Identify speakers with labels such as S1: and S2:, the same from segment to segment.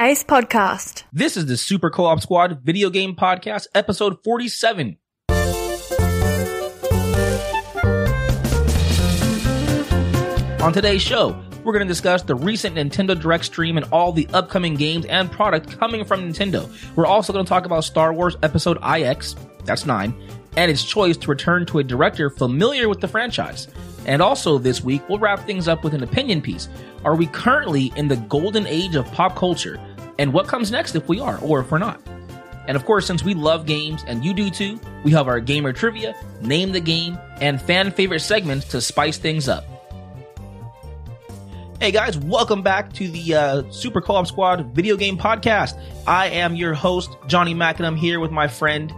S1: Ace Podcast.
S2: This is the Super Co-op Squad Video Game Podcast, episode 47. On today's show, we're going to discuss the recent Nintendo Direct stream and all the upcoming games and product coming from Nintendo. We're also going to talk about Star Wars Episode IX, that's 9, and its choice to return to a director familiar with the franchise. And also this week, we'll wrap things up with an opinion piece. Are we currently in the golden age of pop culture? And what comes next if we are, or if we're not? And of course, since we love games, and you do too, we have our gamer trivia, name the game, and fan favorite segments to spice things up. Hey guys, welcome back to the Super Co-op Squad Video Game Podcast. I am your host, Johnny Mack, and I'm here with my friend,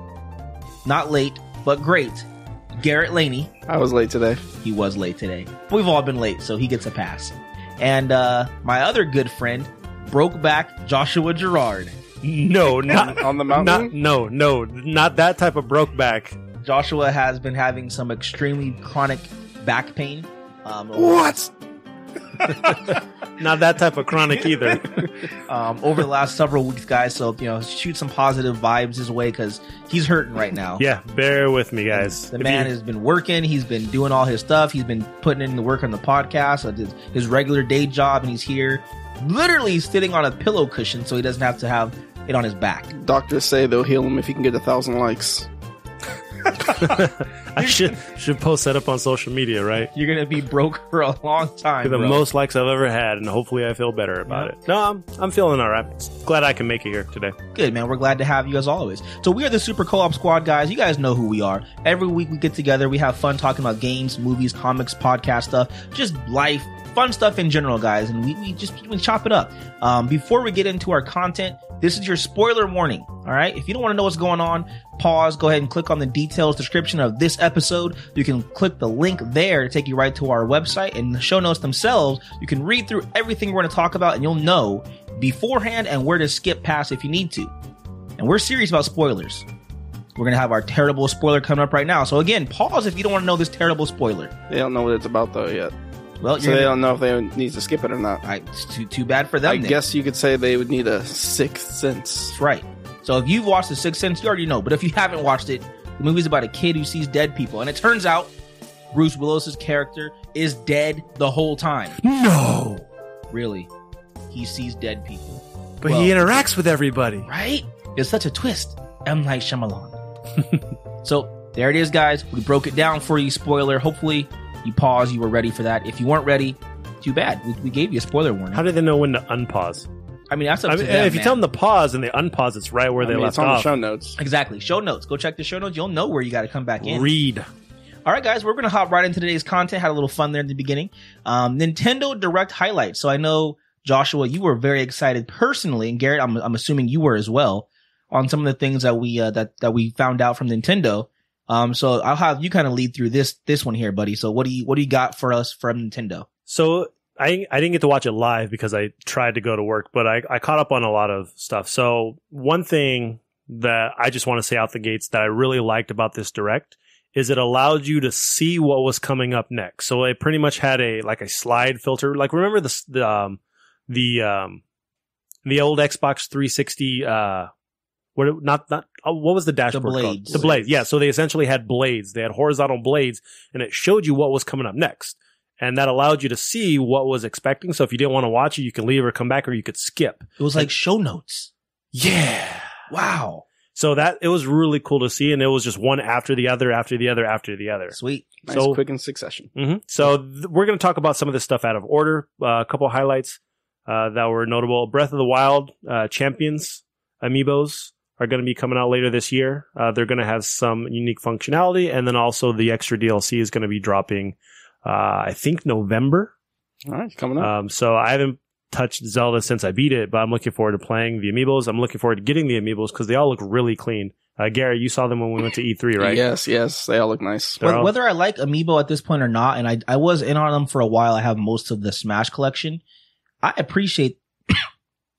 S2: not late, but great, Garrett Laney.
S3: I was late today.
S2: He was late today. We've all been late, so he gets a pass. And my other good friend, Brokeback Joshua Gerard.
S4: No, not
S3: on the mountain.
S4: Not that type of Brokeback.
S2: Joshua has been having some extremely chronic back pain.
S3: What?
S4: Not that type of chronic either.
S2: Over the last several weeks, guys. So, shoot some positive vibes his way because he's hurting right now.
S4: Yeah, bear with me, guys.
S2: The man has been working. He's been doing all his stuff. He's been putting in the work on the podcast, his regular day job, and he's here literally sitting on a pillow cushion so he doesn't have to have it on his back.
S3: Doctors say they'll heal him if he can get 1,000 likes.
S4: I should post that up on social media, right?
S2: You're gonna be broke for a long time.
S4: The most likes I've ever had, and hopefully I feel better about it. No, I'm feeling all right. Glad I can make it here today.
S2: Good, man. We're glad to have you as always. So we are the Super Co-op Squad, guys. You guys know who we are. Every week we get together. We have fun talking about games, movies, comics, podcast stuff, just life, fun stuff in general, guys. And we chop it up. Before we get into our content, this is your spoiler warning. All right. If you don't want to know what's going on, pause, go ahead and click on the details description of this episode. You can click the link there to take you right to our website, and the show notes themselves. You can read through everything we're going to talk about, and you'll know beforehand and where to skip past if you need to. And we're serious about spoilers. We're going to have our terrible spoiler coming up right now. So again, pause if you don't want to know this terrible spoiler.
S3: They don't know what it's about though yet.
S2: Well,
S3: so they don't know if they need to skip it or not.
S2: It's too bad for them.
S3: I guess you could say they would need a sixth sense.
S2: That's right. So if you've watched The Sixth Sense, you already know. But if you haven't watched it, the movie's about a kid who sees dead people. And it turns out Bruce Willis's character is dead the whole time.
S4: No!
S2: Really. He sees dead people.
S4: But he interacts with everybody.
S2: Right? It's such a twist. M. Night Shyamalan. So there it is, guys. We broke it down for you. Spoiler. Hopefully you paused. You were ready for that. If you weren't ready, too bad. We gave you a spoiler warning.
S4: How did they know when to unpause?
S2: I mean, that's up to them,
S4: if you tell them to pause and they unpause, it's right where they left
S3: it's on
S4: off.
S3: The show notes.
S2: Exactly. Show notes. Go check the show notes. You'll know where you got to come back in.
S4: Read.
S2: All right, guys, we're going to hop right into today's content. Had a little fun there at the beginning. Nintendo Direct highlights. So I know, Joshua, you were very excited personally, and Garrett, I'm assuming you were as well, on some of the things that we found out from Nintendo. So I'll have you kind of lead through this one here, buddy. So what do you got for us from Nintendo?
S4: So I didn't get to watch it live because I tried to go to work, but I caught up on a lot of stuff. So one thing that I just want to say out the gates that I really liked about this Direct is it allowed you to see what was coming up next. So it pretty much had a slide filter. Like, remember the old Xbox 360, what was the dashboard called? The blades. Yeah. So they essentially had blades. They had horizontal blades, and it showed you what was coming up next. And that allowed you to see what was expecting. So if you didn't want to watch it, you could leave or come back, or you could skip.
S2: It was like show notes.
S4: Yeah.
S2: Wow.
S4: So it was really cool to see. And it was just one after the other, after the other, after the other.
S2: Sweet.
S3: Nice, quick in succession.
S4: Mm-hmm. So we're going to talk about some of this stuff out of order. A couple of highlights that were notable. Breath of the Wild Champions amiibos are going to be coming out later this year. They're going to have some unique functionality. And then also the extra DLC is going to be dropping I think November.
S3: All right, coming up.
S4: So I haven't touched Zelda since I beat it, but I'm looking forward to playing the amiibos. I'm looking forward to getting the amiibos because they all look really clean. Gary, you saw them when we went to E3, right?
S3: Yes, they all look nice.
S2: Whether I like amiibo at this point or not, and I was in on them for a while. I have most of the Smash collection. I appreciate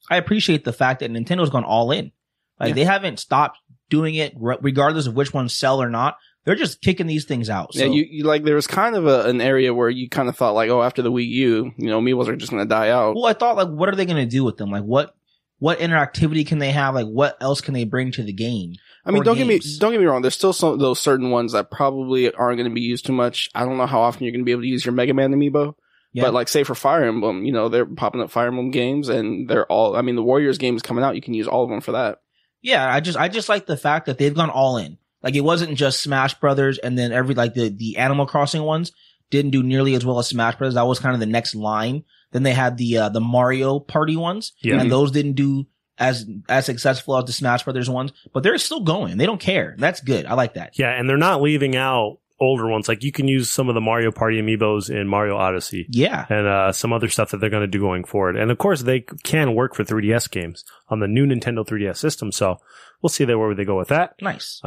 S2: the fact that Nintendo's gone all in. They haven't stopped doing it regardless of which ones sell or not. They're just kicking these things out. So.
S3: Yeah, you like there was kind of an area where you kind of thought like, oh, after the Wii U, amiibos are just going to die out.
S2: Well, I thought like, what are they going to do with them? Like, what what interactivity can they have? Like, what else can they bring to the game?
S3: I mean, don't get me wrong. There's still some those certain ones that probably aren't going to be used too much. I don't know how often you're going to be able to use your Mega Man amiibo. Yeah. But like, say for Fire Emblem, they're popping up Fire Emblem games, and they're all. I mean, the Warriors game is coming out. You can use all of them for that.
S2: Yeah, I just like the fact that they've gone all in. Like, it wasn't just Smash Brothers, and then the Animal Crossing ones didn't do nearly as well as Smash Brothers. That was kind of the next line. Then they had the Mario Party ones, and those didn't do as successful as the Smash Brothers ones, but they're still going. They don't care. That's good. I like that.
S4: Yeah, and they're not leaving out older ones. Like, you can use some of the Mario Party amiibos in Mario Odyssey.
S2: Yeah.
S4: And some other stuff that they're going to do going forward. And of course, they can work for 3DS games on the new Nintendo 3DS system. So we'll see where they go with that.
S2: Nice.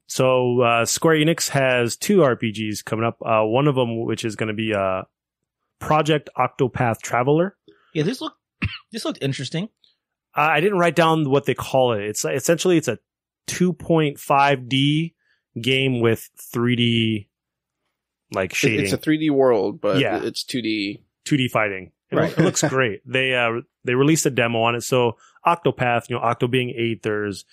S4: So Square Enix has 2 RPGs coming up. One of them, which is going to be Project Octopath Traveler.
S2: Yeah, this looked interesting.
S4: I didn't write down what they call it. It's essentially a 2.5D game with 3D like shading.
S3: It's a 3D world, but it's 2D
S4: fighting.
S2: Right.
S4: It looks great. They released a demo on it. So Octopath, Octo being 8, there's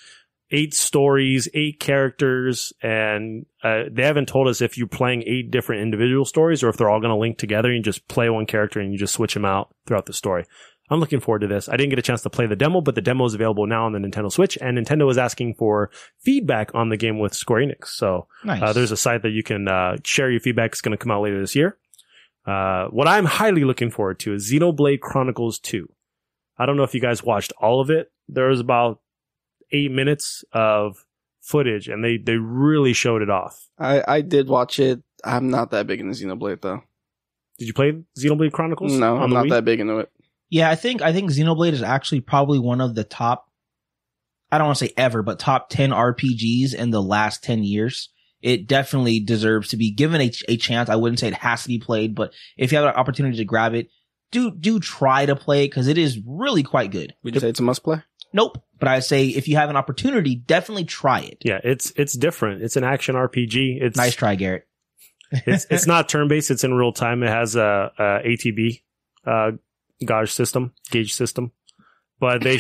S4: 8 stories, 8 characters, and they haven't told us if you're playing 8 different individual stories or if they're all going to link together and you just play one character and you just switch them out throughout the story. I'm looking forward to this. I didn't get a chance to play the demo, but the demo is available now on the Nintendo Switch, and Nintendo is asking for feedback on the game with Square Enix. So
S2: nice.
S4: There's a site that you can share your feedback. It's going to come out later this year. What I'm highly looking forward to is Xenoblade Chronicles 2. I don't know if you guys watched all of it. There was about 8 minutes of footage, and they really showed it off.
S3: I did watch it. I'm not that big into Xenoblade, though.
S4: Did you play Xenoblade Chronicles?
S3: No, I'm not that big into it.
S2: Yeah, I think Xenoblade is actually probably one of the top, I don't want to say ever, but top 10 RPGs in the last 10 years. It definitely deserves to be given a chance. I wouldn't say it has to be played, but if you have an opportunity to grab it, do try to play it because it is really quite good.
S3: Would you say it's a must play?
S2: Nope. But I say if you have an opportunity, definitely try it.
S4: Yeah, it's different. It's an action RPG. It's
S2: nice try, Garrett.
S4: it's not turn based. It's in real time. It has a ATB gauge system. But they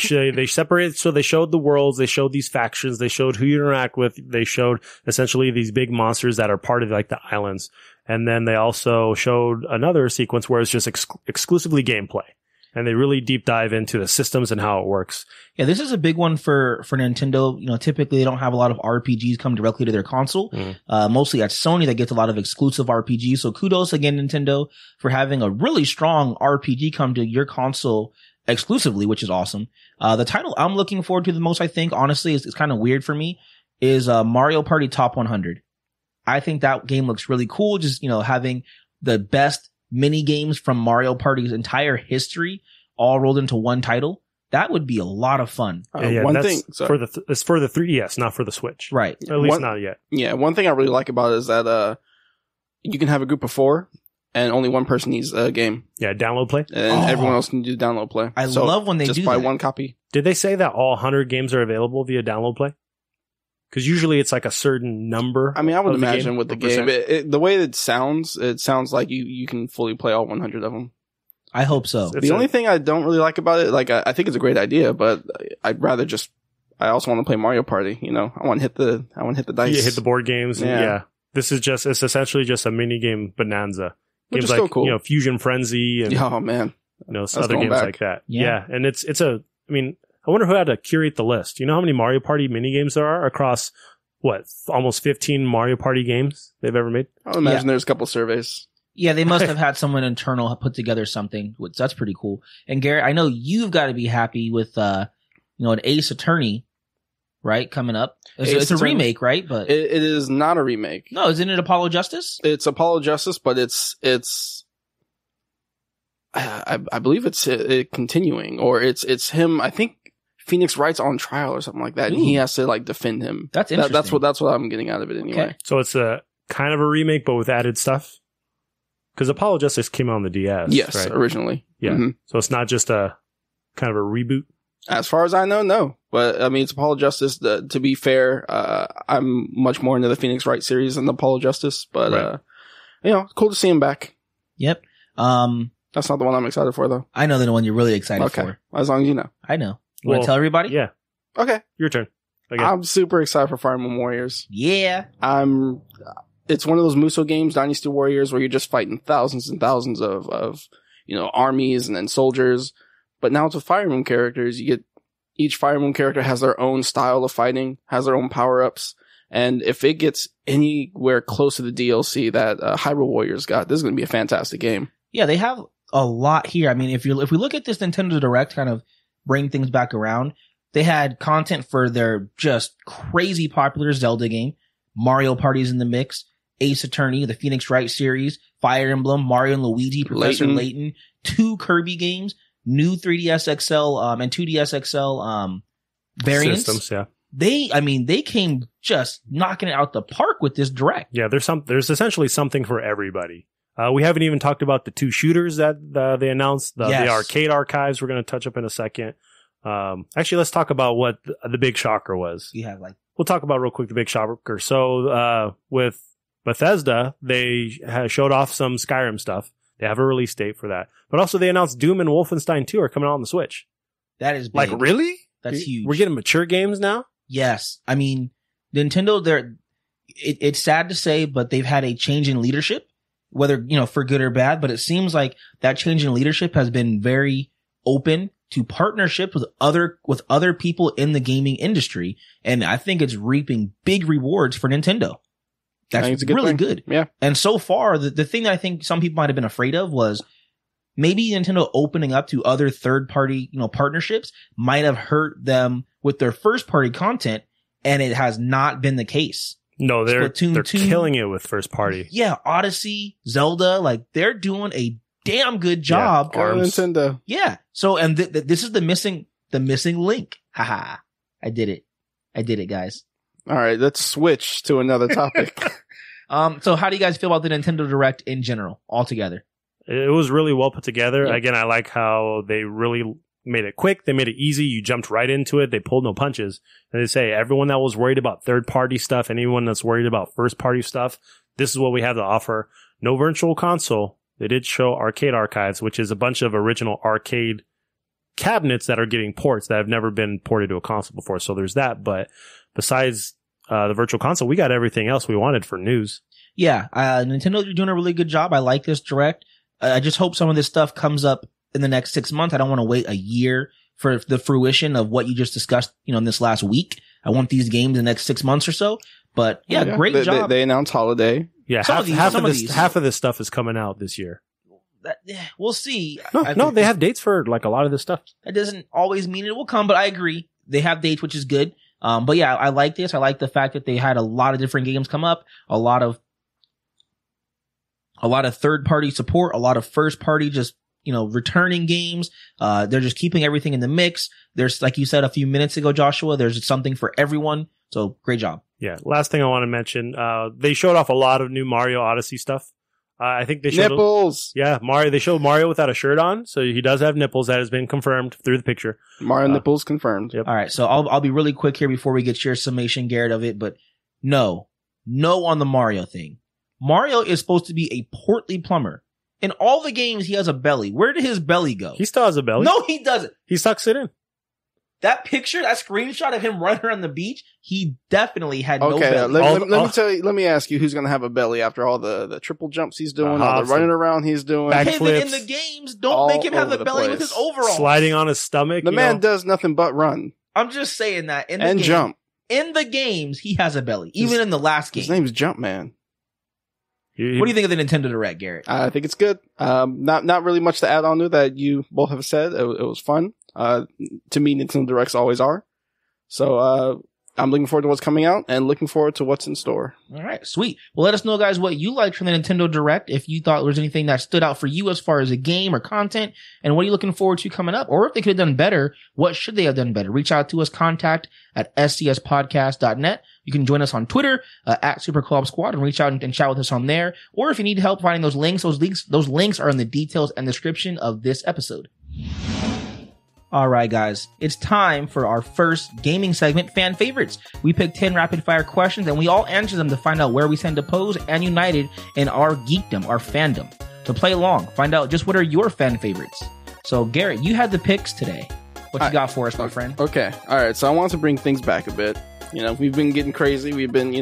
S4: separate. So they showed the worlds. They showed these factions. They showed who you interact with. They showed essentially these big monsters that are part of like the islands. And then they also showed another sequence where it's just exclusively gameplay. And they really deep dive into the systems and how it works.
S2: Yeah, this is a big one for Nintendo. Typically they don't have a lot of RPGs come directly to their console. Mostly at Sony that gets a lot of exclusive RPGs. So kudos again, Nintendo, for having a really strong RPG come to your console exclusively, which is awesome. The title I'm looking forward to the most, I think, honestly, is kind of weird for me, is Mario Party Top 100. I think that game looks really cool. Just, having the best mini games from Mario Party's entire history all rolled into one title. That would be a lot of fun.
S4: It's for the 3DS, not for the Switch.
S2: Right.
S4: At least not yet.
S3: Yeah. One thing I really like about it is that, you can have a group of 4 and only one person needs a game.
S4: Yeah. Download play.
S3: And everyone else can do download play.
S2: I love when they do that.
S3: Just buy one copy.
S4: Did they say that all 100 games are available via download play? Because usually it's like a certain number.
S3: I mean, I would imagine with the game, the way it sounds like you can fully play all 100 of them.
S2: I hope so.
S3: The only thing I don't really like about it, like I think it's a great idea, but I'd rather just. I also want to play Mario Party. I want to hit the dice.
S4: Yeah, hit the board games. Yeah. This is it's essentially just a mini game bonanza.
S3: Which
S4: games
S3: is
S4: like
S3: still cool.
S4: Fusion Frenzy and
S3: oh man,
S4: other games like that.
S2: Yeah.
S4: And I wonder who had to curate the list. You know how many Mario Party mini games there are across almost 15 Mario Party games they've ever made?
S3: I would imagine there's a couple surveys.
S2: Yeah, they must have had someone internal put together something. That's pretty cool. And Garrett, I know you've got to be happy with an Ace Attorney, right? Coming up. It's a remake, right? But
S3: it is not a remake.
S2: No, isn't it Apollo Justice?
S3: It's Apollo Justice, but it's. I believe it's continuing, or it's him. I think Phoenix Wright's on trial or something like that, and he has to defend him.
S2: That's interesting.
S3: That's what I'm getting out of it anyway.
S2: Okay.
S4: So it's a kind of a remake, but with added stuff. Because Apollo Justice came out on the DS.
S3: Yes,
S4: right?
S3: Originally.
S4: Yeah. Mm-hmm. So it's not just a kind of a reboot.
S3: As far as I know, no. But I mean, it's Apollo Justice. To be fair, I'm much more into the Phoenix Wright series than the Apollo Justice. But cool to see him back.
S2: Yep.
S3: That's not the one I'm excited for, though.
S2: I know the one you're really excited for.
S3: As long as you know.
S2: I know. You want to tell everybody?
S4: Yeah.
S3: Okay.
S4: Your turn. Again.
S3: I'm super excited for Fire Emblem Warriors.
S2: Yeah.
S3: It's one of those Muso games, Dynasty Warriors, where you're just fighting thousands and thousands of armies and then soldiers. But now it's with Fire Emblem characters. You get each Fire Emblem character has their own style of fighting, has their own power-ups. And if it gets anywhere close to the DLC that Hyrule Warriors got, this is going to be a fantastic game.
S2: Yeah, they have a lot here. I mean, if we look at this Nintendo Direct, kind of bring things back around, they had content for their just crazy popular Zelda game, Mario Party's in the mix, Ace Attorney, the Phoenix Wright series, Fire Emblem, Mario and Luigi, Professor Layton, 2 Kirby games, new 3DS XL and 2DS XL variants.
S4: Systems, yeah.
S2: They came just knocking it out the park with this Direct.
S4: Yeah, there's essentially something for everybody. We haven't even talked about the 2 shooters that they announced, the arcade archives we're going to touch up in a second. Actually, let's talk about what the big shocker was. We'll talk about real quick the big shocker. So with Bethesda, they showed off some Skyrim stuff. They have a release date for that. But also they announced Doom and Wolfenstein 2 are coming out on the Switch.
S2: That is big.
S4: Like, really?
S2: That's huge.
S4: We're getting mature games now?
S2: Yes. I mean, Nintendo, it's sad to say, but they've had a change in leadership, whether, for good or bad, but it seems like that change in leadership has been very open to partnerships with other people in the gaming industry. And I think it's reaping big rewards for Nintendo. That's really good.
S3: Yeah.
S2: And so far, the thing that I think some people might have been afraid of was maybe Nintendo opening up to other third-party, partnerships might have hurt them with their first-party content, and it has not been the case.
S4: No, they're killing it with first-party.
S2: Yeah, Odyssey, Zelda, they're doing a damn good job.
S3: Yeah, Nintendo.
S2: Yeah. So, and this is the missing link. Haha. I did it, guys.
S3: All right, let's switch to another topic.
S2: So how do you guys feel about the Nintendo Direct in general, altogether?
S4: It was really well put together.
S2: Yeah.
S4: Again, I like how they really made it quick. They made it easy. You jumped right into it. They pulled no punches. And they say everyone that was worried about third-party stuff, anyone that's worried about first-party stuff, this is what we have to offer. No virtual console. They did show arcade archives, which is a bunch of original arcade cabinets that are getting ports that have never been ported to a console before. So there's that. But besides the virtual console, we got everything else we wanted for news.
S2: Yeah, Nintendo, you're doing a really good job. I like this Direct. I just hope some of this stuff comes up in the next 6 months. I don't want to wait a year for the fruition of what you just discussed, in this last week. I want these games in the next 6 months or so. But great job.
S3: They announced Holiday.
S4: Yeah, half of this stuff is coming out this year.
S2: We'll see.
S4: No, they have dates for a lot of this stuff.
S2: That doesn't always mean it will come, but I agree. They have dates, which is good. But yeah, I like this. I like the fact that they had a lot of different games come up, a lot of third-party support, a lot of first-party just, returning games. They're just keeping everything in the mix. There's, like you said a few minutes ago, Joshua, there's something for everyone. So great job.
S4: Yeah. Last thing I want to mention, they showed off a lot of new Mario Odyssey stuff. I think they showed
S3: nipples.
S4: Mario. They showed Mario without a shirt on, so he does have nipples. That has been confirmed through the picture.
S3: Mario nipples confirmed.
S2: Yep. All right, so I'll be really quick here before we get your summation, Garrett, of it. But no on the Mario thing. Mario is supposed to be a portly plumber. In all the games, he has a belly. Where did his belly go?
S4: He still has a belly.
S2: No, he doesn't.
S4: He sucks it in.
S2: That picture, that screenshot of him running on the beach, he definitely had no belly.
S3: Let me ask you, who's going to have a belly after all the triple jumps he's doing, all the running around he's doing,
S2: backflips in the games? Don't make him have a belly with his overalls,
S4: sliding on his stomach.
S3: The man does nothing but run.
S2: I'm just saying that
S3: jump.
S2: In the games, he has a belly. Even in the last game,
S3: his name's Jumpman.
S2: What do you think of the Nintendo Direct, Garrett?
S3: I think it's good. Not really much to add on to that you both have said. It was fun. To me, Nintendo Directs always are. So, I'm looking forward to what's coming out and looking forward to what's in store.
S2: All right, sweet. Well, let us know, guys, what you liked from the Nintendo Direct. If you thought there was anything that stood out for you as far as a game or content, and what are you looking forward to coming up? Or if they could have done better, what should they have done better? Reach out to us, contact@scspodcast.net. You can join us on Twitter, at Super Co-op Squad, and reach out and chat with us on there. Or if you need help finding those links are in the details and description of this episode. All right, guys, it's time for our first gaming segment, Fan Favorites. We pick 10 rapid-fire questions, and we all answer them to find out where we stand opposed and united in our geekdom, our fandom. To play along, find out just what are your fan favorites. So, Garrett, you had the picks today. What you got for us, my friend?
S3: Okay. All right. So I want to bring things back a bit. We've been getting crazy. We've been,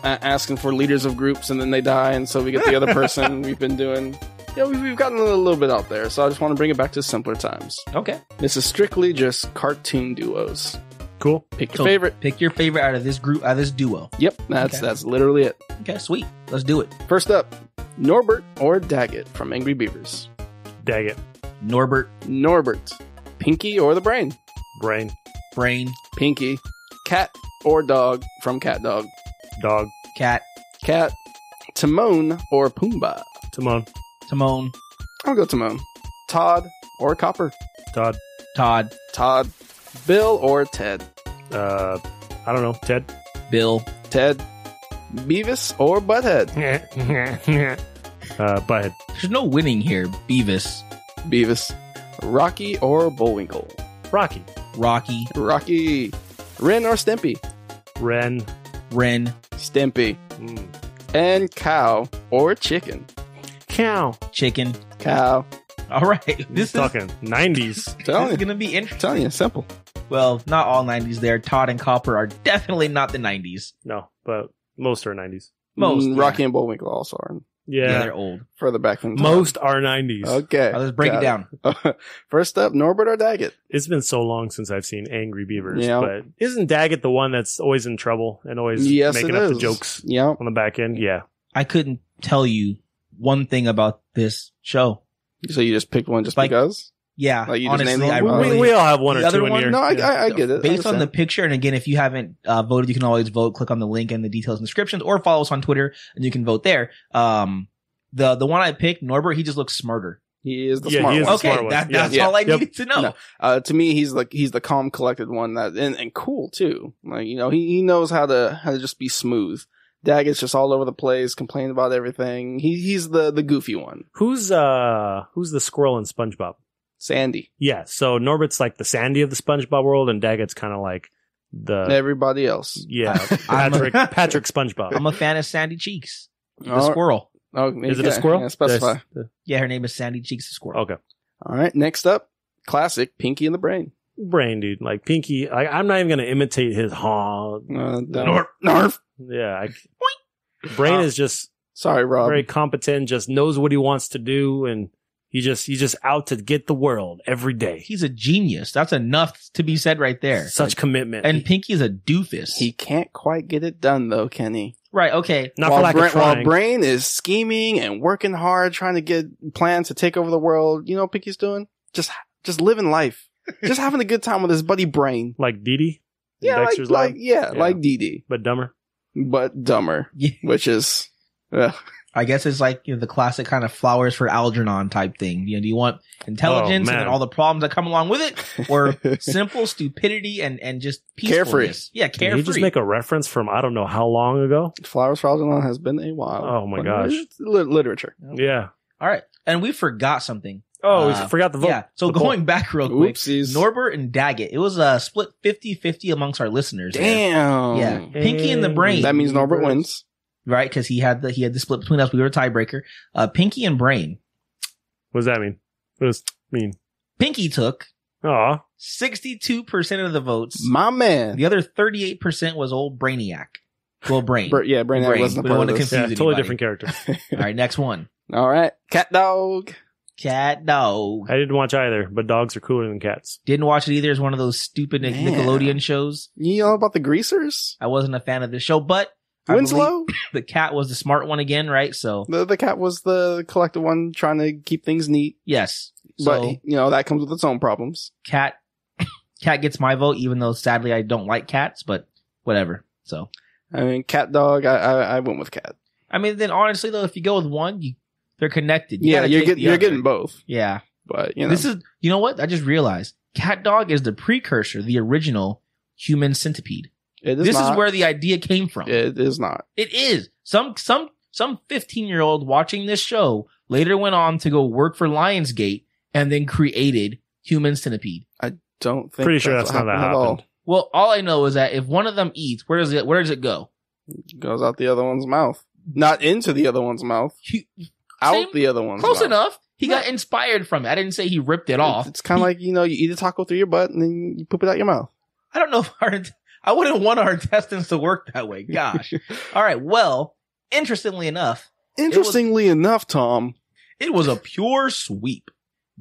S3: asking for leaders of groups and then they die. And so we get the other person. We've been doing, we've gotten a little bit out there. So I just want to bring it back to simpler times.
S2: Okay.
S3: This is strictly just cartoon duos.
S4: Cool.
S3: Pick your favorite.
S2: Pick your favorite out of this group, out of this duo.
S3: Yep. That's literally it.
S2: Okay, sweet. Let's do it.
S3: First up, Norbert or Daggett from Angry Beavers.
S4: Daggett.
S2: Norbert.
S3: Pinky or the Brain.
S4: Brain.
S3: Pinky. Cat or Dog from Cat Dog.
S4: Dog.
S2: Cat.
S3: Timon or Pumbaa.
S4: Timon.
S3: I'll go Timon. Todd or Copper.
S4: Todd.
S3: Bill or Ted.
S4: I don't know. Ted.
S2: Bill.
S3: Ted. Beavis or Butthead.
S4: Butthead.
S2: There's no winning here. Beavis.
S3: Rocky or Bullwinkle.
S4: Rocky.
S3: Ren or Stimpy.
S4: Ren.
S3: Stimpy. And Cow or Chicken.
S4: Cow.
S2: Chicken.
S3: Cow.
S2: All right. This is
S4: talking 90s.
S2: going to be interesting.
S3: Telling you, simple.
S2: Well, not all 90s there. Todd and Copper are definitely not the 90s.
S4: No, but most are 90s.
S3: Rocky and Bullwinkle also are.
S2: Yeah, they're old.
S3: Further back than
S4: most are 90s.
S3: Okay.
S2: Let's break it down.
S3: First up, Norbert or Daggett?
S4: It's been so long since I've seen Angry Beavers, but isn't Daggett the one that's always in trouble and always making up the jokes on the back end? Yeah.
S2: I couldn't tell you one thing about this show.
S3: So you just picked one just because?
S2: Yeah.
S3: Like you
S2: honestly,
S3: just
S4: we all have one or two in here.
S3: No, I get it.
S2: Based on the picture, and again, if you haven't voted, you can always vote. Click on the link and the details in the descriptions, or follow us on Twitter, and you can vote there. The one I picked, Norbert, he just looks smarter.
S3: He is the smart one.
S2: Okay, that's all I needed to know.
S3: No. To me, he's the calm, collected one and cool too. Like he knows how to just be smooth. Daggett's just all over the place, complaining about everything. He's the goofy one.
S4: Who's the squirrel in SpongeBob?
S3: Sandy.
S4: Yeah, so Norbert's like the Sandy of the SpongeBob world, and Daggett's kind of like
S3: everybody else.
S4: Yeah, Patrick SpongeBob.
S2: I'm a fan of Sandy Cheeks, the squirrel.
S3: Oh,
S4: is it a squirrel?
S3: Yeah, specify.
S2: Yeah, her name is Sandy Cheeks, the squirrel.
S4: Okay.
S3: All right. Next up, classic Pinky and the Brain.
S4: Brain, dude. Like Pinky, I'm not even gonna imitate his honk.
S3: Narf.
S4: Yeah. Brain is just
S3: sorry, Rob.
S4: Very competent. Just knows what he wants to do, and he's just out to get the world every day.
S2: He's a genius. That's enough to be said right there.
S4: Such commitment.
S2: And Pinky's a doofus.
S3: He can't quite get it done though, can he?
S2: Right. Okay.
S4: Not for lack of trying.
S3: While Brain is scheming and working hard, trying to get plans to take over the world. You know what Pinky's doing? Just living life. Just having a good time with his buddy Brain.
S4: Like Dee Dee?
S3: Yeah, like Dee Dee.
S4: But dumber.
S2: Yeah.
S3: Which is,
S2: I guess it's like the classic kind of flowers for Algernon type thing. Do you want intelligence and then all the problems that come along with it, or simple stupidity and just peacefulness?
S3: Carefree.
S2: Yeah, carefree.
S4: Did he just make a reference from I don't know how long ago?
S3: Flowers for Algernon has been a while.
S4: Oh my gosh,
S3: it's literature.
S4: Yeah.
S2: All right, and we forgot something.
S4: Oh, we forgot the vote.
S2: Yeah, so going back real quick,
S3: Oopsies.
S2: Norbert and Daggett, it was split 50-50 amongst our listeners.
S3: Damn.
S2: Yeah, Pinky and the Brain.
S3: That means Norbert wins.
S2: Right, because he had the split between us. We were a tiebreaker. Pinky and Brain.
S4: What does that mean? What does it mean?
S2: Pinky took 62% of the votes.
S3: My man.
S2: The other 38% was old Brainiac. Well, Brain.
S3: Brainiac wasn't a part of this.
S4: Yeah, totally different character.
S2: All right, next one.
S3: All right, Cat Dog.
S2: Cat Dog.
S4: I didn't watch either, but dogs are cooler than cats.
S2: Didn't watch it either. It's one of those stupid Nickelodeon shows.
S3: You know about the Greasers?
S2: I wasn't a fan of this show, but
S3: Winslow?
S2: The cat was the smart one again, right? So
S3: the cat was the collected one trying to keep things neat.
S2: Yes.
S3: But, that comes with its own problems.
S2: Cat gets my vote, even though sadly I don't like cats, but whatever. So,
S3: I mean, Cat Dog, I went with Cat. I
S2: mean, then honestly though, if you go with one, they're connected.
S3: You're getting both.
S2: Yeah.
S3: But,
S2: This is, you know what? I just realized Cat Dog is the precursor, the original human centipede. This is where the idea came from.
S3: It is not.
S2: It is. Some 15-year-old watching this show later went on to go work for Lionsgate and then created human centipede.
S3: I don't think
S4: pretty sure that's not that happened.
S2: Well, all I know is that if one of them eats, where does it go?
S3: It goes out the other one's mouth. Not into the other one's mouth. Out the other one's mouth.
S2: Close enough. He got inspired from it. I didn't say he ripped it off.
S3: It's kind of like, you eat a taco through your butt and then you poop it out your mouth.
S2: I don't know if I wouldn't want our intestines to work that way. Gosh. All right. Well, interestingly enough,
S3: Tom,
S2: it was a pure sweep.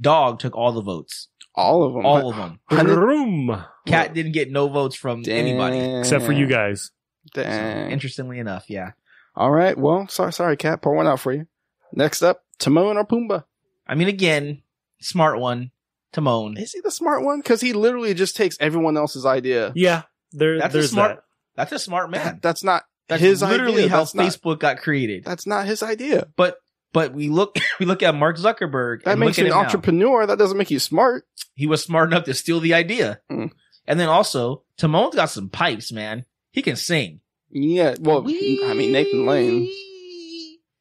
S2: Dog took all the votes.
S3: All of them.
S2: All of them.
S4: Room.
S2: Cat didn't get no votes from anybody.
S4: Except for you guys.
S3: Dang.
S2: So, interestingly enough, yeah.
S3: All right. Well, sorry, Cat. Pour one out for you. Next up, Timon or Pumbaa?
S2: I mean, again, smart one. Timon.
S3: Is he the smart one? Because he literally just takes everyone else's idea.
S4: Yeah.
S2: That's
S4: there's
S2: a smart.
S4: that.
S2: That's a smart man.
S3: That's not
S2: That's
S3: his
S2: literally
S3: idea.
S2: how
S3: That's
S2: Facebook got created.
S3: That's not his idea.
S2: But we look at Mark Zuckerberg.
S3: That
S2: and
S3: makes
S2: look
S3: you
S2: at
S3: an
S2: him now.
S3: entrepreneur. That doesn't make you smart.
S2: He was smart enough to steal the idea.
S3: Mm.
S2: And then also, Timon's got some pipes, man. He can sing.
S3: Yeah. Well, I mean, Nathan Lane.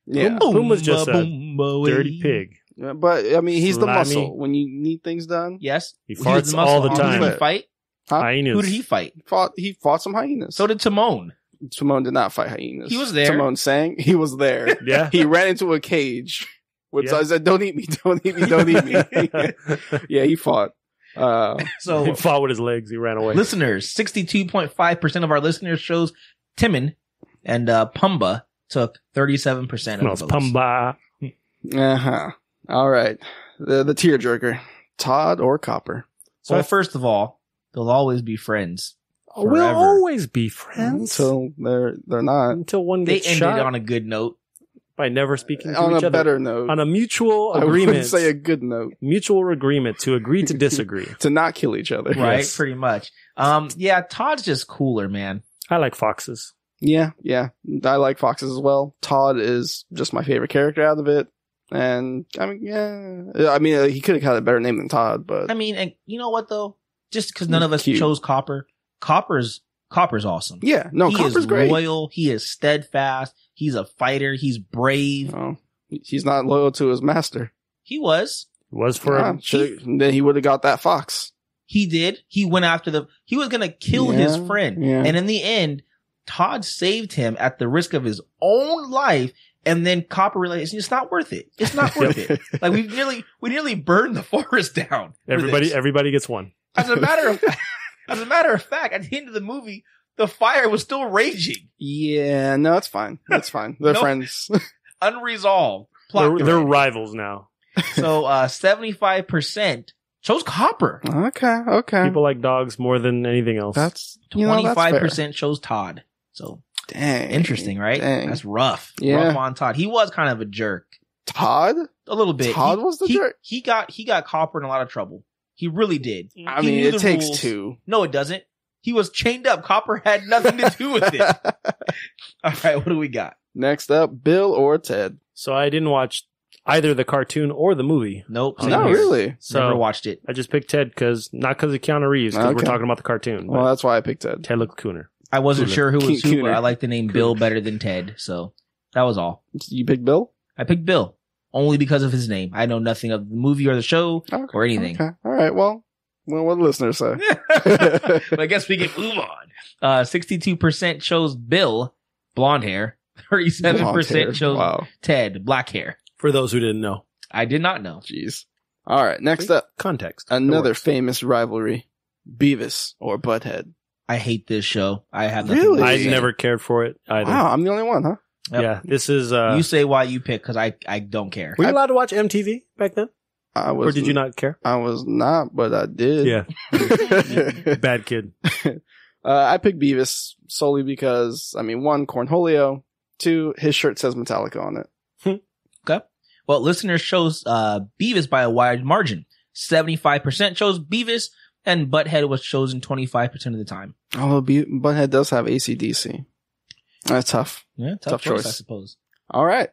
S3: Yeah.
S4: Pumbaa's just a dirty pig.
S3: Yeah, but, I mean, he's the
S4: Slimy.
S3: muscle. When you need things done.
S2: Yes.
S4: He
S2: was
S4: farts
S2: the
S4: all the
S2: muscle. Who
S4: time.
S2: did he fight?
S3: Huh?
S4: Hyenas.
S2: Who did he fight?
S3: He fought some hyenas.
S2: So did Timon.
S3: Timon did not fight hyenas.
S2: He was there.
S3: Timon sang. He was there.
S4: Yeah.
S3: He ran into a cage. Which
S4: Yeah.
S3: I said, don't eat me, don't eat me, don't eat me. Yeah, he fought.
S4: He
S2: So,
S4: fought with his legs. He ran away.
S2: listeners, 62.5% of our listeners chose Timon, and Pumbaa took 37%
S4: No,
S2: of
S4: it's
S2: the votes.
S4: Pumbaa.
S3: Uh-huh. All right. The tearjerker. Todd or Copper?
S2: So, first of all, they'll always be friends.
S4: We'll
S2: Forever.
S4: always be friends
S3: Until they're not.
S4: until one
S2: They
S4: gets
S2: ended
S4: shot
S2: on a good note.
S4: by never speaking to
S3: On
S4: each
S3: a
S4: other.
S3: better note.
S4: On a mutual
S3: I
S4: agreement.
S3: wouldn't say a good note.
S4: Mutual agreement to agree to disagree.
S3: To not kill each other.
S2: Right?
S4: Yes.
S2: Pretty much. Yeah, Todd's just cooler, man.
S4: I like foxes.
S3: Yeah. I like foxes as well. Todd is just my favorite character out of it. And, I mean, yeah. I mean, he could have had a better name than Todd, but.
S2: I mean, and you know what though? Just because none of us
S3: Cute.
S2: chose Copper, Copper's awesome.
S3: Yeah. No,
S2: he
S3: Copper's
S2: is
S3: great.
S2: loyal. He is steadfast. He's a fighter. He's brave.
S3: Oh, he's not loyal to his master.
S2: He was.
S4: Was for
S3: Yeah, then he would have got that fox.
S2: He did. He went after he was going to kill his friend.
S3: Yeah.
S2: And in the end, Todd saved him at the risk of his own life. And then Copper realized it's not worth it. It's not worth it. Like we nearly burned the forest down. for this.
S4: Everybody gets one.
S2: As a matter of fact, at the end of the movie, the fire was still raging.
S3: Yeah, no, it's fine. That's fine. They're
S2: No.
S3: friends.
S2: Unresolved. Plot
S4: They're
S2: thread.
S4: rivals now.
S2: So 75% chose Copper.
S3: Okay.
S4: People like dogs more than anything else.
S3: That's
S2: 25% chose Todd. So
S3: dang
S2: interesting, right?
S3: Dang.
S2: That's rough.
S3: Yeah.
S2: Rough on Todd. He was kind of a jerk.
S3: Todd?
S2: A little bit.
S3: Todd was the jerk?
S2: He got Copper in a lot of trouble. He really did.
S3: I
S2: He
S3: mean,
S2: knew
S3: it
S2: the
S3: takes
S2: rules.
S3: two.
S2: No, it doesn't. He was chained up. Copper had nothing to do with it. All right, what do we got?
S3: Next up, Bill or Ted?
S4: So I didn't watch either the cartoon or the movie.
S2: Nope.
S4: Oh,
S3: No,
S2: same here.
S3: really?
S4: So
S2: Never watched it.
S4: I just picked Ted not because of Keanu Reeves, because we're
S3: Okay.
S4: talking about the cartoon. But
S3: Well, that's why I picked Ted.
S4: Ted looked cooner.
S2: I wasn't
S4: Cooler.
S2: sure who was who, but
S3: Cooner.
S2: I like the name Bill better than Ted. So that was all.
S3: You picked Bill?
S2: I picked Bill only because of his name. I know nothing of the movie or the show
S3: Okay.
S2: or anything.
S3: Okay. All right. Well, what do listeners say?
S2: But I guess we can move on. 62% chose Bill, blonde hair. 37%
S3: Blonde hair.
S2: chose
S3: Wow.
S2: Ted, black hair.
S4: For those who didn't know.
S2: I did not know.
S3: Jeez. All right. Next up,
S4: Context.
S3: another
S4: It works.
S3: famous rivalry. Beavis or Butthead?
S2: I hate this show. I have nothing
S3: Really?
S2: to
S4: I
S2: say.
S4: never cared for it either.
S3: Wow, I'm the only one, huh?
S2: Yep.
S4: Yeah, this is...
S2: You say why you pick because I don't care.
S4: were you allowed to watch MTV back then?
S3: I was.
S4: Or did you not care?
S3: I was not, but I did.
S4: Yeah. Bad kid.
S3: I picked Beavis solely because, I mean, one, Cornholio. Two, his shirt says Metallica on it.
S2: Okay. Well, listeners chose Beavis by a wide margin. 75% chose Beavis, and Butthead was chosen 25% of the time.
S3: Although Butthead does have AC/DC. That's tough.
S2: Yeah,
S3: Tough choice.
S2: I suppose.
S3: All right.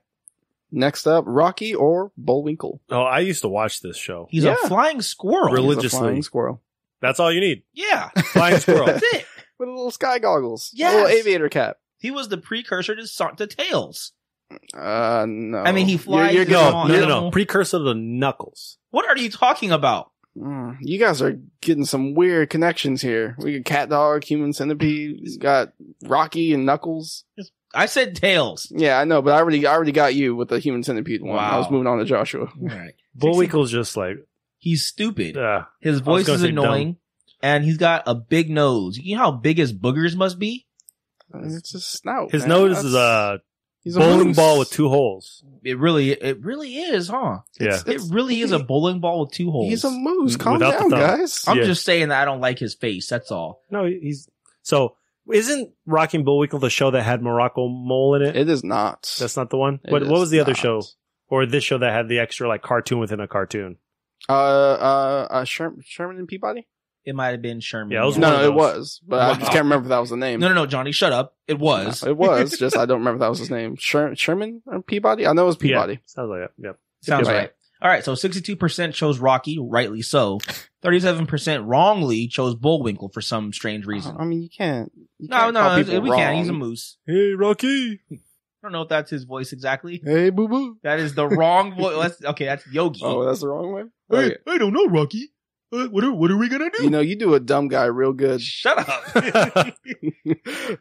S3: Next up, Rocky or Bullwinkle?
S4: Oh, I used to watch this show.
S2: He's
S3: Yeah.
S2: a flying squirrel.
S4: Really?
S3: He's a
S4: Religiously.
S3: flying squirrel.
S4: That's all you need.
S2: Yeah.
S4: Flying squirrel.
S2: That's it.
S3: With a little sky goggles.
S2: Yes.
S3: A little aviator cap.
S2: He was the precursor to Tails.
S3: No.
S2: I mean, he flies.
S3: You're
S2: he's
S3: getting-
S2: small
S4: No.
S2: animal.
S4: Precursor to Knuckles.
S2: What are you talking about?
S3: You guys are getting some weird connections here. We got Cat Dog, Human Centipede. He's got Rocky and Knuckles.
S2: I said Tails.
S3: Yeah, I know, but I already got you with the Human Centipede one.
S2: Wow.
S3: I was moving on to Joshua.
S2: All right.
S4: Bullwinkle's just like
S2: He's stupid.
S4: I
S2: His
S4: was
S2: voice
S4: gonna
S2: is
S4: say
S2: annoying,
S4: dumb.
S2: and he's got a big nose. You know how big his boogers must be?
S3: It's a snout.
S4: His
S3: man.
S4: nose is a
S3: He's a
S4: bowling
S3: moose.
S4: ball with 2 holes.
S2: It really is, huh?
S4: Yeah.
S2: It really is a bowling ball with 2 holes.
S3: He's a moose. Calm
S4: Without the
S3: down,
S4: thumb.
S3: guys.
S2: I'm
S4: Yeah.
S2: just saying that I don't like his face. That's all.
S4: No, he's so. Isn't Rocky and Bullwinkle the show that had Morocco Mole in it?
S3: It is not.
S4: That's not the one.
S3: It
S4: What
S3: is
S4: was the other
S3: not.
S4: show, or this show that had the extra like cartoon within a cartoon?
S3: Sherman and Peabody?
S2: It might have been Sherman.
S4: Yeah, it was one
S3: No,
S4: of
S3: it
S4: those.
S3: was, but I just
S2: Wow.
S3: can't remember if that was the name.
S2: No, Johnny, shut up. It was.
S3: No, it was. Just I don't remember if that was his name. Sherman or Peabody? I know it was Peabody.
S4: Yeah, sounds like it. Yep.
S2: Sounds
S3: Yeah.
S2: right. All right, so 62% chose Rocky, rightly so. 37% wrongly chose Bullwinkle for some strange reason.
S3: I mean, you can't. You
S2: No,
S3: can't call people
S2: we can't. He's a
S3: wrong.
S2: moose.
S4: Hey, Rocky.
S2: I don't know if that's his voice exactly.
S3: Hey, boo boo.
S2: That is the wrong voice. That's Yogi.
S3: Oh, that's the wrong way.
S2: Hey,
S3: Okay.
S2: I don't know, Rocky. What are we gonna do?
S3: You know, you do a dumb guy real good.
S2: Shut up.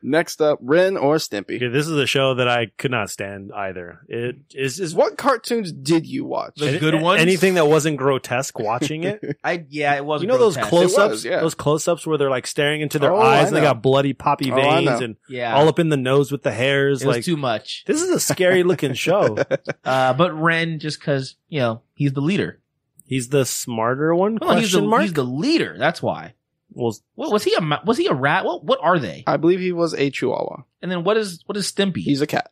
S3: Next up, Ren or Stimpy.
S4: Okay, this is a show that I could not stand either. It is
S3: What cartoons did you watch?
S2: The good ones?
S4: Anything that wasn't grotesque watting it.
S2: It was.
S4: You know those
S2: grotesque.
S4: close-ups?
S3: It was, yeah.
S4: Those close-ups where they're like staring into their
S3: Oh,
S4: eyes
S3: I
S4: and they
S3: know.
S4: got bloody poppy
S3: Oh, I
S4: veins
S3: know.
S4: and
S2: Yeah,
S4: all up in the nose with the hairs.
S2: it was
S4: Like
S2: too much.
S4: this is a scary looking show.
S2: But Ren, just because he's the leader.
S4: He's the smarter one?
S2: Well, he's
S4: Question mark?
S2: the leader. That's why.
S4: Well,
S2: What was he a rat? What are they?
S3: I believe he was a Chihuahua.
S2: And then what is Stimpy?
S3: He's a cat.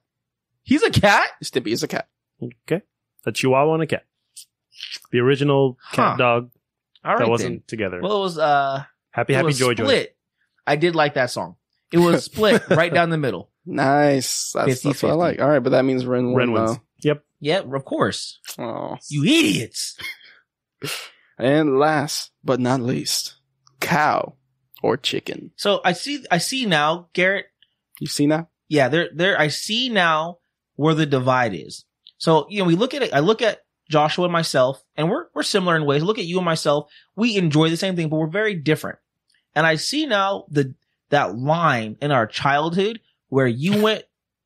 S2: He's a cat.
S3: Stimpy is a cat.
S4: okay. A Chihuahua and a cat. The original cat
S2: Huh.
S4: dog
S2: All right,
S4: that wasn't
S2: then.
S4: together.
S2: Well, it was
S4: Happy,
S2: it
S4: happy,
S2: was
S4: joy, joy.
S2: split. I did like that song. It was split right down the middle.
S3: Nice. That's what I
S2: 50-50.
S3: like. All right, but that means Ren won.
S4: Ren wins. Yep.
S2: Yeah, of course.
S3: Oh.
S2: You idiots.
S3: And last but not least, cow or chicken.
S2: So I see now, Garrett.
S3: You see now?
S2: Yeah, there. I see now where the divide is. So we look at it. I look at Joshua and myself, and we're similar in ways. Look at you and myself. We enjoy the same thing, but we're very different. And I see now that line in our childhood where you went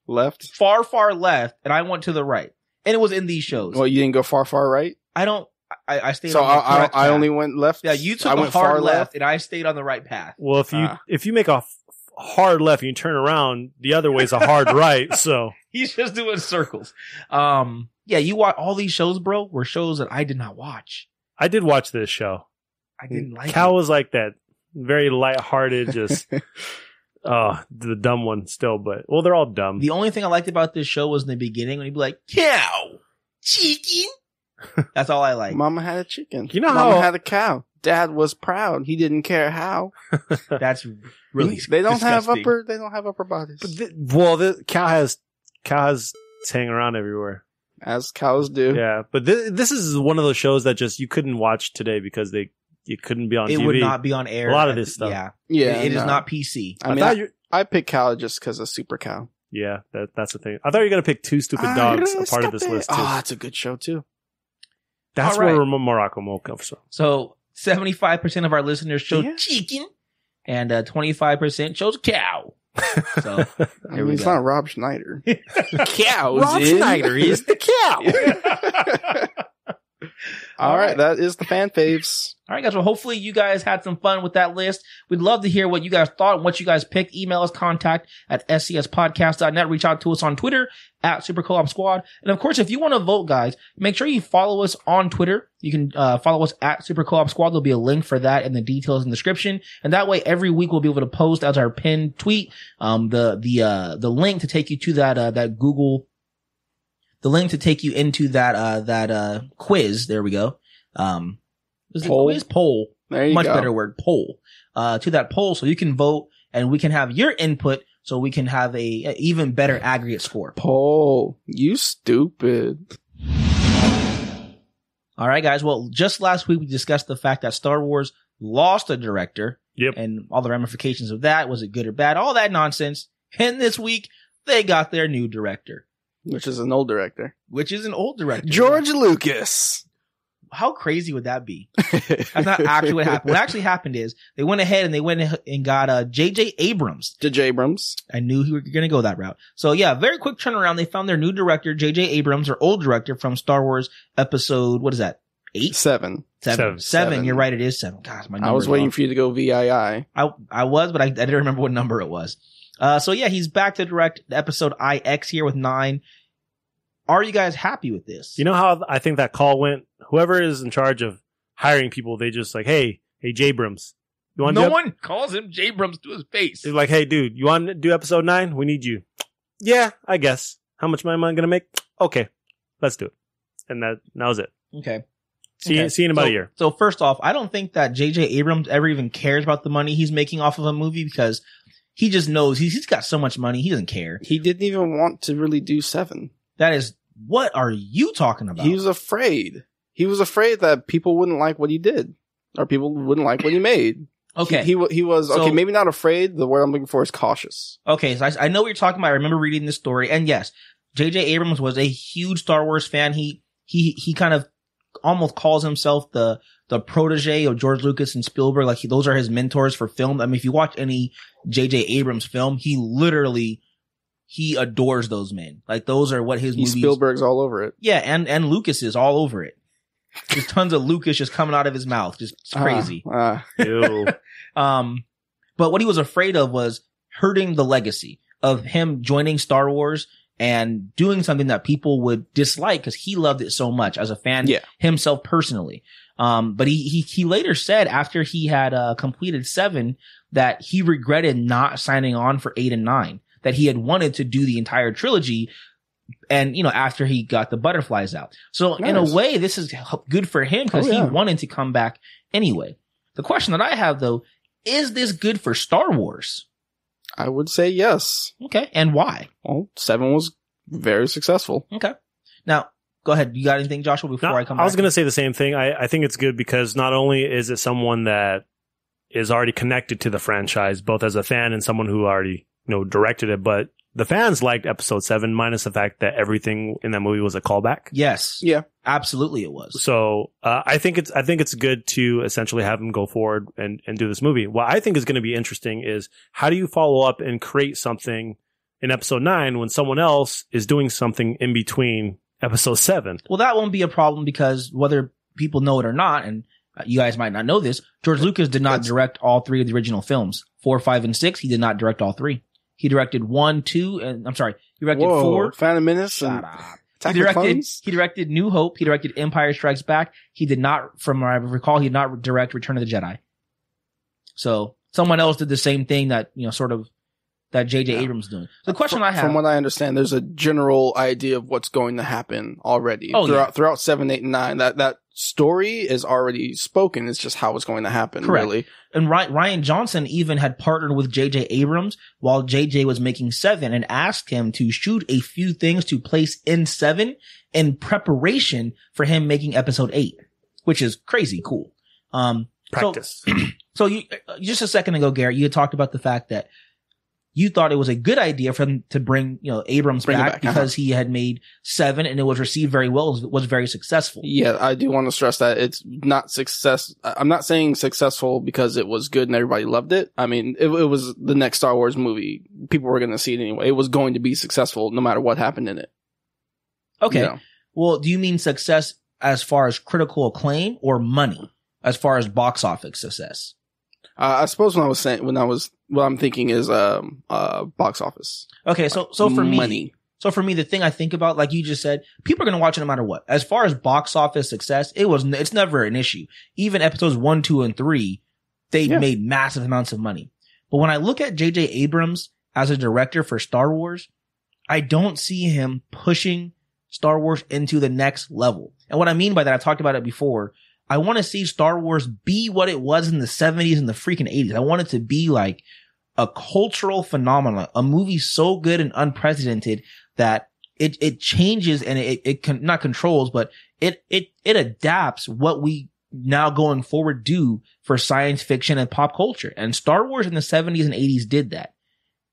S3: Left?
S2: far, far left, and I went to the right, and it was in these shows.
S3: Well, you didn't go far, far right?
S2: I stayed.
S3: So
S2: on the correct
S3: I
S2: path.
S3: only went left?
S2: Yeah, you took
S3: I
S2: a
S3: went
S2: hard
S3: far
S2: left, and I stayed on the right path.
S4: Well, if you make a hard left and you turn around, the other way's a hard right. So
S2: He's just doing circles. Yeah, you watch all these shows, bro, were shows that I did not watch.
S4: I did watch this show.
S2: I didn't like
S4: Cow
S2: it.
S4: was like that, very lighthearted, just the dumb one still. But well, they're all dumb.
S2: The only thing I liked about this show was in the beginning when he'd be like, cow, chicken. That's all I like.
S3: Mama had a chicken.
S4: You know
S3: Mama
S4: how-
S3: had a cow. Dad was proud. He didn't care how.
S2: That's really
S3: They don't have
S2: disgusting.
S3: upper bodies.
S4: But the cow has hanging around everywhere.
S3: As cows do.
S4: Yeah, but this is one of those shows that just you couldn't watch today because it couldn't be on
S2: It
S4: TV.
S2: would not be on air.
S4: A lot of this stuff.
S2: Yeah.
S3: Yeah.
S2: It is
S3: no.
S2: not PC.
S3: I mean,
S4: thought you.
S3: I picked cow just because of Super Cow.
S4: Yeah, that's the thing. I thought you were gonna pick Two Stupid Dogs, a part of this list too.
S3: Oh, that's a good show too.
S4: That's
S2: all right.
S4: where Morocco Mo comes from.
S2: So 75% of our listeners chose
S3: Yeah.
S2: chicken and 25% chose cow. So
S3: I
S2: there
S3: mean,
S2: we
S3: it's
S2: go.
S3: not Rob Schneider. Cows
S4: Rob
S3: in.
S4: Schneider is the cow.
S3: All right, that is the fan faves.
S2: All right, guys. Well, hopefully you guys had some fun with that list. We'd love to hear what you guys thought and what you guys picked. Email us contact@scspodcast.net. Reach out to us on Twitter @SuperCollabSquad. And of course, if you want to vote, guys, make sure you follow us on Twitter. You can follow us @SuperCollabSquad. There'll be a link for that in the details in the description. And that way, every week we'll be able to post as our pinned tweet the link to take you to that Google. The link to take you into that quiz. There we go. Was it
S3: Poll.
S2: quiz? Poll.
S3: There you
S2: Much
S3: go.
S2: better word. Poll. To that poll so you can vote and we can have your input so we can have a even better aggregate score.
S3: Paul, you stupid.
S2: All right, guys. Well, just last week we discussed the fact that Star Wars lost a director.
S4: Yep.
S2: And all the ramifications of that. Was it good or bad? All that nonsense. And this week they got their new director.
S3: Which is an old director.
S2: Which is an old director.
S3: George Lucas.
S2: how crazy would that be? That's not actually what happened. What actually happened is they went ahead and they went and got J.J. Abrams.
S3: J.J. Abrams.
S2: I knew you were going to go that route. So yeah, very quick turnaround. They found their new director, J.J. Abrams, their old director from Star Wars episode, what is that? 8?
S3: 7.
S2: 7. You're right. It is 7. Gosh, my number.
S3: I was waiting for you to go VII.
S2: I was, but I didn't remember what number it was. So yeah, he's back to direct episode IX here with 9. Are you guys happy with this?
S4: You know how I think that call went? Whoever is in charge of hiring people, they just like, hey, J-Brams. You want
S2: no one calls him J-Brams to his face.
S4: He's like, hey, dude, you want to do episode 9? We need you. Yeah, I guess. How much money am I going to make? Okay, let's do it. And that was it.
S2: Okay.
S4: See you in about a year.
S2: So first off, I don't think that J.J. Abrams ever even cares about the money he's making off of a movie because he just knows he's got so much money. He doesn't care.
S3: He didn't even want to really do 7.
S2: That is, what are you talking about?
S3: He was afraid. He was afraid that people wouldn't like what he did or people wouldn't like what he made.
S2: Okay.
S3: He was, okay, maybe not afraid. The word I'm looking for is cautious.
S2: Okay. So I know what you're talking about. I remember reading this story. And yes, J.J. Abrams was a huge Star Wars fan. He kind of almost calls himself the protege of George Lucas and Spielberg. Like those are his mentors for film. I mean, if you watch any J.J. Abrams film, he adores those men. Like those are what his movies.
S3: Spielberg's all over it.
S2: Yeah, and Lucas is all over it. There's tons of Lucas just coming out of his mouth, just crazy.
S4: Ew.
S2: But what he was afraid of was hurting the legacy of him joining Star Wars and doing something that people would dislike because he loved it so much as a fan himself personally. But he later said after he had completed 7 that he regretted not signing on for 8 and 9. That he had wanted to do the entire trilogy and, after he got the butterflies out. So nice. In a way, this is good for him because he wanted to come back anyway. The question that I have though, is this good for Star Wars?
S3: I would say yes.
S2: Okay. And why?
S3: Well, 7 was very successful.
S2: Okay. Now, go ahead. You got anything, Joshua, before I come back?
S4: I was going to say the same thing. I think it's good because not only is it someone that is already connected to the franchise, both as a fan and someone who already directed it, but the fans liked episode 7 minus the fact that everything in that movie was a callback.
S2: Yes.
S3: Yeah.
S2: Absolutely it was.
S4: So, I think it's good to essentially have him go forward and do this movie. What I think is going to be interesting is how do you follow up and create something in episode 9 when someone else is doing something in between episode 7?
S2: Well, that won't be a problem because whether people know it or not, and you guys might not know this, George Lucas did not direct all 3 of the original films. 4, 5, and 6, he did not direct all 3. He directed 1, 2, and he directed 4.
S3: Phantom Menace.
S2: Shut up. He directed New Hope. He directed Empire Strikes Back. He did not, from what I recall, he did not direct Return of the Jedi. So someone else did the same thing that, that J.J. Abrams doing. The question I have.
S3: From what I understand, there's a general idea of what's going to happen already. Throughout 7, 8, and 9. That story is already spoken. It's just how it's going to happen.
S2: Correct.
S3: Really.
S2: And Rian Johnson even had partnered with J.J. Abrams while J.J. was making 7 and asked him to shoot a few things to place in 7 in preparation for him making episode 8, which is crazy cool.
S4: Practice.
S2: So you, just a second ago, Garrett, you had talked about the fact that you thought it was a good idea for him to bring, Abrams back because he had made 7 and it was received very well. It was very successful.
S3: Yeah, I do want to stress that it's not success. I'm not saying successful because it was good and everybody loved it. I mean, it was the next Star Wars movie. People were going to see it anyway. It was going to be successful no matter what happened in it.
S2: Okay. Well, do you mean success as far as critical acclaim or money as far as box office success?
S3: I suppose what I'm thinking is, box office.
S2: Okay. So for
S3: money.
S2: So for me, the thing I think about, like you just said, people are going to watch it no matter what. As far as box office success, it's never an issue. Even episodes 1, 2, and 3, they made massive amounts of money. But when I look at J.J. Abrams as a director for Star Wars, I don't see him pushing Star Wars into the next level. And what I mean by that, I talked about it before. I want to see Star Wars be what it was in the 70s and the freaking 80s. I want it to be like a cultural phenomenon, a movie so good and unprecedented that it changes and it not controls, but it adapts what we now going forward do for science fiction and pop culture. And Star Wars in the 70s and 80s did that.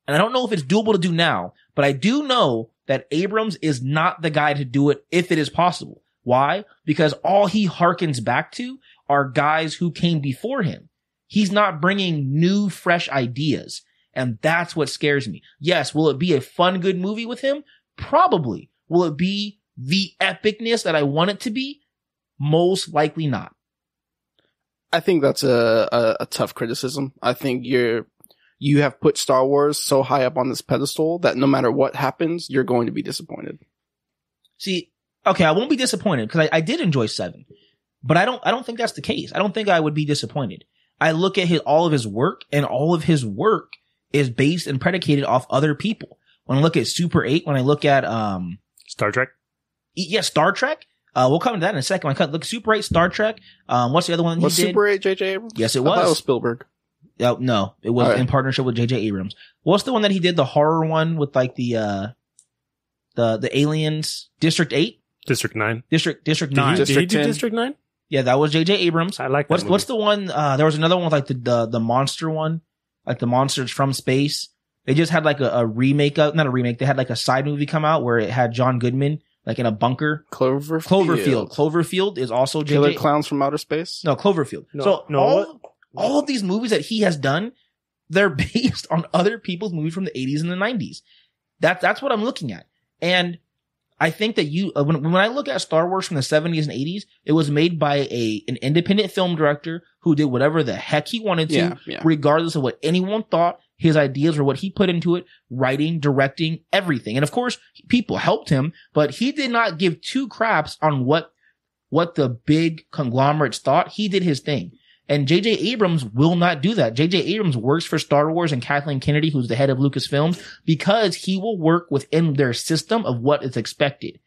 S2: And I don't know if it's doable to do now, but I do know that Abrams is not the guy to do it if it is possible. Why? Because all he harkens back to are guys who came before him. He's not bringing new, fresh ideas. And that's what scares me. Yes, will it be a fun, good movie with him? Probably. Will it be the epicness that I want it to be? Most likely not.
S3: I think that's a tough criticism. I think you have put Star Wars so high up on this pedestal that no matter what happens, you're going to be disappointed.
S2: See, okay, I won't be disappointed because I did enjoy 7, but I don't think that's the case. I don't think I would be disappointed. I look at all of his work, and all of his work is based and predicated off other people. When I look at Super 8, when I look at
S4: Star Trek.
S2: Yeah, Star Trek. We'll come to that in a second. When I look Super 8, Star Trek. What's the other one he did?
S3: Was Super 8 J.J. Abrams?
S2: Yes, it
S3: I
S2: was.
S3: thought it was Spielberg.
S2: No, it was in partnership with J.J. Abrams. What's the one that he did? The horror one with like the aliens? District 8?
S4: District 9.
S2: District 9.
S4: Did he do District 9?
S2: Yeah, that was J.J. Abrams.
S4: I like that
S2: What's the one? There was another one with like the monster one, like the monsters from space. They just had like a remake not a remake. They had like a side movie come out where it had John Goodman like in a bunker.
S3: Cloverfield.
S2: Cloverfield is also J.J.
S3: Killer Clowns from Outer Space?
S2: No, Cloverfield. All of these movies that he has done, they're based on other people's movies from the 80s and the 90s. That's what I'm looking at. And I think that when I look at Star Wars from the 70s and 80s, it was made by an independent film director who did whatever the heck he wanted to, regardless of what anyone thought. His ideas were what he put into it, writing, directing, everything. And of course, people helped him, but he did not give two craps on what the big conglomerates thought. He did his thing. And J.J. Abrams will not do that. J.J. Abrams works for Star Wars and Kathleen Kennedy, who's the head of Lucasfilms, because he will work within their system of what is expected.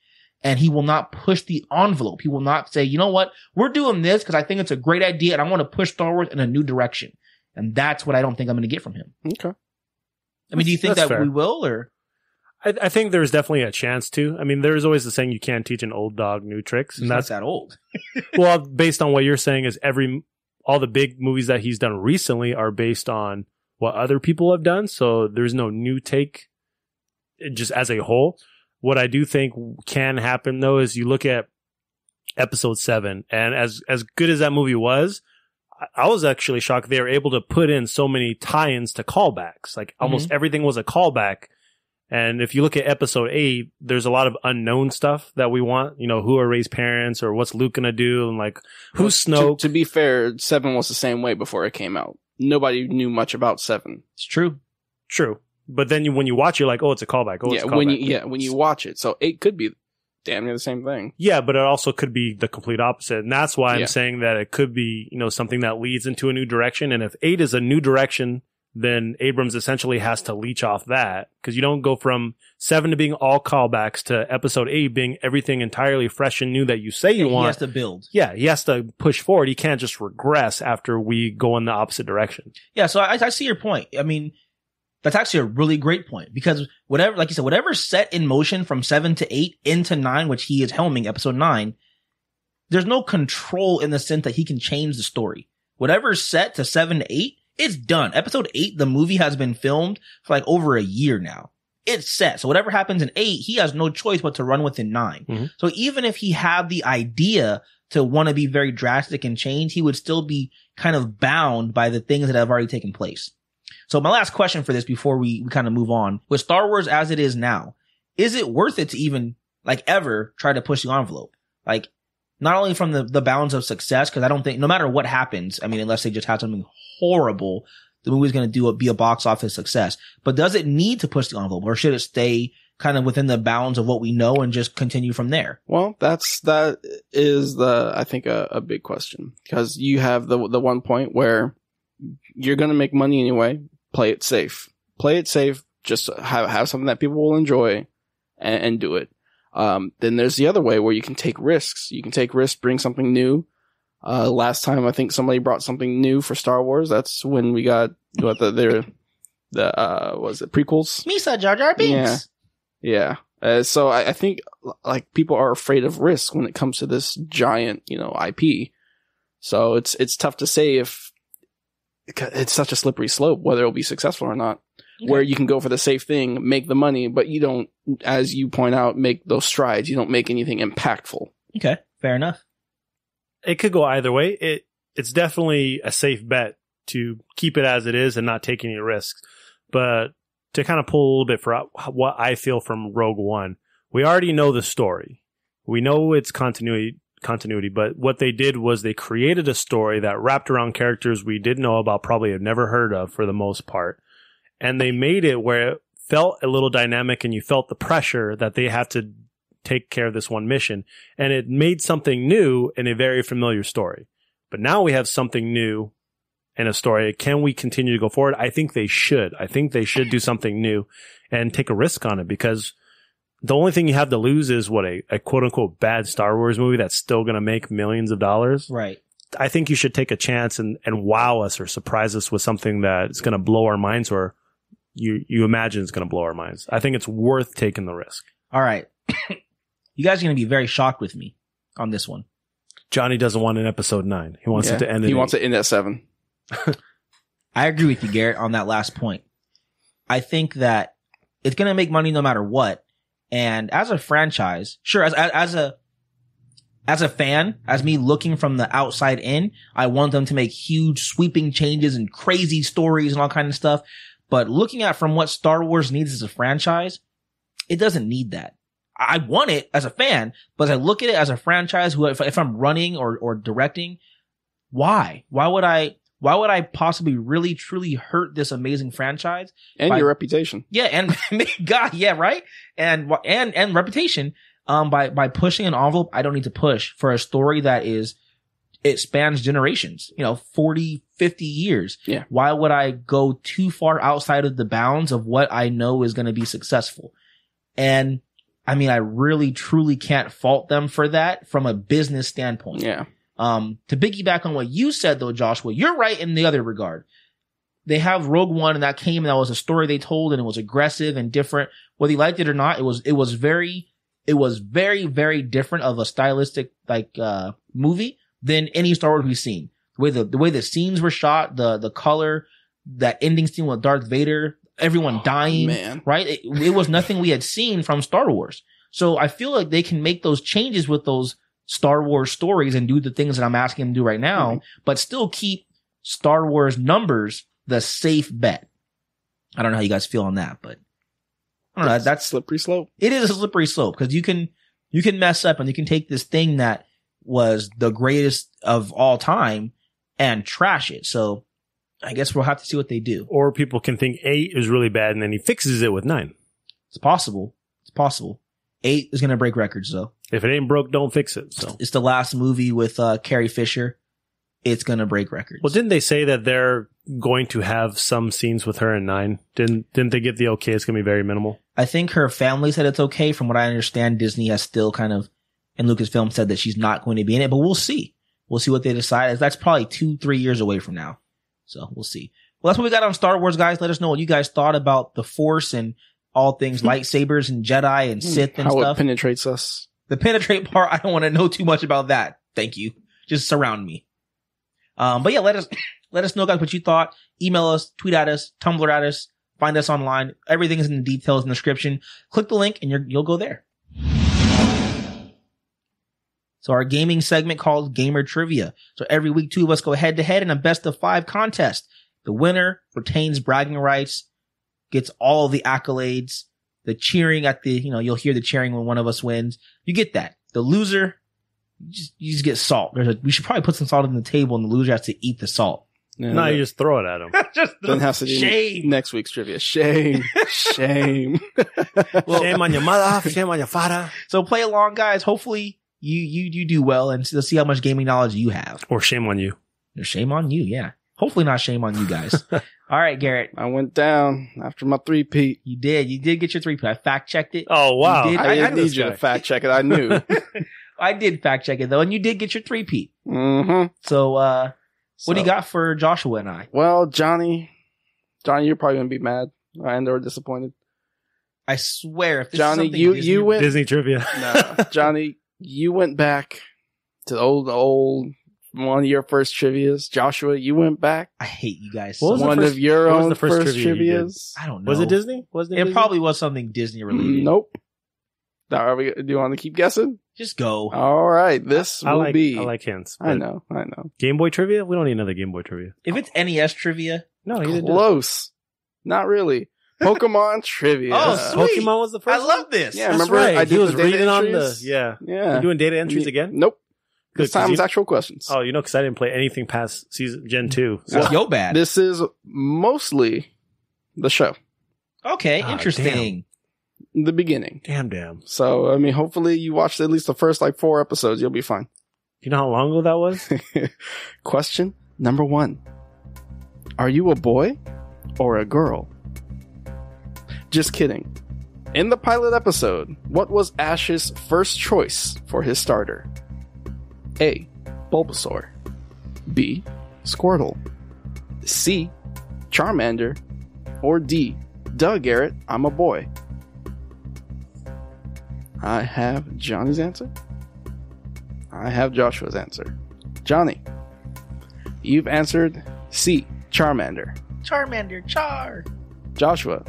S2: And he will not push the envelope. He will not say, you know what? We're doing this because I think it's a great idea and I want to push Star Wars in a new direction. And that's what I don't think I'm going to get from him.
S3: Okay.
S2: I mean, do you think that
S4: fair.
S2: We will, or?
S4: I think there's definitely a chance to. I mean, there's always the saying you can't teach an old dog new tricks.
S2: And that's that old.
S4: Well, based on what you're saying is all the big movies that he's done recently are based on what other people have done. So there's no new take just as a whole. What I do think can happen though is you look at episode 7 and as good as that movie was, I was actually shocked they were able to put in so many tie-ins to callbacks. Like almost everything was a callback. And if you look at episode 8, there's a lot of unknown stuff that we want. You know, who are Rey's parents or what's Luke going to do? And like, who's Snoke?
S3: To be fair, 7 was the same way before it came out. Nobody knew much about 7.
S2: It's true.
S4: True. But then when you watch, you're like, oh, it's a callback. Oh, it's a callback.
S3: When you watch it. So 8 could be damn near the same thing.
S4: Yeah, but it also could be the complete opposite. And that's why I'm saying that it could be, you know, something that leads into a new direction. And if 8 is a new direction, then Abrams essentially has to leech off that, because you don't go from 7 to being all callbacks to episode 8 being everything entirely fresh and new that you say you want.
S2: He has to build.
S4: Yeah, he has to push forward. He can't just regress after we go in the opposite direction.
S2: Yeah, so I see your point. I mean, that's actually a really great point, because whatever, like you said, whatever's set in motion from 7 to 8 into 9, which he is helming episode 9, there's no control in the sense that he can change the story. Whatever's set to 7 to 8, it's done. Episode 8, the movie has been filmed for like over a year now. It's set. So whatever happens in 8, he has no choice but to run within 9. Mm-hmm. So even if he had the idea to want to be very drastic and change, he would still be kind of bound by the things that have already taken place. So my last question for this before we kind of move on, with Star Wars as it is now, is it worth it to even like ever try to push the envelope? Like, not only from the bounds of success, because I don't think, no matter what happens, I mean, unless they just have something horrible, the movie's going to be a box office success. But does it need to push the envelope, or should it stay kind of within the bounds of what we know and just continue from there?
S3: Well, that is I think a big question, because you have the one point where you're going to make money anyway. Play it safe. Just have something that people will enjoy and do it. Then there's the other way where you can take risks. Bring something new. Last time I think somebody brought something new for Star Wars. That's when we got was it prequels?
S2: Misa Jar Jar Binks.
S3: Yeah. So I think like people are afraid of risk when it comes to this giant, IP. So it's tough to say if it's such a slippery slope whether it'll be successful or not. Okay. Where you can go for the safe thing, make the money, but you don't, as you point out, make those strides. You don't make anything impactful.
S2: Okay. Fair enough.
S4: It could go either way. It's definitely a safe bet to keep it as it is and not take any risks. But to kind of pull a little bit for what I feel from Rogue One, we already know the story. We know it's continuity, but what they did was they created a story that wrapped around characters we didn't know about, probably have never heard of for the most part. And they made it where it felt a little dynamic and you felt the pressure that they have to take care of this one mission. And it made something new in a very familiar story. But now we have something new in a story. Can we continue to go forward? I think they should. I think they should do something new and take a risk on it, because the only thing you have to lose is what a quote unquote bad Star Wars movie that's still going to make millions of dollars.
S2: Right.
S4: I think you should take a chance and wow us or surprise us with something that's going to blow our minds, or you imagine it's going to blow our minds. I think it's worth taking the risk.
S2: All right. You guys are going to be very shocked with me on this one.
S4: Johnny doesn't want an episode 9. He wants it to end at 8.
S3: He wants it in at 7.
S2: I agree with you, Garrett, on that last point. I think that it's going to make money no matter what. And as a franchise, sure, as a fan, as me looking from the outside in, I want them to make huge sweeping changes and crazy stories and all kind of stuff. But looking at from what Star Wars needs as a franchise, it doesn't need that. I want it as a fan, but as I look at it as a franchise, if I'm running or directing, why would I possibly really truly hurt this amazing franchise
S3: and your reputation?
S2: Yeah, and God, yeah, right, and reputation. By pushing an envelope I don't need to push for a story that it spans generations, 40, 50 years.
S3: Yeah.
S2: Why would I go too far outside of the bounds of what I know is going to be successful? And I mean, I really truly can't fault them for that from a business standpoint.
S3: Yeah.
S2: To piggyback on what you said though, Joshua, you're right in the other regard. They have Rogue One and that came and that was a story they told and it was aggressive and different. Whether you liked it or not, it was very, very different of a stylistic, movie than any Star Wars we've seen. The way the scenes were shot, the color, that ending scene with Darth Vader, everyone dying,
S3: man.
S2: Right? It was nothing we had seen from Star Wars. So I feel like they can make those changes with those Star Wars stories and do the things that I'm asking them to do right now, but still keep Star Wars numbers the safe bet. I don't know how you guys feel on that, but I don't know. That's
S3: slippery slope.
S2: It is a slippery slope because you can mess up and you can take this thing that was the greatest of all time and trash it. So I guess we'll have to see what they do.
S4: Or people can think 8 is really bad and then he fixes it with 9.
S2: It's possible. 8 is going to break records though.
S4: If it ain't broke, don't fix it. So
S2: it's the last movie with Carrie Fisher. It's going to break records.
S4: Well, didn't they say that they're going to have some scenes with her in 9? Didn't they get the okay? It's going to be very minimal.
S2: I think her family said it's okay. From what I understand, Disney has still kind of, and Lucasfilm said that she's not going to be in it, but we'll see. We'll see what they decide. That's probably 2-3 years away from now. So we'll see. Well, that's what we got on Star Wars, guys. Let us know what you guys thought about the Force and all things lightsabers and Jedi and Sith and
S3: how
S2: stuff.
S3: How it penetrates us.
S2: The penetrate part, I don't want to know too much about that. Thank you. Just surround me. But yeah, let us know, guys, what you thought. Email us, tweet at us, Tumblr at us, find us online. Everything is in the details in the description. Click the link and you'll go there. So our gaming segment called Gamer Trivia. So every week, 2 of us go head to head in a best of 5 contest. The winner retains bragging rights, gets all of the accolades, the cheering at the, you'll hear the cheering when one of us wins. You get that. The loser, you just get salt. We should probably put some salt on the table and the loser has to eat the salt.
S3: Yeah,
S4: no, you just throw it at him.
S3: Then have to do
S2: shame.
S3: Next week's trivia. Shame. Shame.
S4: Well, shame on your mother. Shame on your father.
S2: So play along, guys. Hopefully you do well and let's see how much gaming knowledge you have.
S4: Or shame on you.
S2: Or shame on you, yeah. Hopefully not shame on you guys. All right, Garrett.
S3: I went down after my 3-peat.
S2: You did get your 3-peat. I fact checked it.
S4: Oh, wow.
S3: I didn't need you to fact check it. I knew.
S2: I did fact check it though, and you did get your 3-peat.
S3: Mm-hmm.
S2: So, what do you got for Joshua and I?
S3: Well, Johnny, you're probably gonna be mad and or disappointed.
S2: I swear, if this
S3: Johnny,
S2: is
S3: you went
S4: Disney trivia.
S3: No, Johnny, you went back to the old one of your first trivias. Joshua, you went back.
S2: I hate you guys.
S3: What was one of your own first
S4: trivia
S3: trivias?
S2: I don't know.
S4: Was it Disney?
S2: It probably was something Disney related.
S3: Nope. Do you want to keep guessing?
S2: Just go.
S3: All right. This will be.
S4: I like hints.
S3: I know.
S4: Game Boy trivia? We don't need another Game Boy trivia.
S2: If it's NES trivia,
S4: No, you didn't do it.
S3: Close. Not really. Pokemon trivia.
S2: Oh, sweet.
S4: Pokemon was the first
S2: I love this.
S3: Yeah,
S4: That's
S3: remember
S4: right.
S3: I did
S4: He was
S3: the data
S4: reading on the...
S3: entries?
S4: Yeah.
S3: Yeah.
S4: You doing data entries again?
S3: Nope.
S4: Good,
S3: This time
S4: 'cause
S3: it's
S4: you-
S3: actual questions.
S4: Oh, because I didn't play anything past Gen 2. So.
S2: That's yo bad.
S3: This is mostly the show.
S2: Okay,
S4: Ah,
S2: interesting.
S3: The beginning.
S4: Damn.
S3: So, I mean, hopefully you watched at least the first 4 episodes. You'll be fine.
S4: You know how long ago that was?
S3: Question number 1. Are you a boy or a girl? Just kidding. In the pilot episode, what was Ash's first choice for his starter? A. Bulbasaur. B. Squirtle. C. Charmander. Or D. Duh, Garrett, I'm a boy. I have Johnny's answer. I have Joshua's answer. Johnny, you've answered C. Charmander.
S2: Charmander, Char.
S3: Joshua,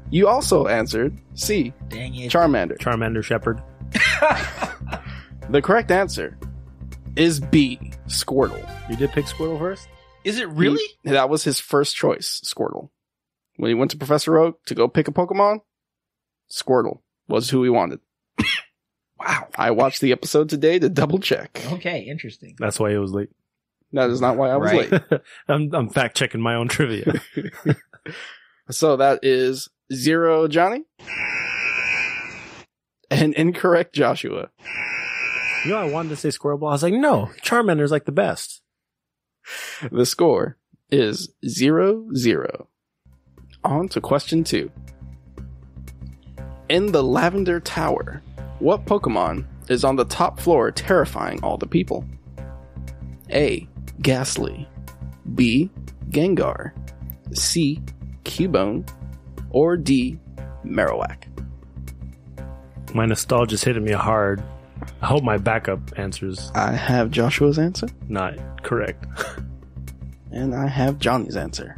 S3: you also answered C.
S2: Dang it.
S3: Charmander.
S4: Charmander Shepherd.
S3: The correct answer is B. Squirtle.
S4: You did pick Squirtle first?
S2: Is it really?
S3: That was his first choice, Squirtle. When he went to Professor Oak to go pick a Pokemon, Squirtle was who he wanted.
S2: Wow.
S3: I watched the episode today to double check.
S2: Okay, interesting.
S4: That's why it was late.
S3: That is not why I was
S2: Right.
S3: late.
S4: I'm fact checking my own trivia.
S3: So that is 0, Johnny. And incorrect, Joshua.
S4: You know, I wanted to say Squirrel Ball. I was like, no, Charmander's like the best.
S3: The score is 0-0. On to question 2. In the Lavender Tower, what Pokemon is on the top floor terrifying all the people? A. Ghastly. B. Gengar. C. Cubone. Or D. Marowak.
S4: My nostalgia's hitting me hard. I hope my backup answer's
S3: I have Joshua's answer.
S4: not correct.
S3: And I have Johnny's answer.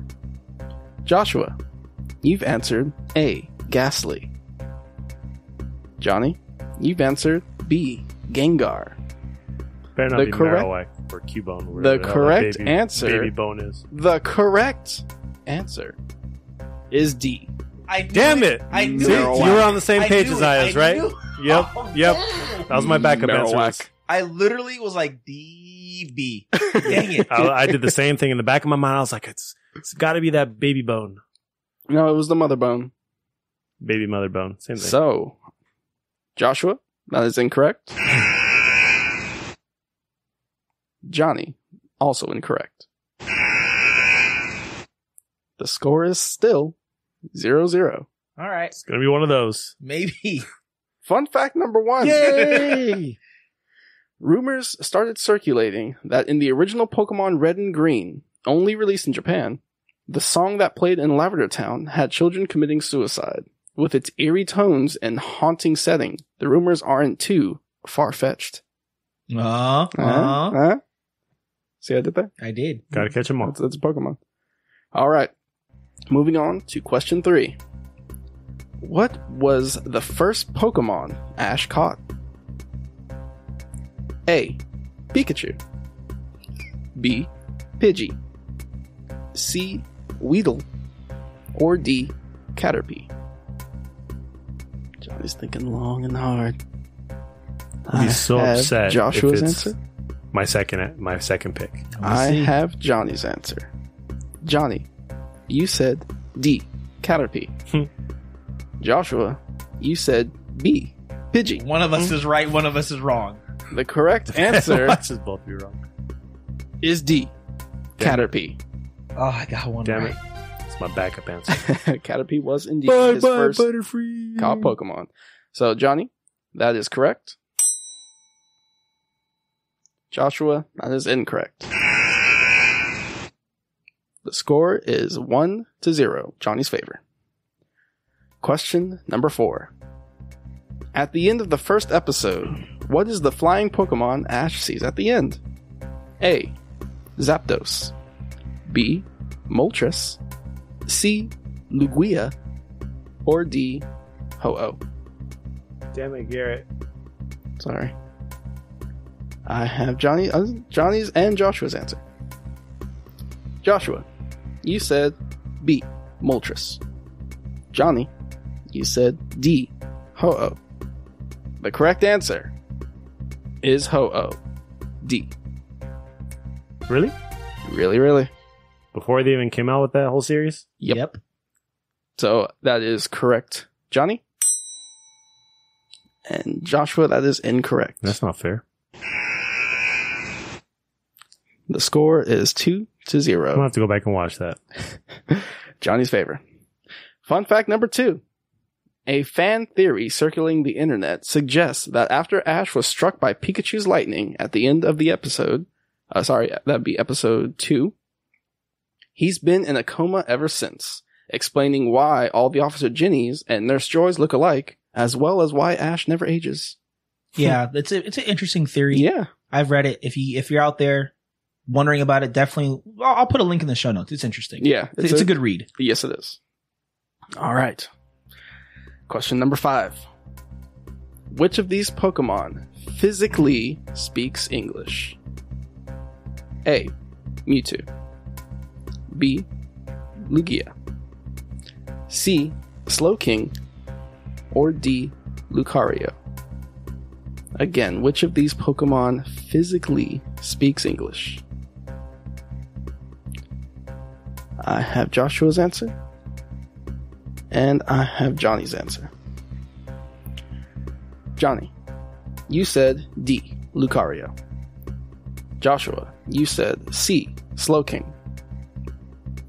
S3: Joshua, you've answered A. Ghastly. Johnny, you've answered B. Gengar.
S4: Better not
S3: The
S4: be
S3: correct-
S4: Marowak or Cubone. Or
S3: The
S4: whatever hell that
S3: correct
S4: baby,
S3: answer-
S4: Baby bone is.
S3: The correct answer is D.
S2: I knew
S4: Damn it!
S2: I knew
S4: See,
S2: it.
S3: Marowak.
S4: you were on the same
S2: I
S4: page
S2: knew
S4: as
S2: it.
S4: I was, right?
S2: knew-
S4: Yep,
S2: Oh,
S4: yep.
S2: no.
S4: That was my backup
S3: Marowak.
S4: answer.
S2: I literally was like DB. Dang it.
S4: I did the same thing in the back of my mind. I was like, it's got to be that baby bone,
S3: No, it was the mother bone.
S4: baby mother bone. Same thing.
S3: So, Joshua, that is incorrect. Johnny, also incorrect. The score is still 0-0.
S2: All right.
S4: It's gonna be one of those.
S2: Maybe.
S3: Fun fact number 1.
S4: Yay!
S3: Rumors started circulating that in the original Pokemon Red and Green, only released in Japan, the song that played in Lavender Town had children committing suicide. With its eerie tones and haunting setting, the rumors aren't too far-fetched. See, I did that?
S2: I did.
S4: Gotta catch them all.
S3: That's a Pokemon. All right. Moving on to question 3. What was the first Pokemon Ash caught? A. Pikachu. B. Pidgey. C. Weedle. Or D. Caterpie. Johnny's thinking long and hard.
S4: I'd be so
S3: have
S4: upset
S3: Joshua's
S4: if it's
S3: answer.
S4: my second pick.
S3: I
S2: see.
S3: have Johnny's answer. Johnny, you said D. Caterpie. Joshua, you said B. Pidgey.
S2: One of us is right, one of us is wrong.
S3: The correct answer
S4: Watch us both be wrong.
S3: is D.
S4: Damn
S3: Caterpie.
S2: Oh, I got one
S4: Damn
S2: right.
S4: it. It's my backup answer.
S3: Caterpie was indeed his first
S4: Butterfree.
S3: caught Pokemon. So, Johnny, that is correct. Joshua, that is incorrect. The score is 1-0, Johnny's favor. Question number 4. At the end of the first episode, what is the flying Pokemon Ash sees at the end? A. Zapdos. B. Moltres. C. Lugia. Or D. Ho-Oh.
S4: Damn it, Garrett.
S3: Sorry. I have Johnny's and Joshua's answer. Joshua, you said B, Moltres. Johnny, you said D, Ho-Oh. The correct answer is Ho-Oh. D.
S4: Really?
S3: Really, really.
S4: Before they even came out with that whole series?
S2: Yep.
S3: So that is correct, Johnny. And Joshua, that is incorrect.
S4: That's not fair.
S3: The score is 2-0.
S4: I'm going to have to go back and watch that.
S3: Johnny's favor. Fun fact number 2. A fan theory circulating the internet suggests that after Ash was struck by Pikachu's lightning at the end of the episode, that'd be episode 2, he's been in a coma ever since, explaining why all the Officer Ginnies and Nurse Joys look alike, as well as why Ash never ages.
S2: Yeah, it's an interesting theory.
S3: Yeah.
S2: I've read it. If you're out there wondering about it, definitely, I'll put a link in the show notes. It's interesting.
S3: Yeah.
S2: It's a good read.
S3: Yes, it is. All right. Question number 5. Which of these Pokemon physically speaks English? A. Mewtwo. B. Lugia. C. Slowking. Or D. Lucario. Again, which of these Pokemon physically speaks English? I have Joshua's answer. And I have Johnny's answer. Johnny, you said D, Lucario. Joshua, you said C, Slowking.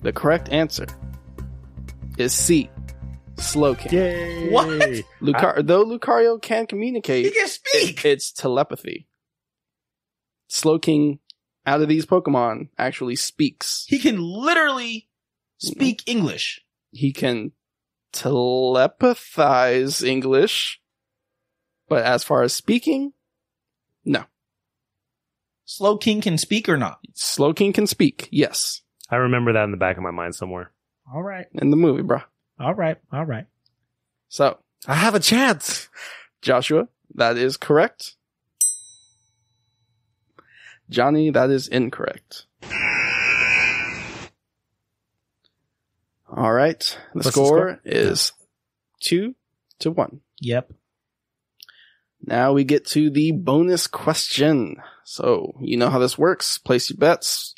S3: The correct answer is C, Slowking.
S4: Yay!
S2: What?
S3: Though Lucario can communicate,
S2: He can speak!
S3: it's telepathy. Slowking, out of these Pokemon, actually speaks.
S2: He can literally speak English.
S3: He can telepathize English, but as far as speaking, no.
S2: Slowking can speak or not?
S3: Slowking can speak, yes.
S4: I remember that in the back of my mind somewhere.
S2: All right.
S3: In the movie, bro.
S2: All right. All right.
S3: So,
S4: I have a chance.
S3: Joshua, that is correct. Johnny, that is incorrect. All right. The score is 2-1.
S2: Yep.
S3: Now we get to the bonus question. So, you know how this works. Place your bets.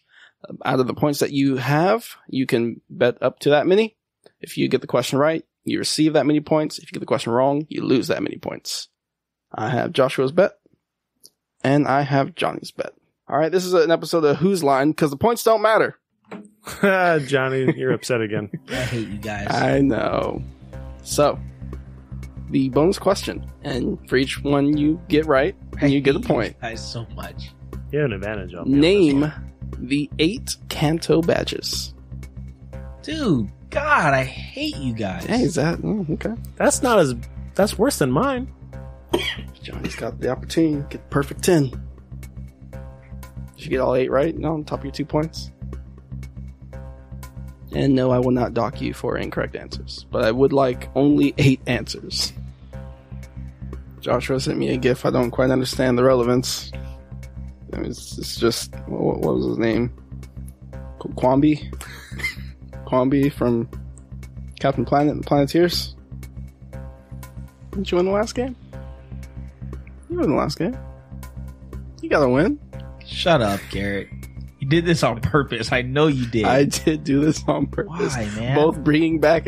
S3: Out of the points that you have, you can bet up to that many. If you get the question right, you receive that many points. If you get the question wrong, you lose that many points. I have Joshua's bet, and I have Johnny's bet. All right, this is an episode of Who's Line, because the points don't matter.
S4: Johnny, you're upset again.
S2: I hate you guys.
S3: I know. So, the bonus question, and for each one you get right, and you get a point.
S2: You guys so much.
S4: You have an advantage on me.
S3: Name the 8 Kanto badges.
S2: Dude, God, I hate you guys.
S3: Hey, is that okay?
S4: That's worse than mine.
S3: Johnny's got the opportunity to get the perfect 10. Did you get all 8 right? No, on top of your 2 points. And no, I will not dock you for incorrect answers, but I would like only 8 answers. Joshua sent me a GIF. I don't quite understand the relevance. I mean, it's just, what was his name? Quambi? Quambi from Captain Planet and Planeteers? Didn't you win the last game? You won the last game. You gotta win.
S2: Shut up, Garrett. You did this on purpose. I know you did.
S3: I did do this on purpose.
S2: Why, man?
S3: Both bringing back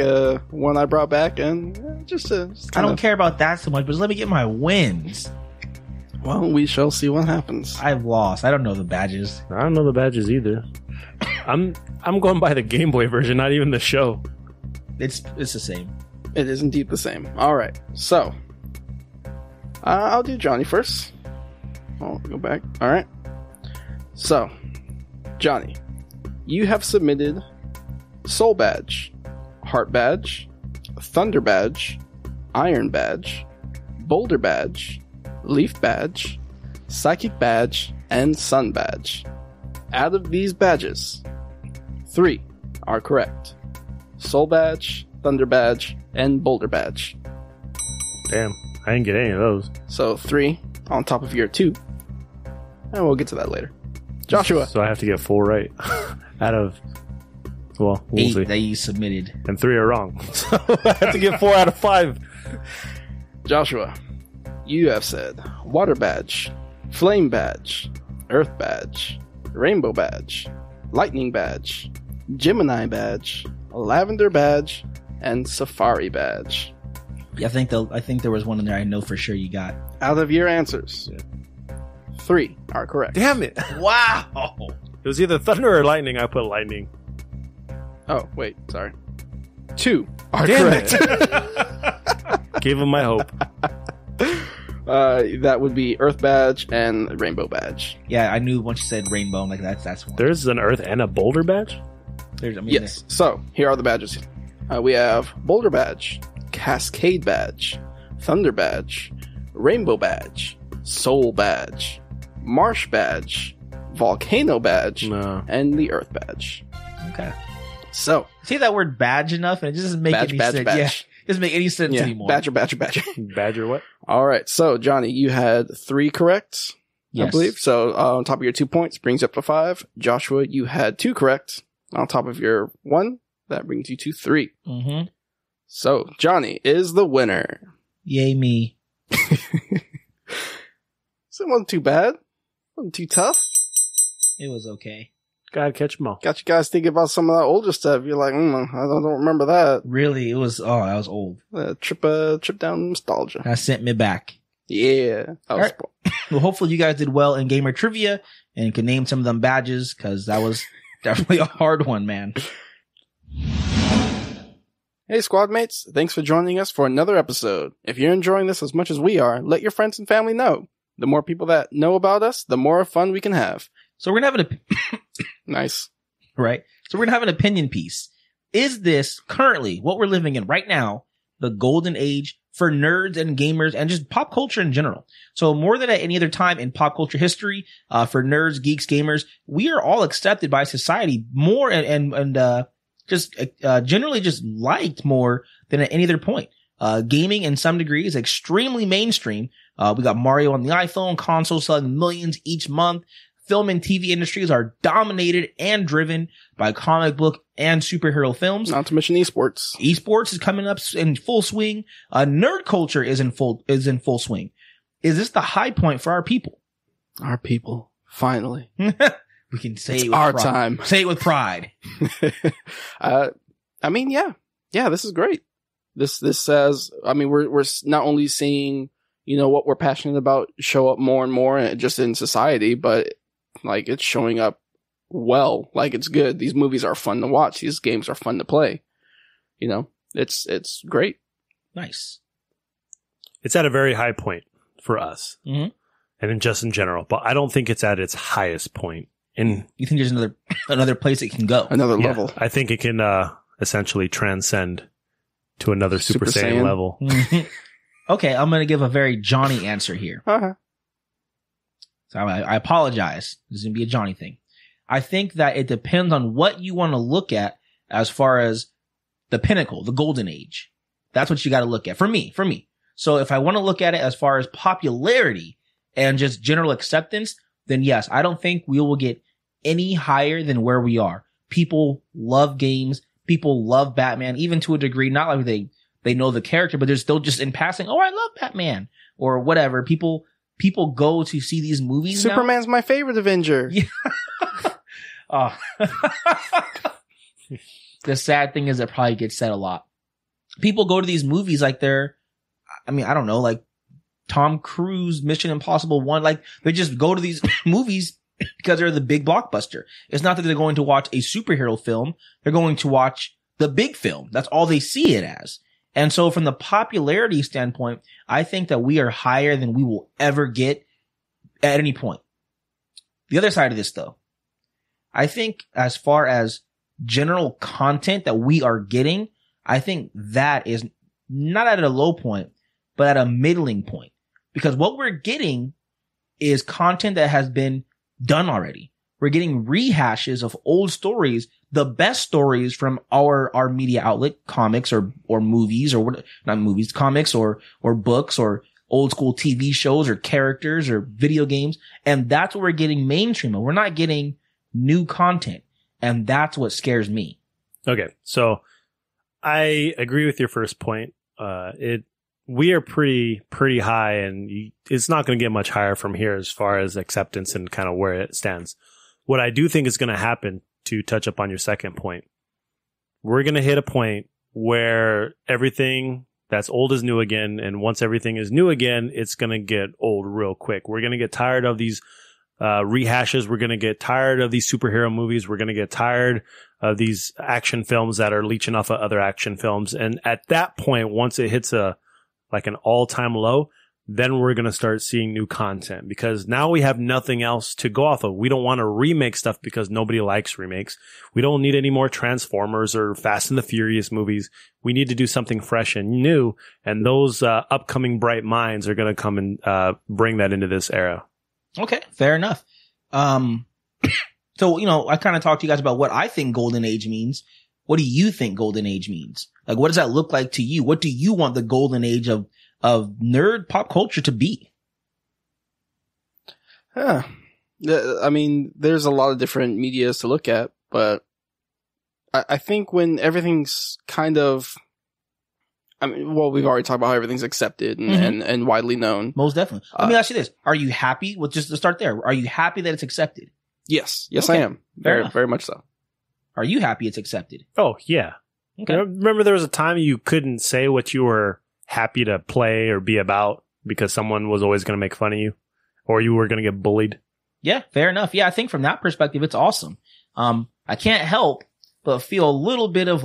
S3: one I brought back and just
S2: I don't care about that so much, but just let me get my wins.
S3: Well, we shall see what happens.
S2: I've lost. I don't know the badges.
S4: I don't know the badges either. I'm going by the Game Boy version, not even the show.
S2: It's the same.
S3: It is indeed the same. All right, so I'll do Johnny first. I'll go back. All right. So, Johnny, you have submitted Soul Badge, Heart Badge, Thunder Badge, Iron Badge, Boulder Badge, Leaf Badge, Psychic Badge, and Sun Badge. Out of these badges, 3 are correct. Soul Badge, Thunder Badge, and Boulder Badge.
S4: Damn. I didn't get any of those.
S3: So 3 on top of your 2. And we'll get to that later. Joshua.
S4: So I have to get 4 right out of, well, we'll
S2: 8
S4: see.
S2: that you submitted.
S4: And 3 are wrong. So I have to get 4 out of 5.
S3: Joshua, you have said water badge, flame badge, earth badge, rainbow badge, lightning badge, Gemini badge, lavender badge, and safari badge.
S2: Yeah, I think there was one in there I know for sure you got.
S3: Out of your answers, 3 are correct.
S4: Damn it.
S2: Wow.
S4: It was either thunder or lightning. I put lightning.
S3: Oh, wait, sorry. 2 are
S4: Damn
S3: correct.
S4: Gave him my hope.
S3: That would be earth badge and rainbow badge.
S2: Yeah, I knew once you said rainbow, I'm like, that's one.
S4: There's an earth and a boulder badge?
S3: Yes. So, here are the badges. We have boulder badge, cascade badge, thunder badge, rainbow badge, soul badge, marsh badge, volcano badge, and the earth badge.
S2: Okay.
S3: So,
S2: say that word badge enough and it just doesn't make any sense. Yeah, it doesn't make any sense anymore.
S3: Badger.
S4: Badger what?
S3: All right. So, Johnny, you had 3 correct,
S2: yes.
S3: I believe. So, on top of your 2 points, brings you up to 5. Joshua, you had 2 correct. On top of your 1, that brings you to 3.
S2: Mm-hmm.
S3: So, Johnny is the winner.
S2: Yay me.
S3: So, it wasn't too bad. Wasn't too tough.
S2: It was okay.
S4: Gotta catch them all.
S3: Got you guys thinking about some of that older stuff. You're like, I don't remember that.
S2: Really, it was, I was old.
S3: Trip down nostalgia.
S2: That sent me back.
S3: Yeah.
S2: Right. Well, hopefully you guys did well in Gamer Trivia and can name some of them badges, because that was definitely a hard one, man.
S3: Hey, squad mates. Thanks for joining us for another episode. If you're enjoying this as much as we are, let your friends and family know. The more people that know about us, the more fun we can have.
S2: So we're going to have an
S3: Nice.
S2: Right? So we're going to have an opinion piece. Is this currently what we're living in right now, the golden age for nerds and gamers and just pop culture in general? So more than at any other time in pop culture history, for nerds, geeks, gamers, we are all accepted by society more and just generally just liked more than at any other point. Gaming in some degree is extremely mainstream. We got Mario on the iPhone, consoles selling millions each month. Film and TV industries are dominated and driven by comic book and superhero films.
S3: Not to mention esports.
S2: Esports is coming up in full swing. Nerd culture is in full swing. Is this the high point for our people?
S3: Our people. Finally.
S2: We can say
S3: it's
S2: it with
S3: our
S2: pride.
S3: time.
S2: Say it with pride.
S3: I mean, yeah, this is great. This says, I mean, we're not only seeing, what we're passionate about show up more and more just in society, but like it's showing up well, like it's good. These movies are fun to watch. These games are fun to play. It's great.
S2: Nice.
S4: It's at a very high point for us.
S2: Mm-hmm.
S4: And just in general, but I don't think it's at its highest point.
S2: You think there's another place it can go?
S3: Another level.
S4: I think it can essentially transcend to another Super Saiyan level.
S2: Mm-hmm. Okay, I'm going to give a very Johnny answer here.
S3: Uh-huh.
S2: So I apologize. This is going to be a Johnny thing. I think that it depends on what you want to look at as far as the pinnacle, the golden age. That's what you got to look at. For me. So if I want to look at it as far as popularity and just general acceptance, then yes, I don't think we will get any higher than where we are. People love games. People love Batman, even to a degree, not like they know the character, but they're still just in passing, oh, I love Batman or whatever. People go to see these movies.
S3: Superman's my favorite Avenger.
S2: Yeah. Oh. The sad thing is it probably gets said a lot. People go to these movies like I don't know, like Tom Cruise, Mission Impossible 1, like they just go to these movies because they're the big blockbuster. It's not that they're going to watch a superhero film. They're going to watch the big film. That's all they see it as. And so from the popularity standpoint, I think that we are higher than we will ever get at any point. The other side of this though, I think as far as general content that we are getting, I think that is not at a low point, but at a middling point. Because what we're getting is content that has been done already. We're getting rehashes of old stories, the best stories from our media outlet, comics or movies or not movies, comics or books or old school TV shows or characters or video games. And that's what we're getting mainstream of. We're not getting new content. And that's what scares me.
S4: Okay. So I agree with your first point. We are pretty high, and it's not going to get much higher from here as far as acceptance and kind of where it stands. What I do think is going to happen, to touch up on your second point, we're going to hit a point where everything that's old is new again, and once everything is new again, it's going to get old real quick. We're going to get tired of these rehashes. We're going to get tired of these superhero movies. We're going to get tired of these action films that are leeching off of other action films. And at that point, once it hits an all-time low, then we're going to start seeing new content, because now we have nothing else to go off of. We don't want to remake stuff because nobody likes remakes. We don't need any more Transformers or Fast and the Furious movies. We need to do something fresh and new. And those upcoming bright minds are going to come and bring that into this era.
S2: Okay, fair enough. So, I kind of talked to you guys about what I think Golden Age means. What do you think Golden Age means? Like, what does that look like to you? What do you want the Golden Age of nerd pop culture to be?
S3: I mean, there's a lot of different medias to look at, but I think when everything's kind of, we've already talked about how everything's accepted and widely known.
S2: Most definitely. Let me ask you this. Are you happy with, just to start there, are you happy that it's accepted?
S3: Yes. Yes, okay. I am. Very much so.
S2: Are you happy it's accepted?
S4: Oh, yeah. Okay. Remember there was a time you couldn't say what you were happy to play or be about because someone was always going to make fun of you, or you were going to get bullied?
S2: Yeah, fair enough. Yeah, I think from that perspective, it's awesome. I can't help but feel a little bit of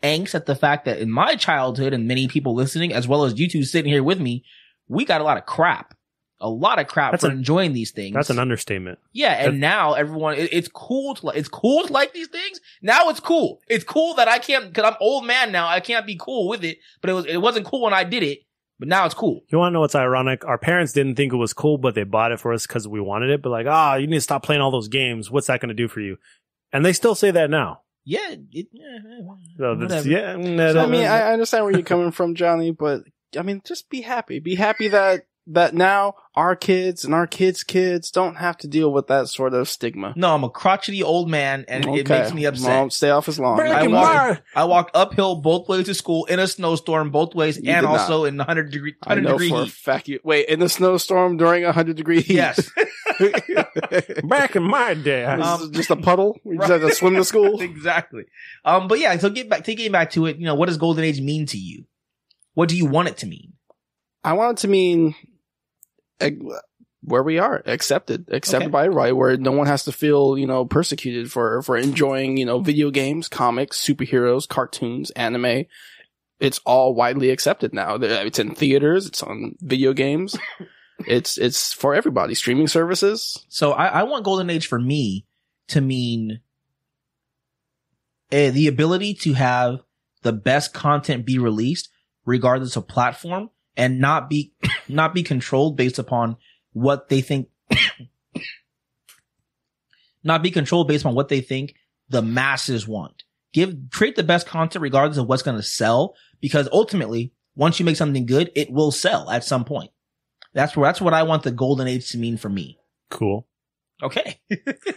S2: angst at the fact that in my childhood, and many people listening, as well as you two sitting here with me, we got a lot of crap for enjoying these things.
S4: That's an understatement.
S2: Yeah. And now everyone, it's cool to like these things. Now it's cool. It's cool that I can't, cause I'm old man now. I can't be cool with it, but it wasn't cool when I did it, but now it's cool.
S4: You want to know what's ironic? Our parents didn't think it was cool, but they bought it for us because we wanted it. But you need to stop playing all those games. What's that going to do for you? And they still say that now.
S2: Yeah.
S3: I understand where you're coming from, Johnny, but just be happy. Be happy that now our kids and our kids' kids don't have to deal with that sort of stigma.
S2: No, I'm a crotchety old man, and it makes me upset.
S3: Mom, stay off his lawn.
S2: I walked uphill both ways to school in a snowstorm, both ways, and also in 100 degree heat.
S3: I know for a fact wait, in the snowstorm during 100-degree heat?
S2: Yes.
S4: Back in my day.
S3: Just a puddle? We just had to swim to school?
S2: Exactly. But yeah, so getting back to it, what does Golden Age mean to you? What do you want it to mean?
S3: I want it to mean where we are, accepted by everybody, where no one has to feel, persecuted for enjoying, video games, comics, superheroes, cartoons, anime. It's all widely accepted now. It's in theaters. It's on video games. It's for everybody. Streaming services.
S2: So I want Golden Age for me to mean the ability to have the best content be released regardless of platform, and not be controlled based upon what they think, not be controlled based on what they think the masses want. Create the best content regardless of what's going to sell, because ultimately, once you make something good, it will sell at some point. That's what I want the Golden Age to mean for me.
S4: Cool.
S2: Okay.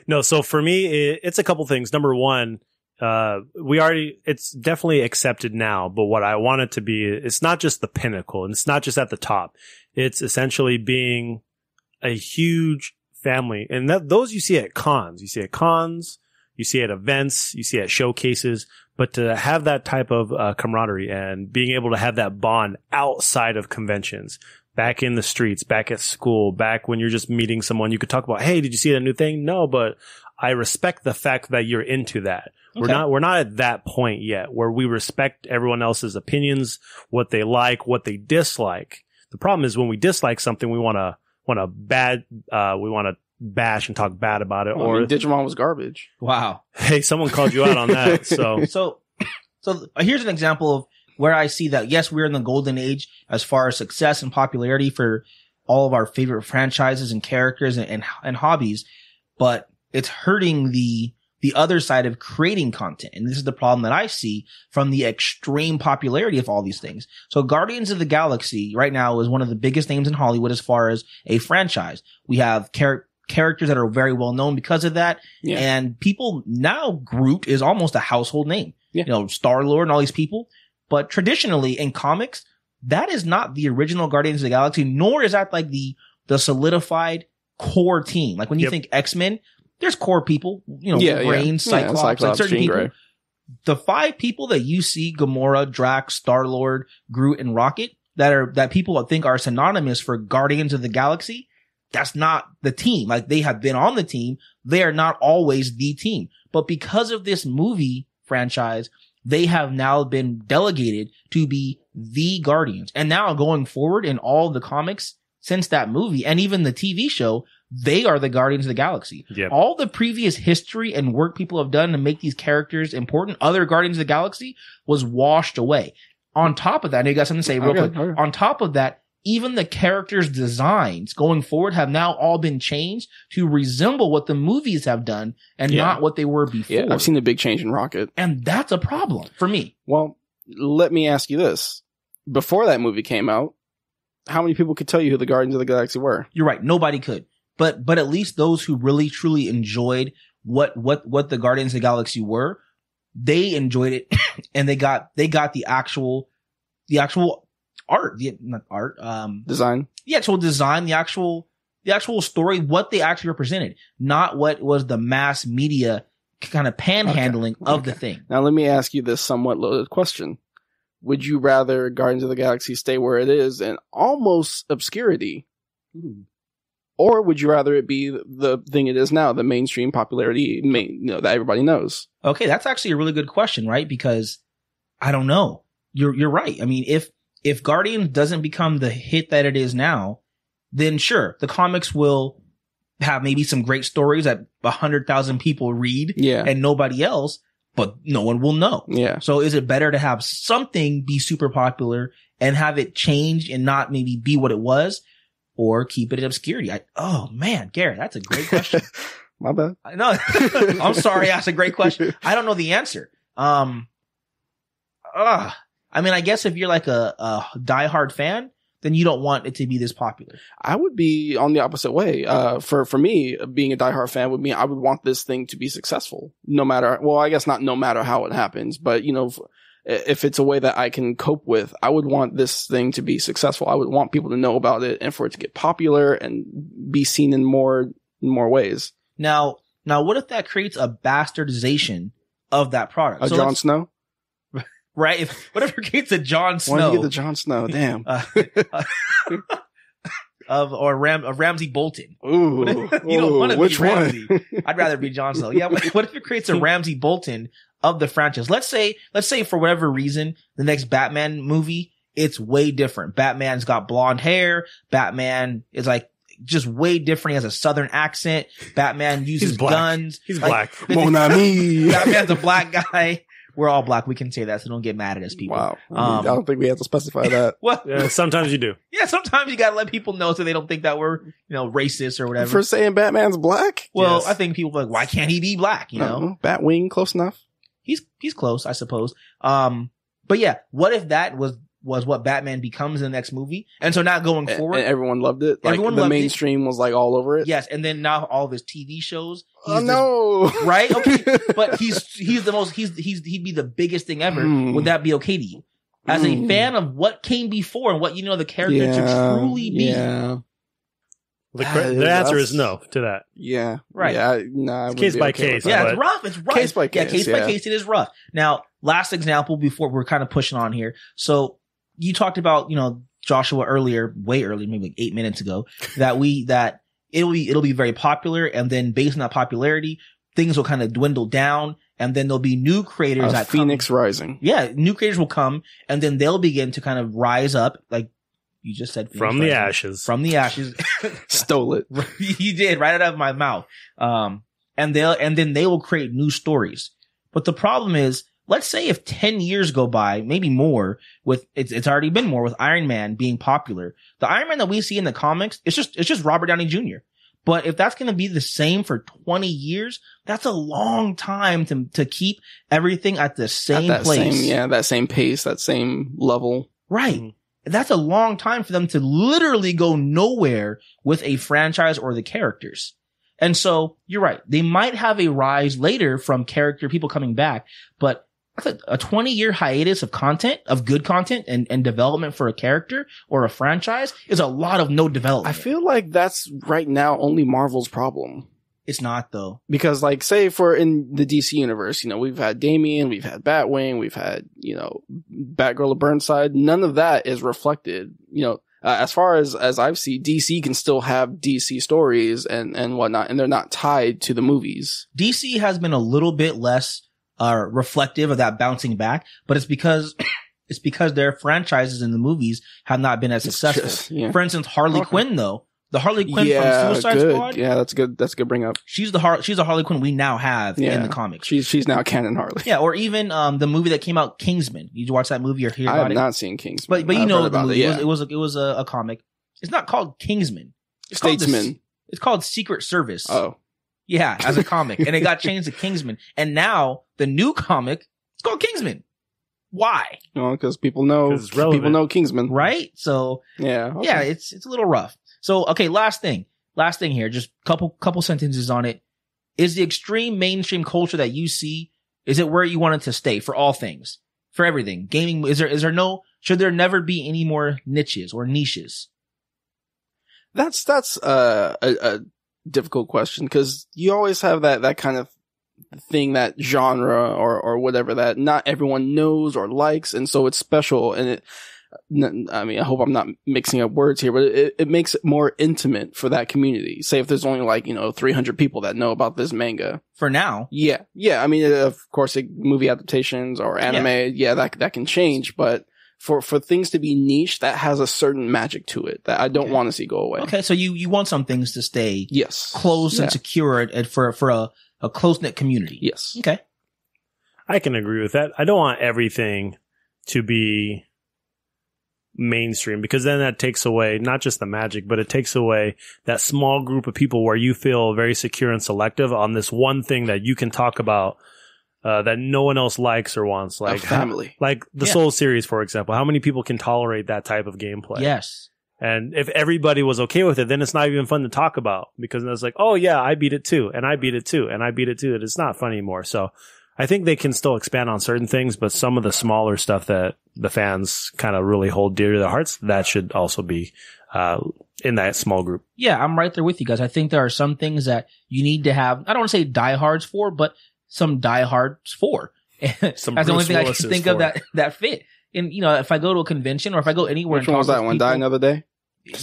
S4: No, so for me, it's a couple things. Number one, it's definitely accepted now, but what I want it to be, it's not just the pinnacle, and it's not just at the top. It's essentially being a huge family. And those you see at cons. You see at events, you see at showcases, but to have that type of camaraderie and being able to have that bond outside of conventions, back in the streets, back at school, back when you're just meeting someone, you could talk about, hey, did you see that new thing? No, but I respect the fact that you're into that. Okay. We're not at that point yet where we respect everyone else's opinions, what they like, what they dislike. The problem is when we dislike something, we want to bash and talk bad about it.
S3: Digimon was garbage.
S2: Wow.
S4: Hey, someone called you out on that. So
S2: here's an example of where I see that, yes, we're in the golden age as far as success and popularity for all of our favorite franchises and characters and hobbies, but it's hurting the the other side of creating content. And this is the problem that I see from the extreme popularity of all these things. So Guardians of the Galaxy right now is one of the biggest names in Hollywood as far as a franchise. We have characters that are very well known because of that. Yeah. And people now, Groot is almost a household name. Yeah. You know, Star-Lord and all these people. But traditionally in comics, that is not the original Guardians of the Galaxy, nor is that like the solidified core team. Like when you think X-Men, there's core people, you know, Wolverine, Cyclops, like certain people. Gray. The 5 people that you see, Gamora, Drax, Star-Lord, Groot, and Rocket, that people think are synonymous for Guardians of the Galaxy, that's not the team. Like they have been on the team. They are not always the team. But because of this movie franchise, they have now been delegated to be the Guardians. And now going forward in all the comics since that movie and even the TV show, they are the Guardians of the Galaxy. Yep. All the previous history and work people have done to make these characters important, other Guardians of the Galaxy, was washed away. On top of that, and you got something to say real quick. Okay. On top of that, even the characters' designs going forward have now all been changed to resemble what the movies have done and not what they were before.
S3: Yeah, I've seen a big change in Rocket.
S2: And that's a problem for me.
S3: Well, let me ask you this. Before that movie came out, how many people could tell you who the Guardians of the Galaxy were?
S2: You're right. Nobody could. But at least those who really truly enjoyed what the Guardians of the Galaxy were, they enjoyed it and they got the actual art,
S3: design,
S2: the actual design, the actual story, what they actually represented, not what was the mass media kind of panhandling of the thing.
S3: Now let me ask you this somewhat loaded question. Would you rather Guardians of the Galaxy stay where it is in almost obscurity? Or would you rather it be the thing it is now, the mainstream popularity, that everybody knows?
S2: Okay, that's actually a really good question, right? Because I don't know. You're right. I mean, if Guardians doesn't become the hit that it is now, then sure, the comics will have maybe some great stories that 100,000 people read and nobody else, but no one will know.
S3: Yeah.
S2: So is it better to have something be super popular and have it change and not maybe be what it was? Or keep it in obscurity? Oh man, Garrett, that's a great question.
S3: My bad.
S2: No, I'm sorry. That's a great question. I don't know the answer. I mean, I guess if you're like a diehard fan, then you don't want it to be this popular.
S3: I would be on the opposite way. For me, being a diehard fan would mean I would want this thing to be successful, no matter, well, I guess not no matter how it happens, but you know, if it's a way that I can cope with, I would want this thing to be successful. I would want people to know about it and for it to get popular and be seen in more ways.
S2: Now, what if that creates a bastardization of that product?
S3: So Jon Snow?
S2: Right? Whatever creates a Jon Snow.
S3: Why do you get the Jon Snow? Damn.
S2: Of Ramsey Bolton.
S3: Ooh.
S2: You don't want to be Ramsey.
S3: One?
S2: I'd rather be Jon Snow. Yeah. What if it creates a Ramsey Bolton of the franchise? Let's say for whatever reason, the next Batman movie, it's way different. Batman's got blonde hair. Batman is like just way different. He has a southern accent. Batman uses guns.
S4: He's black.
S3: Mon ami.
S2: Batman's a black guy. We're all black. We can say that, so don't get mad at us, people.
S3: Wow. I don't think we have to specify that.
S2: Well,
S4: yeah, sometimes you do.
S2: Yeah, sometimes you gotta let people know so they don't think that we're, racist or whatever.
S3: For saying Batman's black?
S2: Well, yes. I think people are like, why can't he be black? You know?
S3: Batwing, close enough.
S2: He's close, I suppose. But yeah, what if that was what Batman becomes in the next movie? And so now going forward,
S3: and everyone loved it. Like the mainstream was like all over it.
S2: Yes, and then now all of his TV shows.
S3: Right?
S2: Okay, but he's the most. He'd be the biggest thing ever. Would that be okay to you? As a fan of what came before and what the character to truly be?
S3: Yeah.
S4: The answer is no to that.
S3: Yeah.
S2: Right.
S3: Yeah. Nah,
S4: it's case by case.
S2: Yeah, it's rough. It's rough.
S3: Case by case.
S2: Yeah, case by case, it is rough. Now, last example before we're kind of pushing on here. So you talked about, Joshua way earlier, maybe like 8 minutes ago, that it'll be very popular, and then based on that popularity, things will kind of dwindle down, and then there'll be new creators that
S3: Phoenix Rising.
S2: Yeah, new creators will come, and then they'll begin to kind of rise up, like you just said,
S4: from the ashes.
S2: From the ashes.
S3: Stole it.
S2: You did, right out of my mouth. And then they will create new stories. But the problem is, let's say if 10 years go by, maybe more, with it's already been more with Iron Man being popular. The Iron Man that we see in the comics, it's just Robert Downey Jr. But if that's going to be the same for 20 years, that's a long time to keep everything at the same place.
S3: That same pace, that same level.
S2: Right. Mm-hmm. That's a long time for them to literally go nowhere with a franchise or the characters. And so you're right. They might have a rise later from people coming back, but a 20-year hiatus of content, of good content and development for a character or a franchise is a lot of no development.
S3: I feel like that's right now only Marvel's problem.
S2: It's not though.
S3: Because like say for in the DC universe, we've had Damian, we've had Batwing, we've had, Batgirl of Burnside. None of that is reflected, as far as I've seen, DC can still have DC stories and whatnot, and they're not tied to the movies.
S2: DC has been a little bit less reflective of that bouncing back, but it's because their franchises in the movies have not been as successful. For instance, Harley Quinn though. The Harley Quinn from Suicide Squad.
S3: Yeah, that's good. That's a good bring up.
S2: She's the Harley Quinn we now have in the comics.
S3: She's now canon Harley.
S2: Yeah, or even the movie that came out, Kingsman. Did you watch that movie or hear about it?
S3: I have not seen Kingsman.
S2: But you know the movie. It was a comic. It's not called Kingsman. It's
S3: Statesman.
S2: It's called Secret Service.
S3: Oh.
S2: Yeah, as a comic. And it got changed to Kingsman. And now the new comic, it's called Kingsman. Why?
S3: Well, because people know Kingsman.
S2: Right? So
S3: yeah,
S2: it's a little rough. So okay, last thing here, just couple sentences on it. Is the extreme mainstream culture that you see, is it where you want it to stay for all things? For everything? Gaming, should there never be any more niches or niches?
S3: That's a difficult question, because you always have that kind of thing, that genre or whatever that not everyone knows or likes, and so it's special. And I hope I'm not mixing up words here, but it makes it more intimate for that community. Say if there's only 300 people that know about this manga.
S2: For now.
S3: Yeah. I mean, of course, movie adaptations or anime, that can change, but for things to be niche, that has a certain magic to it that I don't want to see go away. Okay,
S2: so you want some things to stay
S3: close
S2: and secure and for a close-knit community.
S3: Yes.
S2: Okay.
S4: I can agree with that. I don't want everything to be mainstream, because then that takes away not just the magic, but it takes away that small group of people where you feel very secure and selective on this one thing that you can talk about that no one else likes or wants, like
S3: family,
S4: like the Soul series, for example. How many people can tolerate that type of gameplay?
S2: Yes.
S4: And if everybody was okay with it, then it's not even fun to talk about, because it's like, oh yeah, I beat it too, and I beat it too, and I beat it too. It's not fun anymore. So I think they can still expand on certain things, but some of the smaller stuff that the fans kind of really hold dear to their hearts, that should also be in that small group.
S2: Yeah, I'm right there with you guys. I think there are some things that you need to have, I don't want to say diehards for, but some diehards for. That's the only thing I can think of that fit. And, if I go to a convention or if I go anywhere.
S3: Which one was that one? Die Another Day?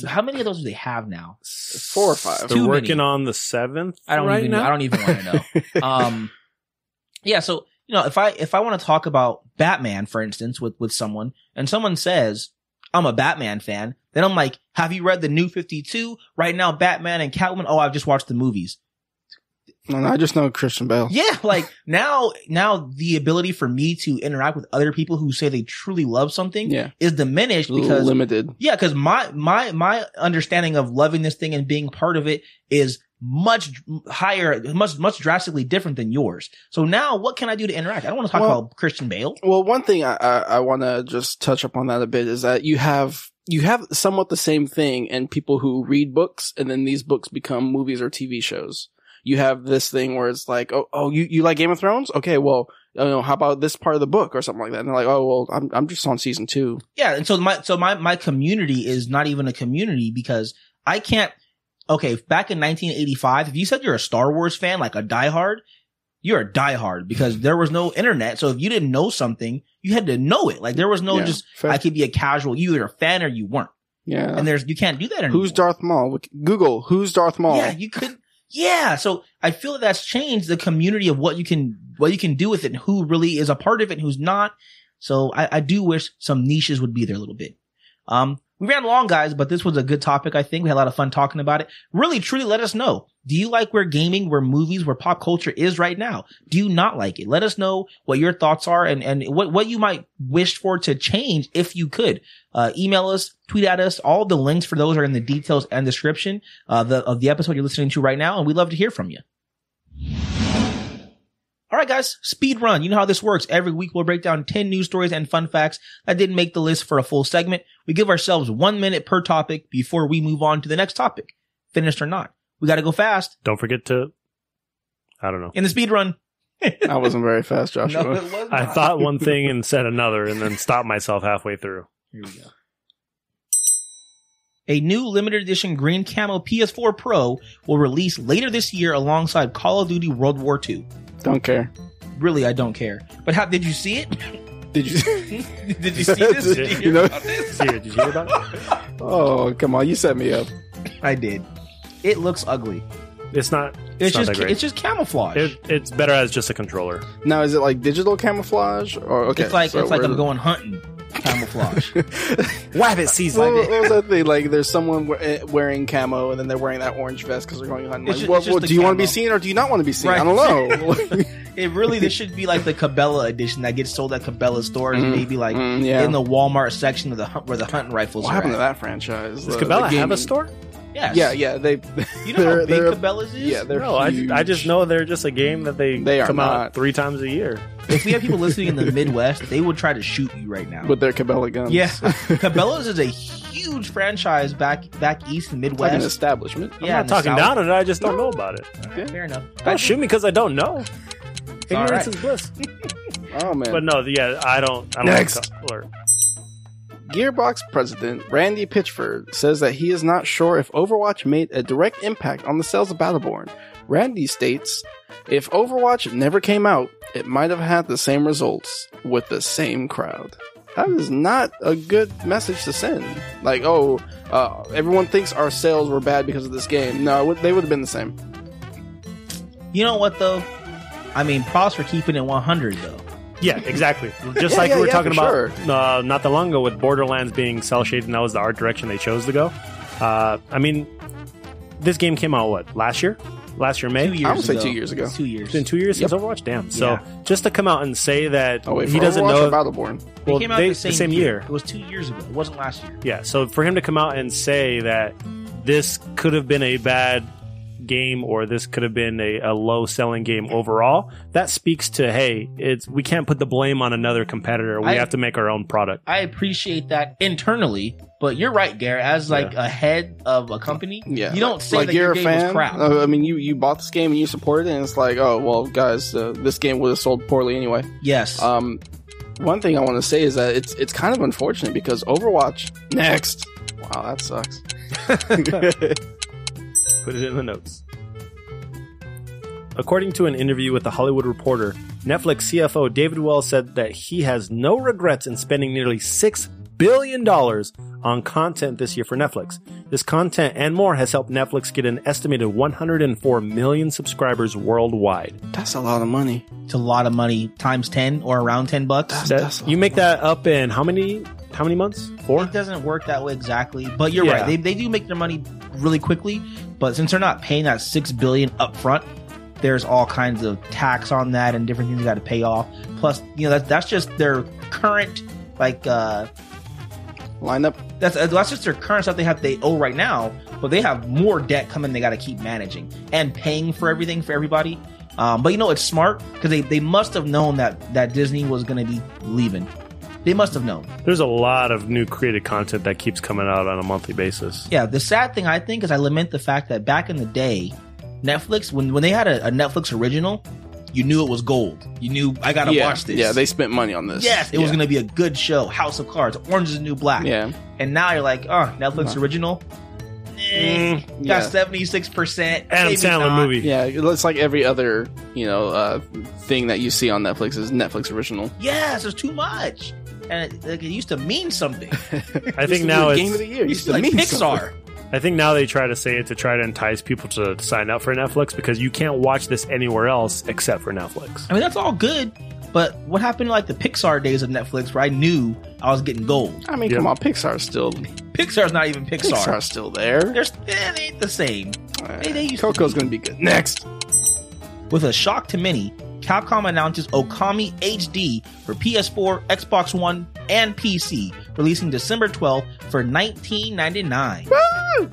S2: How many of those do they have now?
S3: 4 or 5.
S4: They're working on the 7th.
S2: I don't even want to know. Yeah. So, if I want to talk about Batman, for instance, with someone, and someone says, I'm a Batman fan, then I'm like, have you read the New 52? Right now, Batman and Catwoman. Oh, I've just watched the movies.
S3: No, I just know Christian Bale.
S2: Yeah, like now the ability for me to interact with other people who say they truly love something is diminished because
S3: limited.
S2: Yeah, because my understanding of loving this thing and being part of it is much higher, much drastically different than yours. So now what can I do to interact? I don't want to talk about Christian Bale.
S3: Well, one thing I want to just touch upon that a bit is that you have somewhat the same thing in people who read books, and then these books become movies or TV shows. You have this thing where it's like, oh, you like Game of Thrones? Okay, well, how about this part of the book or something like that? And they're like, oh, well, I'm just on season 2.
S2: Yeah, and so my community is not even a community, because I can't. Okay, back in 1985, if you said you're a Star Wars fan, like a diehard, you're a diehard, because there was no internet. So if you didn't know something, you had to know it. Like there was no fair. I could be a casual. You either a fan or you weren't.
S3: Yeah,
S2: and you can't do that anymore.
S3: Who's Darth Maul? Google who's Darth Maul.
S2: Yeah, you could. Yeah, so I feel that that's changed the community of what you can do with it, and who really is a part of it and who's not. So I do wish some niches would be there a little bit. We ran long, guys, but this was a good topic, I think. We had a lot of fun talking about it. Really, truly, let us know. Do you like where gaming, where movies, where pop culture is right now? Do you not like it? Let us know what your thoughts are and what you might wish for to change if you could. Email us, tweet at us. All the links for those are in the details and description of the episode you're listening to right now, and we'd love to hear from you. All right, guys, speed run. You know how this works. Every week we'll break down 10 news stories and fun facts that didn't make the list for a full segment. We give ourselves 1 minute per topic before we move on to the next topic. Finished or not. We got to go fast.
S4: Don't forget to, I don't know.
S2: In the speed run.
S3: I wasn't very fast, Joshua.
S2: No, it wasn't.
S4: I thought one thing and said another and then stopped myself halfway through.
S2: Here we go. A new limited edition green camo PS4 Pro will release later this year alongside Call of Duty World War II.
S3: Don't care.
S2: Really, I don't care. But how did you see it?
S3: Did you?
S2: Did you see this? Did you hear about this?
S4: Did you hear about it?
S3: Oh, come on. You set me up.
S2: I did. It looks ugly.
S4: It's not.
S2: It's
S4: not
S2: just
S4: that great.
S2: it's just camouflage.
S4: It's better as just a controller.
S3: Now, is it like digital camouflage? Or okay,
S2: It's like
S3: so
S2: I'm going hunting camouflage.
S4: Wabbit season.
S3: What was that thing? Like, there's someone wearing camo, and then they're wearing that orange vest because they're going hunting.
S2: It's
S3: Like,
S2: just the
S3: do you want to
S2: camo.
S3: be seen or do you not want to be seen?
S2: Right.
S3: I don't know.
S2: It really, this should be like the Cabela edition that gets sold at Cabela stores, maybe like
S3: yeah.
S2: in the Walmart section of where the hunting rifles
S3: What
S2: are
S3: happened to
S2: at.
S3: that franchise?
S4: Does
S3: The
S4: Cabela have
S3: gaming-
S4: a store?
S2: Yes.
S3: Yeah. They.
S2: You know how big Cabela's is?
S3: Yeah, they're
S4: No,
S3: huge.
S4: I just know they're just a game that they
S3: are
S4: come out
S3: not.
S4: 3 times a year.
S2: If we have people listening in the Midwest, they would try to shoot you right now.
S3: with their Cabela guns.
S2: Yeah. Cabela's is a huge franchise back east in the
S3: Like an
S2: Midwest.
S3: establishment.
S4: I'm
S2: Yeah,
S4: not
S2: in the
S4: talking
S2: South.
S4: down on it. I just don't know about it.
S2: Alright, fair enough.
S4: Don't shoot me because I don't know.
S2: all
S4: Ignorance
S2: right.
S4: is bliss.
S3: Oh man.
S4: But no, yeah, I don't
S3: Next.
S4: like color.
S3: Gearbox president Randy Pitchford says that he is not sure if Overwatch made a direct impact on the sales of Battleborn. Randy states, if Overwatch never came out, it might have had the same results with the same crowd. That is not a good message to send. Like, everyone thinks our sales were bad because of this game. No, they would have been the same.
S2: You know what though? I mean, props for keeping it 100 though.
S4: Yeah, exactly. Just
S3: Yeah,
S4: like we were
S3: yeah,
S4: talking
S3: for
S4: about not that long ago with Borderlands being cell shaded, and that was the art direction they chose to go. I mean, this game came out last year? Last year, May?
S2: 2 years
S3: I would say
S2: ago.
S3: 2 years ago.
S2: It's 2 years.
S4: It's been 2 years since Overwatch? Damn. So
S2: Yeah.
S4: just to come out and say that
S3: Oh wait,
S4: he
S3: for
S4: doesn't
S3: Overwatch
S4: know.
S3: or Battleborn?
S2: It came out the same
S4: year.
S2: It was 2 years ago. It wasn't last year.
S4: Yeah, so for him to come out and say that this could have been a bad game or this could have been a low selling game overall, that speaks to, hey, we can't put the blame on another competitor. We have to make our own product.
S2: I appreciate that internally, but you're right, Garrett. As like a head of a company,
S3: Yeah,
S2: you don't say
S3: like
S2: that
S3: you're
S2: your
S3: a
S2: game
S3: fan.
S2: was crap.
S3: I mean, you bought this game and you supported it, and it's like, oh well, guys, this game would have sold poorly anyway.
S2: Yes.
S3: One thing I want to say is that it's kind of unfortunate because Overwatch next. Wow, that sucks.
S4: Put it in the notes. According to an interview with The Hollywood Reporter, Netflix CFO David Wells said that he has no regrets in spending nearly $6 billion on content this year for Netflix. This content and more has helped Netflix get an estimated 104 million subscribers worldwide.
S3: That's a lot of money.
S2: It's a lot of money times 10 or around $10.
S3: That's
S4: You make that up in how many months? 4?
S2: It doesn't work that way exactly, but you're
S4: Yeah.
S2: right. They do make their money really quickly, but since they're not paying that $6 billion up front, there's all kinds of tax on that and different things you got to pay off. Plus, that's just their current
S3: lineup.
S2: That's just their current stuff they owe right now, but they have more debt coming they got to keep managing and paying for everything for everybody. But it's smart because they must have known that Disney was going to be leaving. They must have known.
S4: There's a lot of new created content that keeps coming out on a monthly basis.
S2: Yeah, the sad thing I think is I lament the fact that back in the day, Netflix, when they had a Netflix original, you knew it was gold. You knew, I gotta watch this.
S3: Yeah, they spent money on this.
S2: Yes, it was going to be a good show. House of Cards, Orange is the New Black.
S3: Yeah.
S2: And now you're like, Netflix original?
S3: yeah.
S2: Got 76%.
S4: Adam
S2: maybe
S4: Sandler
S2: not.
S4: movie.
S3: Yeah, it looks like every other, thing that you see on Netflix is Netflix original.
S2: Yes, there's too much. And it used to mean something.
S4: I think now
S3: Game of the Year
S2: It
S3: used
S2: used to
S3: to
S2: be like
S3: mean
S2: Pixar.
S3: something.
S4: I think now they try to say it to try to entice people to sign up for Netflix because you can't watch this anywhere else except for Netflix.
S2: I mean, that's all good. But what happened to the Pixar days of Netflix where I knew I was getting gold?
S3: I mean,
S4: Yeah.
S3: come on, Pixar's still
S2: Pixar's not even Pixar.
S3: Pixar's still there.
S2: They ain't the same. They used
S3: Coco's
S2: to be.
S3: going to be good. Next.
S2: With a shock to many, Capcom announces Okami HD for PS4, Xbox One, and PC, releasing December 12th for $19.99.
S3: Woo!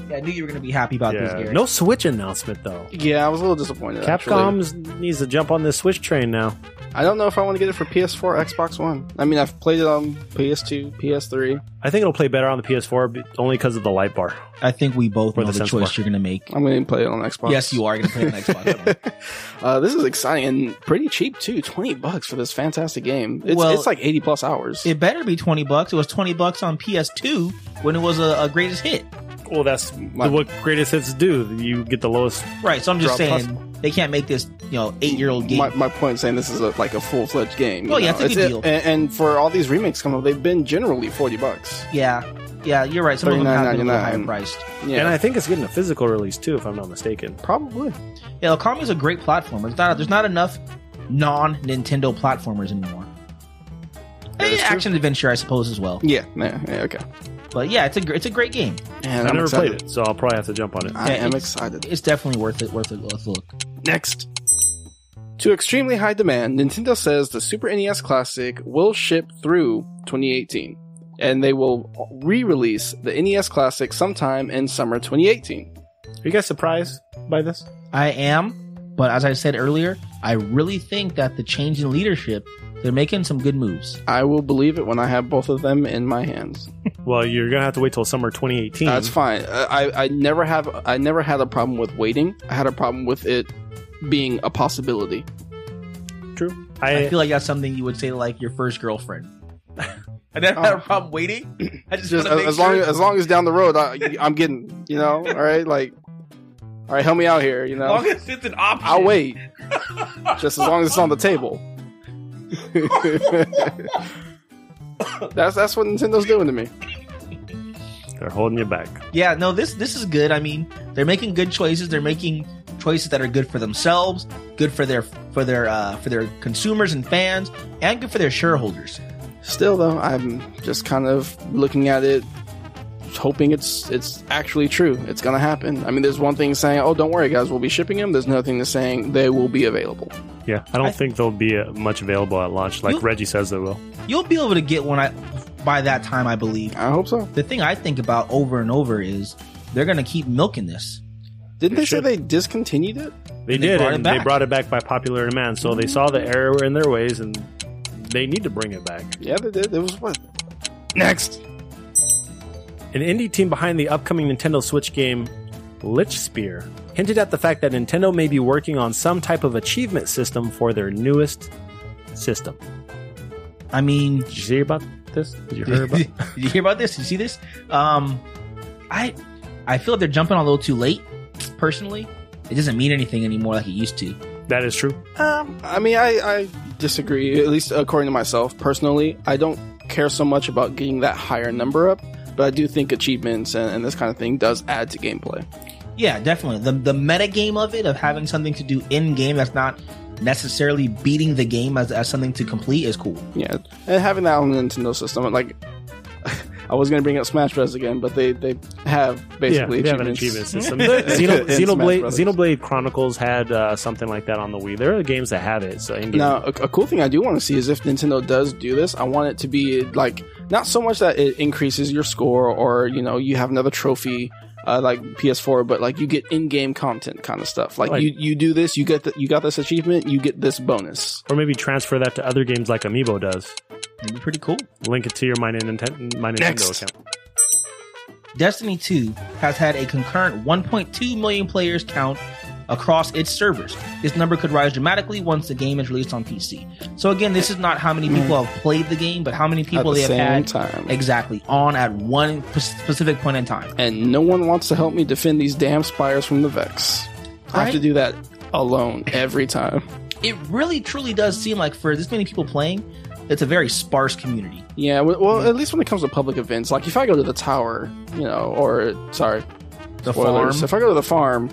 S2: Yeah, I knew you were going to be happy about this, Gary.
S4: No Switch announcement, though.
S3: Yeah, I was a little disappointed.
S4: Capcom needs to jump on this Switch train now.
S3: I don't know if I want to get it for PS4 or Xbox One. I mean, I've played it on PS2, PS3.
S4: I think it'll play better on the PS4 only because of the light bar.
S2: I think we both know the
S4: sense
S2: choice
S4: bar.
S2: you're going to make.
S3: I'm going to play it on Xbox.
S2: Yes, you are going to play it on Xbox One.
S3: This is exciting and pretty cheap, too. $20 for this fantastic game. It's like 80 plus hours.
S2: It better be $20. It was $20 on PS2 when it was a greatest hit.
S4: Well, that's what greatest hits do. You get the lowest.
S2: Right, so I'm just
S4: Drop
S2: saying they can't make this 8-year-old game.
S3: My point is saying this is like a full-fledged game.
S2: Well, yeah, it's a good deal.
S3: And for all these remakes coming up, they've been generally $40.
S2: Yeah, you're right. Some of them have been a little higher priced.
S3: Yeah.
S4: And I think it's getting a physical release, too, if I'm not mistaken.
S3: Probably.
S2: Yeah, Okami is a great platformer. There's not enough non-Nintendo platformers anymore. Action adventure, I suppose, as well.
S3: Yeah, okay.
S2: But yeah, it's a great game.
S3: And
S4: I've never
S3: excited.
S4: played it, so I'll probably have to jump on it.
S3: I am excited.
S2: It's definitely worth a look.
S3: Next. To extremely high demand, Nintendo says the Super NES Classic will ship through 2018. And they will re-release the NES Classic sometime in summer 2018.
S4: Are you guys surprised by this?
S2: I am, but as I said earlier, I really think that the change in leadership, they're making some good moves.
S3: I will believe it when I have both of them in my hands.
S4: Well, you're gonna have to wait till summer 2018.
S3: That's fine. I never had a problem with waiting. I had a problem with it being a possibility.
S4: True.
S2: I feel like that's something you would say to like your first girlfriend. I never had a problem waiting. I just
S3: as long as down the road I'm getting, all right, like, all right, help me out here,
S2: As long as it's an option,
S3: I'll wait. Just as long as it's on the table. That's what Nintendo's doing to me.
S4: They're holding you back.
S2: Yeah, no, this is good. I mean, they're making good choices. They're making choices that are good for themselves, good for their consumers and fans, and good for their shareholders.
S3: Still, though, I'm just kind of looking at it, hoping it's actually true. It's gonna happen. I mean, there's one thing saying, "Oh, don't worry, guys, we'll be shipping them." There's another thing that's saying they will be available.
S4: Yeah, I don't think there'll be much available at launch, like Reggie says there will.
S2: You'll be able to get one by that time, I believe.
S3: I hope so.
S2: The thing I think about over and over is they're going to keep milking this.
S3: Didn't they say they discontinued it?
S4: They did, and they brought it back by popular demand. So they saw the error in their ways, and they need to bring it back.
S3: Yeah, they did. It was what? Next.
S4: An indie team behind the upcoming Nintendo Switch game, Lich Spear, hinted at the fact that Nintendo may be working on some type of achievement system for their newest system.
S2: I mean,
S4: did you hear about this? Did you hear about?
S2: Did you hear about this? Did you see this? I feel like they're jumping a little too late. Personally, it doesn't mean anything anymore like it used to.
S4: That is true.
S3: I mean, I disagree. At least according to myself, personally, I don't care so much about getting that higher number up, but I do think achievements and this kind of thing does add to gameplay.
S2: Yeah, definitely. The meta game of it, of having something to do in game that's not necessarily beating the game as something to complete, is cool.
S3: Yeah, and having that on the Nintendo system, like, I was going to bring up Smash Bros. Again, but they have basically
S4: they have an achievement system. Xenoblade Chronicles had something like that on the Wii. There are games that have it. So
S3: now, a cool thing I do want to see is if Nintendo does do this, I want it to be like not so much that it increases your score or you have another trophy like PS4, but like you get in-game content kind of stuff. Like you do this, you got this achievement, you get this bonus,
S4: or maybe transfer that to other games like Amiibo does.
S2: It'd be pretty cool.
S4: Link it to your My Nintendo account.
S2: Destiny 2 has had a concurrent 1.2 million players count across its servers. This number could rise dramatically once the game is released on PC. So again, this is not how many people have played the game, but how many people they have had
S3: time.
S2: Exactly, on at one specific point in time.
S3: And no one wants to help me defend these damn spires from the Vex. Right? I have to do that alone every time.
S2: It really truly does seem like for this many people playing, it's a very sparse community.
S3: Yeah, well, at least when it comes to public events, like if I go to the tower,
S2: The
S3: Spoilers.
S2: farm.
S3: If I go to the farm,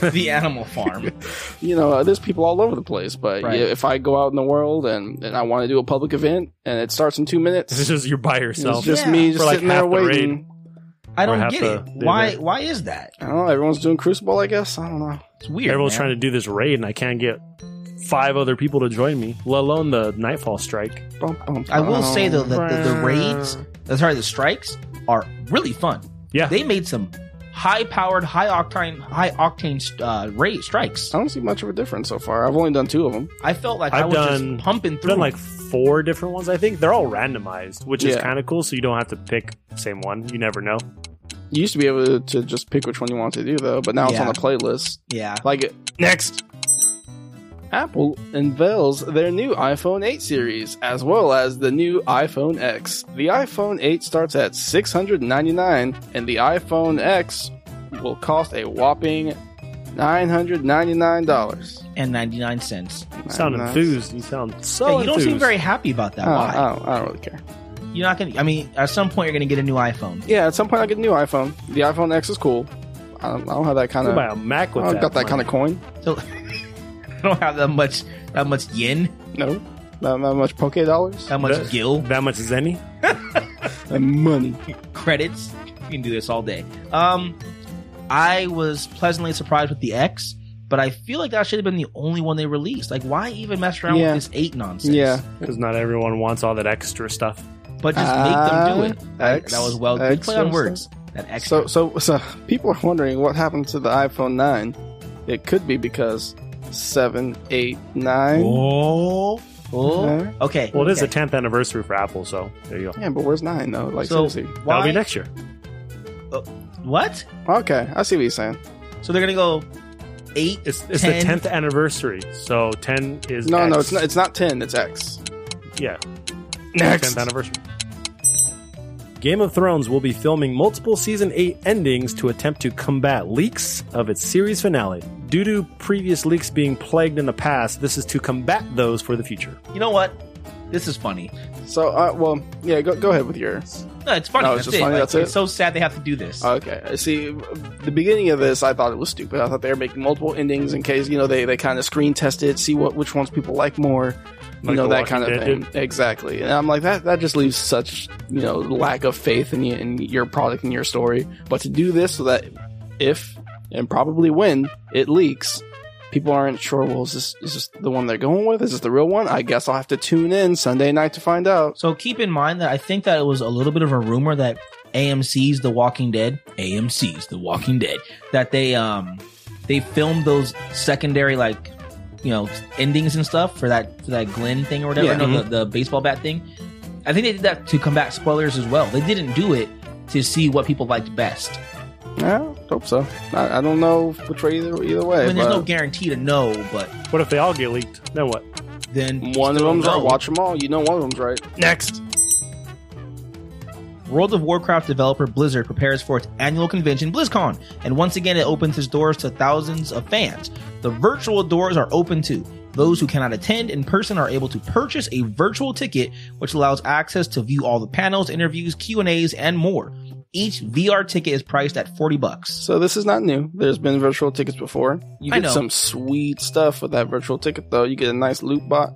S2: The animal farm.
S3: there's people all over the place. But
S2: Right.
S3: if I go out in the world and I want to do a public event and it starts in 2 minutes,
S4: This is just you're by yourself.
S3: it's just
S2: Yeah.
S3: me just
S4: For, like,
S3: sitting there
S4: half the
S3: waiting.
S4: raid.
S2: I don't
S4: have
S2: get
S4: to
S2: it.
S4: do
S2: Why?
S4: that.
S2: Why is that?
S3: I don't know. Everyone's doing Crucible, I guess. I don't know.
S2: It's weird.
S4: Everyone's
S2: man.
S4: trying to do this raid, and I can't get 5 other people to join me, let alone the Nightfall strike.
S2: I will say though that the raids, the strikes are really fun.
S4: Yeah.
S2: They made some high-powered, high-octane raid strikes.
S3: I don't see much of a difference so far. I've only done 2 of them.
S2: I felt like I
S4: I've
S2: was
S4: done-
S2: just pumping
S4: I've
S2: through.
S4: done like 4 different ones, I think. They're all randomized, which is
S3: Yeah.
S4: kind of cool, so you don't have to pick the same one. You never know.
S3: You used to be able to just pick which one you want to do, though, but now it's
S2: Yeah.
S3: on the playlist.
S2: yeah.
S3: Like, next! Apple unveils their new iPhone 8 series, as well as the new iPhone X. The iPhone 8 starts at $699, and the iPhone X will cost a whopping $999.
S2: And 99 cents.
S4: You sound
S3: Nice.
S4: enthused. You sound so
S2: Yeah, you don't seem
S4: enthused.
S2: very happy about that.
S3: I
S2: Why?
S3: don't really care.
S2: You're not gonna. I mean, at some point you're gonna get a new iPhone.
S3: Yeah, at some point I'll get a new iPhone. The iPhone X is cool. I don't have that kind
S4: Go
S3: of...
S4: buy a Mac with
S3: I don't
S4: that.
S3: got that kind
S4: money.
S3: of coin.
S2: So I don't have that much yen,
S3: No. Not much Poke dollars.
S2: that much
S4: That-
S2: gil
S4: That much Zenny?
S3: And money.
S2: credits. You can do this all day. I was pleasantly surprised with the X, but I feel like that should have been the only one they released. Like, why even mess around
S3: Yeah.
S2: with this 8 nonsense?
S3: Yeah.
S4: Because not everyone wants all that extra stuff.
S2: But just make them do it.
S3: X-
S2: That was well. Good play on
S3: extra
S2: words. That extra.
S3: So people are wondering what happened to the iPhone 9. It could be because 7, 8, 9.
S2: Oh.
S3: Okay.
S2: Okay.
S4: Well, it is the
S2: okay.
S4: 10th anniversary for Apple, so there you go.
S3: Yeah, but where's 9 though? Like
S2: So
S3: seriously.
S2: why?
S4: That'll be next year.
S2: What?
S3: Okay, I see what you're saying.
S2: So they're gonna go 8.
S4: It's
S2: 10.
S4: the 10th anniversary, so 10 is
S3: No,
S4: X.
S3: no, it's not. It's not 10. It's X.
S4: Yeah,
S3: Next.
S4: 10th anniversary. Game of Thrones will be filming multiple Season 8 endings to attempt to combat leaks of its series finale. Due to previous leaks being plagued in the past, this is to combat those for the future.
S2: You know what? This is funny.
S3: So, well, yeah. Go ahead with yours.
S2: No, it's funny.
S3: No, it's
S2: that's
S3: just
S2: it.
S3: funny,
S2: Like,
S3: that's it?
S2: It's so sad they have to do this.
S3: Okay, I see. The beginning of this, I thought it was stupid. I thought they were making multiple endings in case they kind of screen tested, see which ones people like more.
S4: Like The
S3: that
S4: Walking
S3: kind of
S4: Dead
S3: thing.
S4: did?
S3: Exactly. And I'm like, that just leaves such, lack of faith in your product and your story. But to do this so that if, and probably when, it leaks, people aren't sure, well, is this the one they're going with? Is this the real one? I guess I'll have to tune in Sunday night to find out.
S2: So keep in mind that I think that it was a little bit of a rumor that AMC's The Walking Dead, that they filmed those secondary endings and stuff for that Glenn thing or whatever,
S3: Yeah.
S2: no, the baseball bat thing. I think they did that to combat spoilers as well. They didn't do it to see what people liked best.
S3: Yeah, hope so. I don't know which way either way.
S2: I mean, there's
S3: but
S2: no guarantee to know, but
S4: What if they all get leaked? Then what?
S2: then
S3: one of
S2: still
S3: them's
S2: know.
S3: right. Watch them all. You know one of them's right. Next.
S2: World of Warcraft developer Blizzard prepares for its annual convention, BlizzCon, and once again it opens its doors to thousands of fans. The virtual doors are open too. Those who cannot attend in person are able to purchase a virtual ticket, which allows access to view all the panels, interviews, Q&As, and more. Each VR ticket is priced at $40.
S3: So this is not new. There's been virtual tickets before. You
S2: I
S3: get
S2: know.
S3: some sweet stuff with that virtual ticket, though. You get a nice loot box.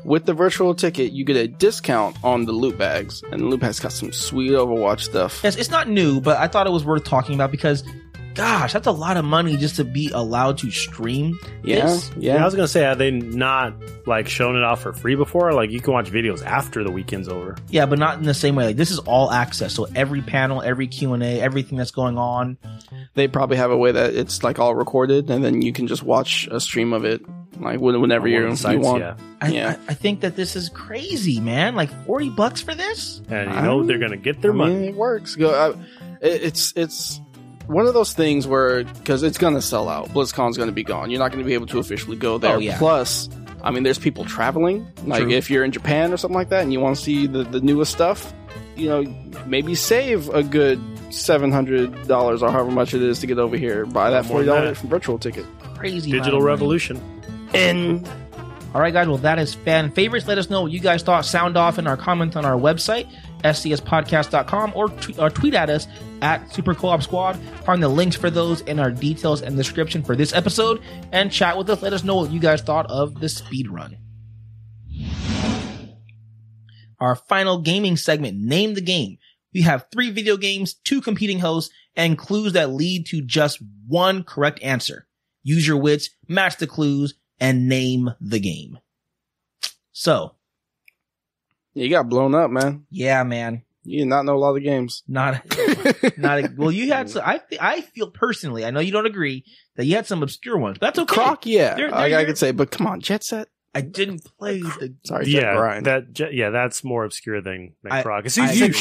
S3: With the virtual ticket, you get a discount on the loot bags, and the loot bags got some sweet Overwatch stuff.
S2: Yes, it's not new, but I thought it was worth talking about because, gosh, that's a lot of money just to be allowed to stream this.
S4: Yeah, I
S3: Yeah.
S4: was gonna say, have they not shown it off for free before? Like, you can watch videos after the weekend's over.
S2: Yeah, but not in the same way. Like, this is all access, so every panel, every Q&A, everything that's going on.
S3: They probably have a way that it's all recorded, and then you can just watch a stream of it whenever
S4: On one
S3: you
S4: of the sites,
S3: want.
S4: yeah.
S3: Yeah.
S2: I think that this is crazy, man. Like $40 for this?
S4: And you know they're gonna get their money.
S3: It works. It's one of those things where, because it's going to sell out. BlizzCon's going to be gone. You're not going to be able to officially go there.
S2: Oh, yeah.
S3: Plus, I mean, there's people traveling. Like,
S2: True.
S3: if you're in Japan or something like that and you want to see the newest stuff, maybe save a good $700 or however much it is to get over here. Buy that
S4: More than
S3: $40
S4: that.
S3: virtual ticket.
S2: Crazy.
S4: Digital
S2: amount of money.
S4: revolution.
S3: And
S2: All right, guys. Well, that is fan favorites. Let us know what you guys thought. Sound off in our comments on our website. scspodcast.com, or tweet at us at Super Co-op Squad. Find the links for those in our details and description for this episode, and chat with us. Let us know what you guys thought of the speed run. Our final gaming segment, Name the Game. We have 3 video games, 2 competing hosts, and clues that lead to just one correct answer. Use your wits, match the clues, and name the game. So.
S3: You got blown up, man.
S2: Yeah, man.
S3: You did not know a lot of games.
S2: Well, you had some, I feel personally, I know you don't agree, that you had some obscure ones, but that's okay.
S3: Croc, yeah. I could say, but come on, Jet Set.
S2: I didn't play the.
S3: Sorry,
S4: that's more obscure than Croc. As soon
S3: as you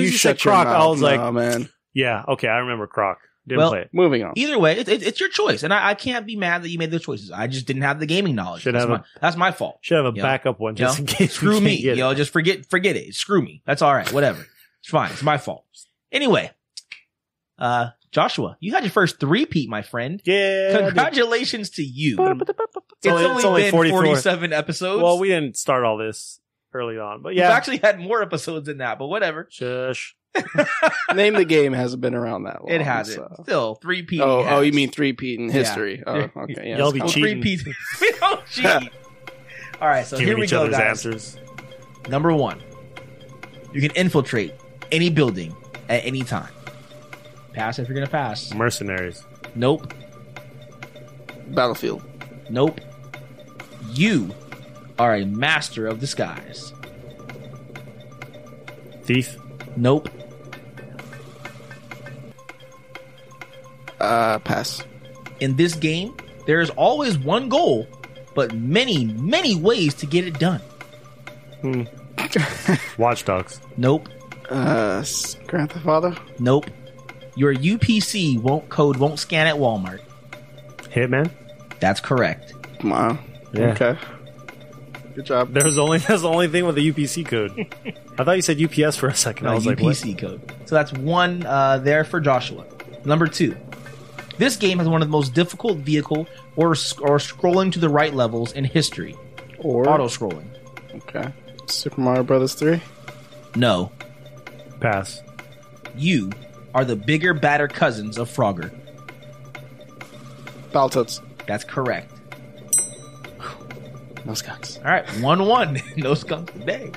S3: said Croc,
S4: I was like,
S3: oh, man.
S4: Yeah, okay, I remember Croc. Didn't play it.
S3: Moving on.
S2: Either way, it's your choice, and I can't be mad that you made those choices. I just didn't have the gaming knowledge. That's my fault.
S4: Should have a backup one just in case.
S2: Screw me, just forget it. Screw me. That's all right. Whatever. It's fine. It's my fault. Anyway, Joshua, you had your first 3-peat, my friend.
S4: Yeah.
S2: Congratulations to you. It's only been 47 episodes.
S4: Well, we didn't start all this early on, but yeah.
S2: We've actually had more episodes than that, but whatever.
S4: Shush.
S3: Name the Game hasn't been around that long.
S2: It hasn't. So. Still, 3-peat.
S3: Oh, you mean 3-peat in history.
S2: Yeah.
S3: Oh, okay. Yeah,
S4: y'all be cheating.
S2: 3-peat. We don't cheat. All right, so here we go, guys. Answers. Number 1. You can infiltrate any building at any time. Pass if you're going to pass.
S4: Mercenaries.
S2: Nope.
S3: Battlefield.
S2: Nope. You are a master of disguise.
S4: Thief.
S2: Nope.
S3: Pass.
S2: In this game, there is always one goal, but many, many ways to get it done.
S4: Watch Dogs.
S2: Nope.
S3: Grand Theft Auto.
S2: Nope. Your UPC won't scan at Walmart.
S4: Hitman.
S2: That's correct.
S3: Wow.
S4: Yeah.
S3: Okay. Good job.
S4: That's the only thing with the UPC code. I thought you said UPS for a second. I was like, what?
S2: UPC code. So that's 1 there for Joshua. Number 2. This game has one of the most difficult vehicle or scrolling to the right levels in history.
S3: Or
S2: auto scrolling.
S3: Okay. Super Mario Brothers 3?
S2: No.
S4: Pass.
S2: You are the bigger, badder cousins of Frogger.
S3: Battletoads.
S2: That's correct.
S3: No skunks.
S2: All right, 1-1. No skunks today.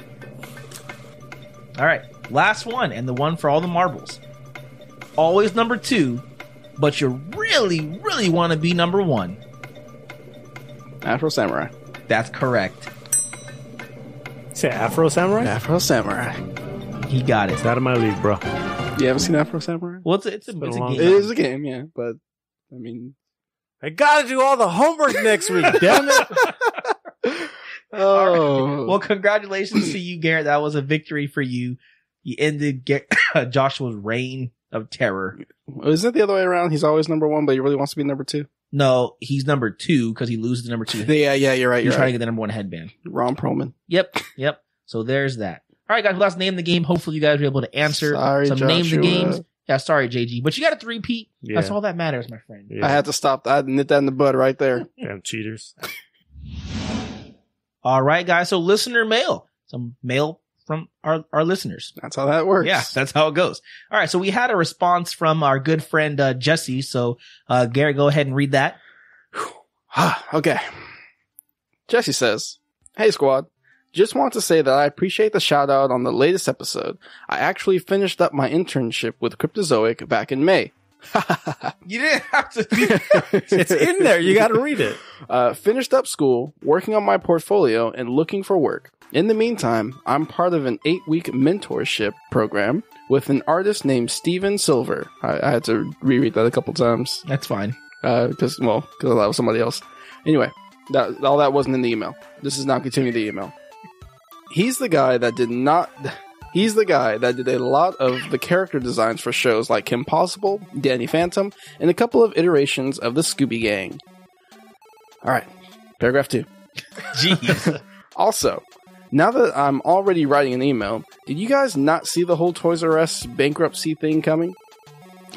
S2: All right, last one, and the one for all the marbles. Always number 2, but you really, really want to be number 1.
S3: Afro Samurai.
S2: That's correct.
S4: Say Afro Samurai?
S3: Afro Samurai.
S2: He got it.
S4: It's out of my league, bro.
S3: You haven't seen Afro Samurai?
S2: Well, it's a game.
S3: It is a game, yeah, but I mean,
S4: I gotta do all the homework next week. Damn it!
S3: Oh,
S2: right. Well, congratulations to you, Garrett. That was a victory for you. You ended Joshua's reign of terror.
S3: Isn't it the other way around? He's always number 1, but he really wants to be number 2.
S2: No, he's number 2 because he loses to number 2.
S3: Yeah, you're right.
S2: He's trying to get the number 1 headband.
S3: Ron Perlman.
S2: Yep. So there's that. All right, guys. Well, let's name the game. Hopefully, you guys were able to answer some
S3: Joshua.
S2: Name the games. Yeah, sorry, JG, but you got a 3-peat. Yeah. That's all that matters, my friend.
S3: Yeah. I had to stop. I had to nip that in the bud right there.
S4: Damn cheaters.
S2: All right, guys. So listener mail. Some mail from our listeners.
S3: That's how that works.
S2: Yeah, that's how it goes. All right. So we had a response from our good friend, Jesse. So, Gary, go ahead and read that.
S3: Okay. Jesse says, "Hey squad. Just want to say that I appreciate the shout out on the latest episode. I actually finished up my internship with Cryptozoic back in May."
S2: You didn't have to.
S4: It's in there. You got to read it.
S3: Finished up school, working on my portfolio, and looking for work. In the meantime, I'm part of an 8-week mentorship program with an artist named Steven Silver. I had to reread that a couple times.
S2: That's fine.
S3: Because that was somebody else. Anyway, all that wasn't in the email. This is now continuing the email. He's the guy that did a lot of the character designs for shows like Kim Possible, Danny Phantom, and a couple of iterations of the Scooby Gang. Alright, paragraph 2.
S2: Jeez.
S3: Also, now that I'm already writing an email, did you guys not see the whole Toys R Us bankruptcy thing coming?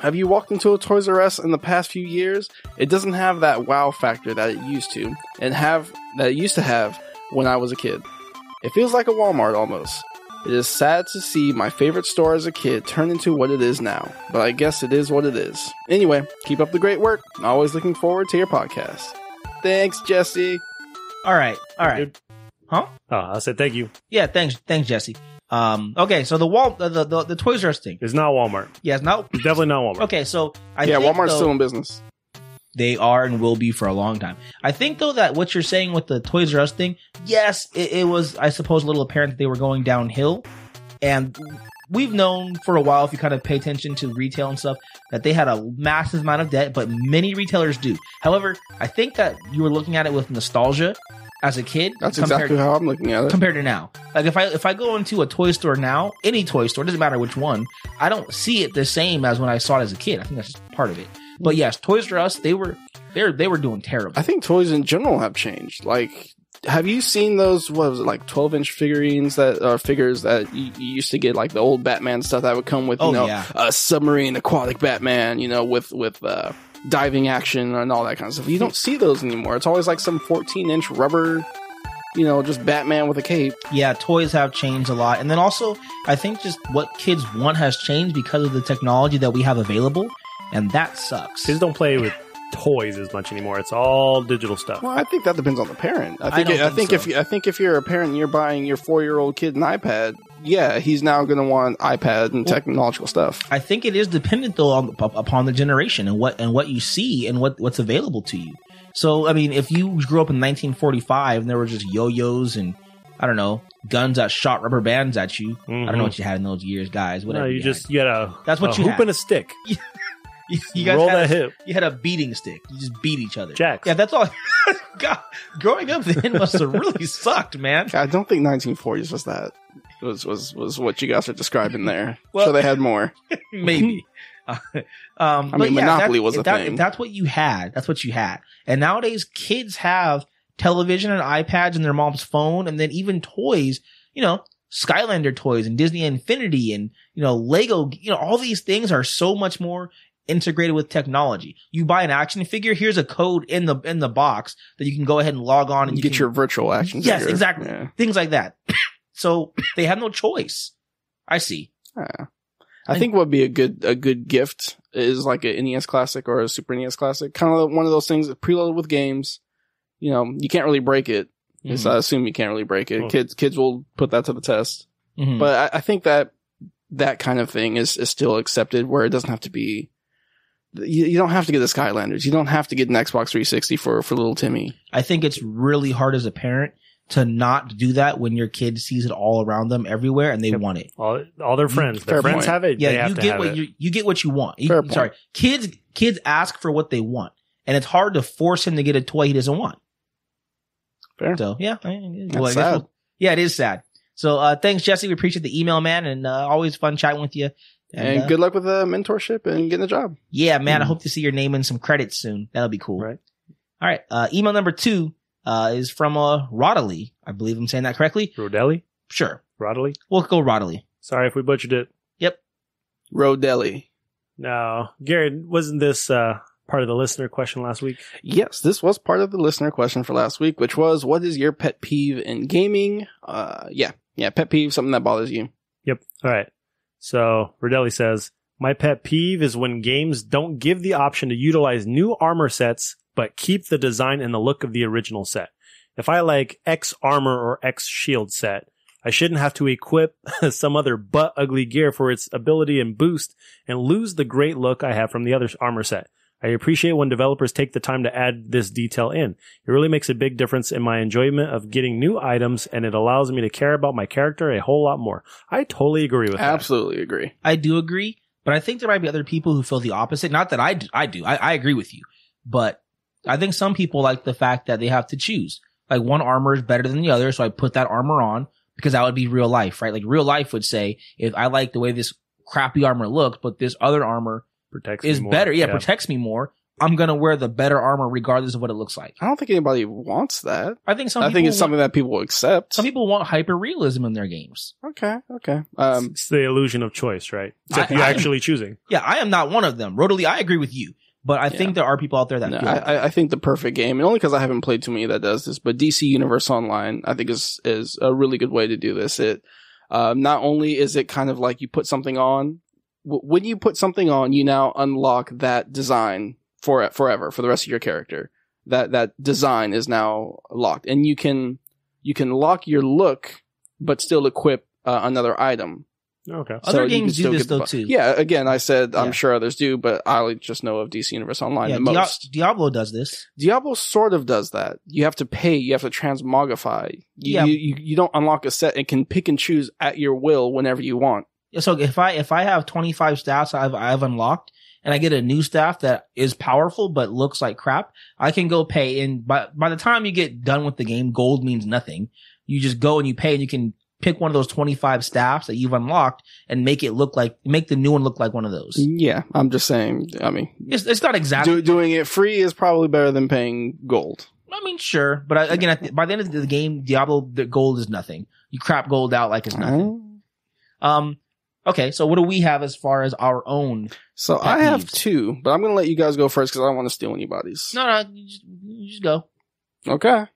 S3: Have you walked into a Toys R Us in the past few years? It doesn't have that wow factor that it used to, and that it used to have when I was a kid. It feels like a Walmart almost. It is sad to see my favorite store as a kid turn into what it is now, but I guess it is what it is. Anyway, keep up the great work. Always looking forward to your podcast. Thanks, Jesse.
S2: All right.
S4: Dude.
S2: Huh?
S4: Oh, I said thank you.
S2: Yeah, thanks, Jesse. Okay, so the Toys R Us thing.
S4: It's not Walmart.
S2: Yeah, it's not.
S4: It's definitely not Walmart.
S2: Okay, so I think,
S3: Walmart's still in business.
S2: They are and will be for a long time. I think, though, that what you're saying with the Toys R Us thing, yes, it was, I suppose, a little apparent that they were going downhill. And we've known for a while, if you kind of pay attention to retail and stuff, that they had a massive amount of debt, but many retailers do. However, I think that you were looking at it with nostalgia as a kid.
S3: That's exactly how I'm looking at it.
S2: Compared to now. Like, if I go into a toy store now, any toy store, doesn't matter which one, I don't see it the same as when I saw it as a kid. I think that's just part of it. But yes, Toys R Us, they were doing terrible.
S3: I think toys in general have changed. Like, have you seen those, what was it, like 12-inch figures that you used to get, like the old Batman stuff that would come with, a submarine aquatic Batman, with diving action and all that kind of stuff. You don't see those anymore. It's always like some 14-inch rubber, just Batman with a cape.
S2: Yeah, toys have changed a lot. And then also, I think just what kids want has changed because of the technology that we have available. And that sucks.
S4: Kids don't play with toys as much anymore. It's all digital stuff.
S3: Well, I think that depends on the parent. I think if you're a parent and you're buying your 4-year-old kid an iPad, yeah, he's now going to want iPad and technological stuff.
S2: I think it is dependent though upon the generation and what you see and what's available to you. So, I mean, if you grew up in 1945 and there were just yo-yos and I don't know, guns that shot rubber bands at you. I don't know what you had in those years, guys. Whatever.
S4: No, you had a
S2: hoop
S4: and a stick.
S2: You guys
S4: roll that hip.
S2: You had a beating stick. You just beat each other.
S4: Jacks.
S2: Yeah, that's all. God, growing up then must have really sucked, man.
S3: I don't think 1940s was that. Was what you guys are describing there. Well, so they had more.
S2: Maybe.
S3: Monopoly was a thing.
S2: If that's what you had, that's what you had. And nowadays, kids have television and iPads in their mom's phone, and then even toys. Skylander toys and Disney Infinity and Lego. All these things are so much more integrated with technology. You buy an action figure, here's a code in the box that you can go ahead and log on and
S3: you get your virtual action figure.
S2: Yes, exactly. Yeah. Things like that. So they have no choice. I see.
S3: I think what would be a good gift is like an NES Classic or a Super NES Classic. Kind of one of those things that preloaded with games. You can't really break it. Mm-hmm. So I assume you can't really break it. Oh. Kids will put that to the test. Mm-hmm. But I think that kind of thing is still accepted where it doesn't have to be. You don't have to get the Skylanders. You don't have to get an Xbox 360 for little Timmy.
S2: I think it's really hard as a parent to not do that when your kid sees it all around them everywhere and they want it.
S4: All their friends. Their friends have it.
S2: Yeah, you get what you want. Kids ask for what they want. And it's hard to force him to get a toy he doesn't want.
S3: Fair.
S2: So, yeah.
S3: That's sad.
S2: It is sad. So, thanks, Jesse. We appreciate the email, man. And always fun chatting with you.
S3: And good luck with the mentorship and getting a job.
S2: Yeah, man. I hope to see your name in some credits soon. That'll be cool.
S3: Right.
S2: All right. Email number 2 is from Rodley. I believe I'm saying that correctly.
S4: Rodelli?
S2: Sure.
S4: Rodley?
S2: We'll go Rodley.
S4: Sorry if we butchered it.
S2: Yep.
S3: Rodelli.
S4: No. Garrett, wasn't this part of the listener question last week?
S3: Yes, this was part of the listener question for last week, which was, what is your pet peeve in gaming? Yeah, pet peeve, something that bothers you.
S4: Yep. All right. So, Rodelli says, my pet peeve is when games don't give the option to utilize new armor sets, but keep the design and the look of the original set. If I like X armor or X shield set, I shouldn't have to equip some other butt ugly gear for its ability and boost and lose the great look I have from the other armor set. I appreciate when developers take the time to add this detail in. It really makes a big difference in my enjoyment of getting new items, and it allows me to care about my character a whole lot more. I totally agree with that.
S3: Absolutely agree.
S2: I do agree, but I think there might be other people who feel the opposite. Not that I do. I agree with you, but I think some people like the fact that they have to choose. Like, one armor is better than the other, so I put that armor on because that would be real life, right? Like, real life would say, if I like the way this crappy armor looks, but this other armor is better. Yeah, protects me more. I'm going to wear the better armor regardless of what it looks like.
S3: I don't think anybody wants that.
S2: I think
S3: it's something that people accept.
S2: Some people want hyper-realism in their games.
S3: Okay.
S4: It's the illusion of choice, right? Except you're actually choosing.
S2: Yeah, I am not one of them. Rodalee, I agree with you. But I think there are people out there that feel that.
S3: I think the perfect game, and only because I haven't played too many that does this, but DC Universe Online, I think is a really good way to do this. Not only is it kind of like you put something on, when you put something on, you now unlock that design forever for the rest of your character. That design is now locked, and you can lock your look, but still equip another item.
S4: Okay.
S2: Other games do this though too.
S3: Yeah, again, I said I'm sure others do, but I just know of DC Universe Online the most.
S2: Diablo does this.
S3: Diablo sort of does that. You have to pay. You have to transmogrify. You don't unlock a set and can pick and choose at your will whenever you want.
S2: So if I have 25 staffs I've unlocked, and I get a new staff that is powerful but looks like crap, I can go pay. And by the time you get done with the game, gold means nothing. You just go and you pay, and you can pick one of those 25 staffs that you've unlocked and make the new one look like one of those.
S3: Yeah, I'm just saying. I mean,
S2: it's not exactly
S3: doing it free is probably better than paying gold.
S2: I mean, sure, but again, by the end of the game, Diablo, the gold is nothing. You crap gold out like it's nothing. Okay, so what do we have as far as our own?
S3: So I have two, but I'm going to let you guys go first because I don't want to steal anybody's.
S2: No, you just go.
S3: Okay,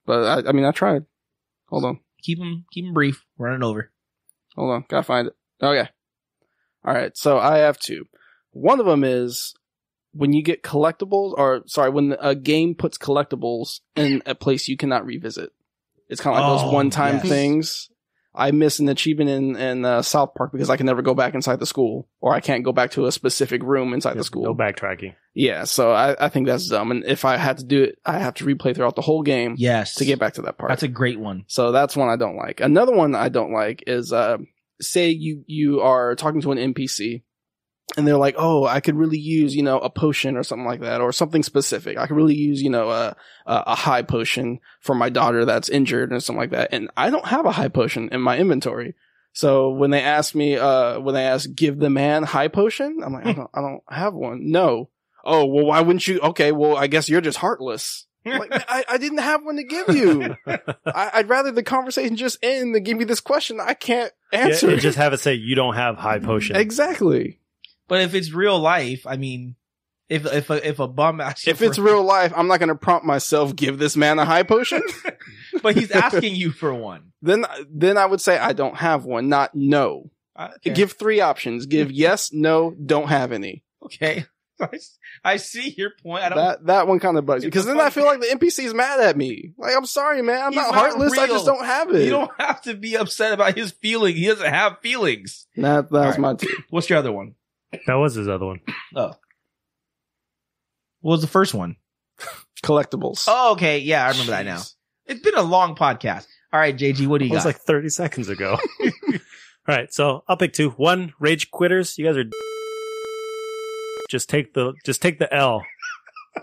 S3: but I tried. Hold on.
S2: Keep them brief. Running over.
S3: Hold on. Gotta find it. Okay. All right. So I have two. One of them is when you get collectibles, when a game puts collectibles in a place you cannot revisit. It's kind of like those one-time things. I missed an achievement in South Park because I can never go back inside the school, or I can't go back to a specific room inside the school.
S4: No backtracking.
S3: Yeah, so I think that's dumb. And if I had to do it, I have to replay throughout the whole game to get back to that part.
S2: That's a great one.
S3: So that's one I don't like. Another one I don't like is, say you are talking to an NPC, and they're like, oh, I could really use, a potion or something like that, or something specific. I could really use, a high potion for my daughter that's injured or something like that. And I don't have a high potion in my inventory. So when they ask me, give the man high potion, I'm like, I don't have one. No. Oh, well, why wouldn't you? Okay, well, I guess you're just heartless. Like, I didn't have one to give you. I'd rather the conversation just end than give me this question I can't answer.
S4: Yeah, just have it say you don't have high potion.
S3: Exactly.
S2: But if it's real life, I mean, if a bum asks you
S3: if it's real life, I'm not going to prompt myself, give this man a high potion.
S2: But he's asking you for one.
S3: Then I would say I don't have one, not no. Okay. Give three options. Give yes, no, don't have any.
S2: Okay. I see your point.
S3: That one kind of bugs me because then I feel like the NPC is mad at me. Like, I'm sorry, man. I'm not heartless. Real. I just don't have it.
S2: You don't have to be upset about his feeling. He doesn't have feelings.
S3: That was my two.
S2: What's your other one?
S4: That was his other one.
S2: Oh. What was the first one?
S3: Collectibles.
S2: Oh, okay. Yeah, I remember that now. It's been a long podcast. All right, JG, what do you got?
S4: It was like 30 seconds ago. All right, so I'll pick two. One, rage quitters. You guys are just take the L.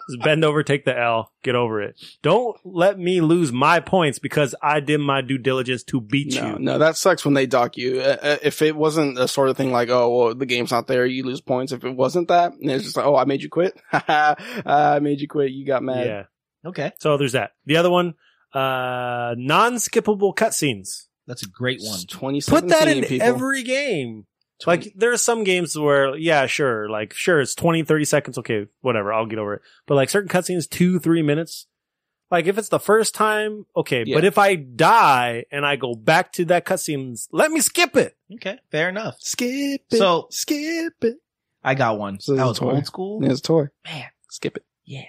S4: Just bend over, take the L, get over it. Don't let me lose my points because I did my due diligence to beat you.
S3: No, that sucks when they dock you. If it wasn't a sort of thing like, oh, well, the game's not there, you lose points. If it wasn't that, and it's just like, oh, I made you quit. I made you quit. You got mad.
S4: Yeah.
S2: Okay.
S4: So there's that. The other one, non-skippable cutscenes.
S2: That's a great one.
S3: 2017,
S4: put that in
S3: people.
S4: Every game. Like, there are some games where, yeah, sure, it's 20, 30 seconds, okay, whatever, I'll get over it. But, like, certain cutscenes, 2-3 minutes. Like, if it's the first time, okay, yeah. But if I die and I go back to that cutscene, let me skip it.
S2: Okay, fair enough.
S3: Skip it. Skip it.
S2: I got one.
S3: So
S2: that was old school?
S3: Yeah, it's a toy.
S2: Man.
S3: Skip it.
S2: Yeah.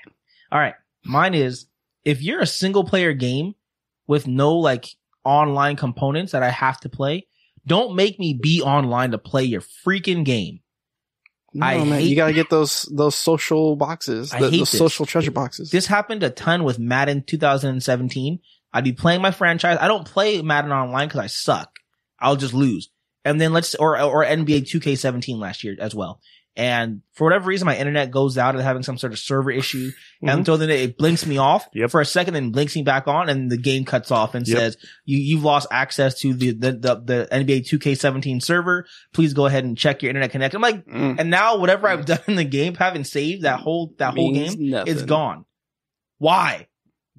S2: All right. Mine is, if you're a single-player game with no, online components that I have to play, don't make me be online to play your freaking game.
S3: No, man, you gotta get those social boxes. Those social treasure boxes.
S2: This happened a ton with Madden 2017. I'd be playing my franchise. I don't play Madden online because I suck. I'll just lose. And then or NBA 2K17 last year as well. And for whatever reason, my internet goes out and having some sort of server issue. Mm-hmm. And so then it blinks me off for a second and blinks me back on, and the game cuts off and says, you've lost access to the NBA 2K17 server. Please go ahead and check your internet connection. I'm like, and now whatever I've done in the game, having saved that whole game, is gone. Why?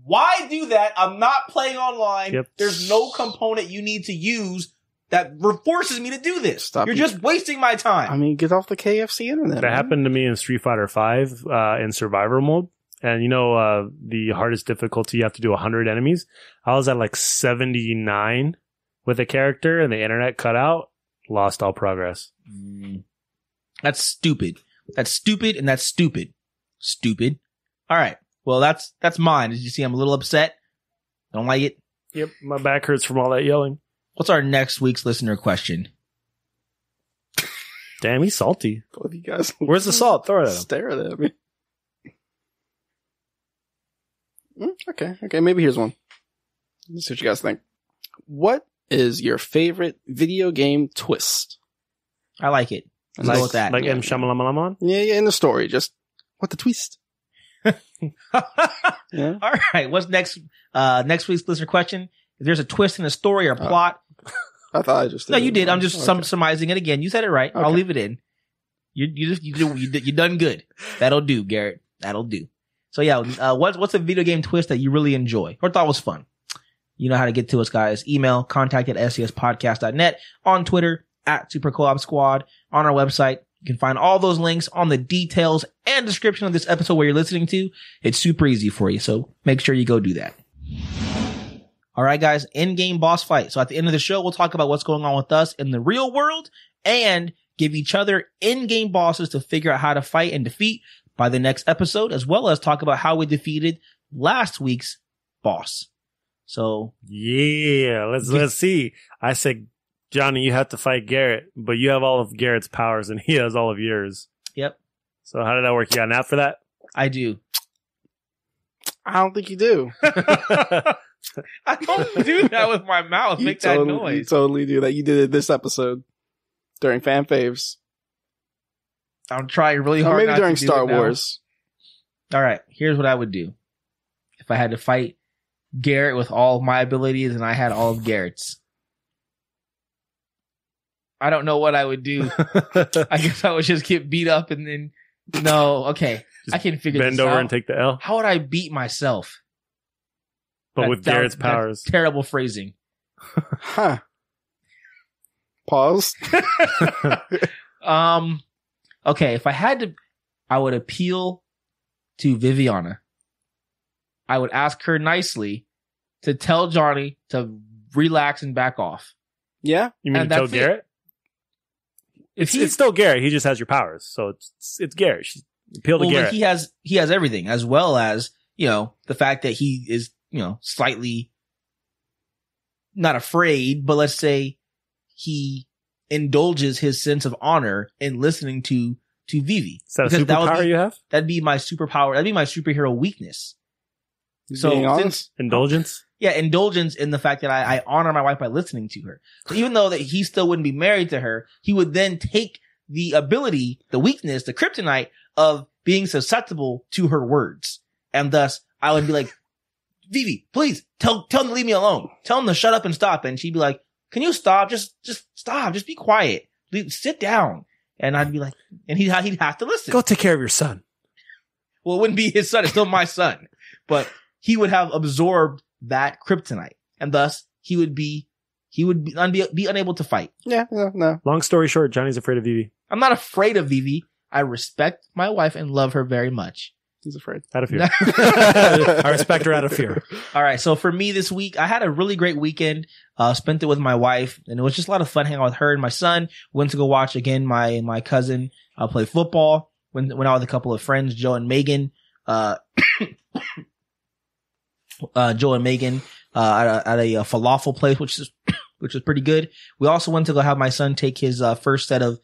S2: Why do that? I'm not playing online. Yep. There's no component you need to use that forces me to do this. You're just wasting my time.
S3: I mean, get off the KFC internet.
S4: That happened to me in Street Fighter V in survivor mode. And the hardest difficulty, you have to do 100 enemies. I was at 79 with a character and the internet cut out, lost all progress.
S2: That's stupid. That's stupid, and that's stupid. Stupid. All right. Well, that's mine. As you see, I'm a little upset. Don't like it.
S4: Yep, my back hurts from all that yelling.
S2: What's our next week's listener question?
S4: Damn, he's salty.
S3: Both you guys.
S4: Where's the salt? Throw it at him.
S3: Staring at me. Okay. Maybe here's one. Let's see what you guys think. What is your favorite video game twist?
S2: I like it. Let's go with that.
S4: Like M. Shyamalan?
S3: Yeah, in the story. Just, what the twist?
S2: Yeah. All right. What's next? Next week's listener question. If there's a twist in the story or plot.
S3: I thought I just did.
S2: No, you did. I'm just surmising it again. You said it right. Okay. I'll leave it in. You done good. That'll do, Garrett. That'll do. So yeah, what's a video game twist that you really enjoy or thought was fun? You know how to get to us, guys. Email contact@scspodcast.net, on Twitter @SuperCoopSquad, on our website. You can find all those links on the details and description of this episode where you're listening to. It's super easy for you, so make sure you go do that. All right, guys, in-game boss fight. So at the end of the show, we'll talk about what's going on with us in the real world and give each other in-game bosses to figure out how to fight and defeat by the next episode, as well as talk about how we defeated last week's boss. So
S4: yeah, let's see. I said, Johnny, you have to fight Garrett, but you have all of Garrett's powers and he has all of yours.
S2: Yep.
S4: So how did that work? You got an app for that?
S2: I do.
S3: I don't think you do.
S2: I don't do that with my mouth. Make that noise.
S3: You totally do that. You did it this episode during fan faves.
S2: I'm trying really hard.
S3: Or maybe
S2: not
S3: during
S2: to do
S3: Star
S2: it now.
S3: Wars.
S2: All right. Here's what I would do. If I had to fight Garrett with all of my abilities and I had all of Garrett's. I don't know what I would do. I guess I would just get beat up and then okay. I can figure this out.
S4: Bend over and take the L.
S2: How would I beat myself?
S4: But with Garrett's powers.
S2: That's terrible phrasing.
S3: Huh. Pause.
S2: Okay, if I had to, I would appeal to Viviana. I would ask her nicely to tell Johnny to relax and back off.
S3: Yeah?
S4: You mean to tell Garrett? It's still Garrett. He just has your powers. So it's Garrett. Appeal to Garrett.
S2: He has everything, as well as, the fact that he is, slightly not afraid, but let's say he indulges his sense of honor in listening to Vivi.
S4: Is that a superpower you have?
S2: That'd be my superpower. That'd be my superhero weakness.
S4: Indulgence?
S2: Yeah, indulgence in the fact that I honor my wife by listening to her. So even though that he still wouldn't be married to her, he would then take the ability, the weakness, the kryptonite of being susceptible to her words. And thus, I would be like, Vivi, please tell him to leave me alone. Tell him to shut up and stop. And she'd be like, can you stop? Just stop. Just be quiet. Sit down. And I'd be like, and he'd have to listen.
S4: Go take care of your son.
S2: Well, it wouldn't be his son. It's still my son. But he would have absorbed that kryptonite. And thus, he would be unable to fight.
S3: Yeah, no.
S4: Long story short, Johnny's afraid of Vivi.
S2: I'm not afraid of Vivi. I respect my wife and love her very much.
S3: He's afraid.
S4: Out of fear. I respect her out of fear.
S2: All right. So for me this week, I had a really great weekend. Spent it with my wife, and it was just a lot of fun hanging out with her and my son. Went to go watch again my cousin play football. Went out with a couple of friends, Joe and Megan. Joe and Megan at a falafel place, which was pretty good. We also went to go have my son take his first set of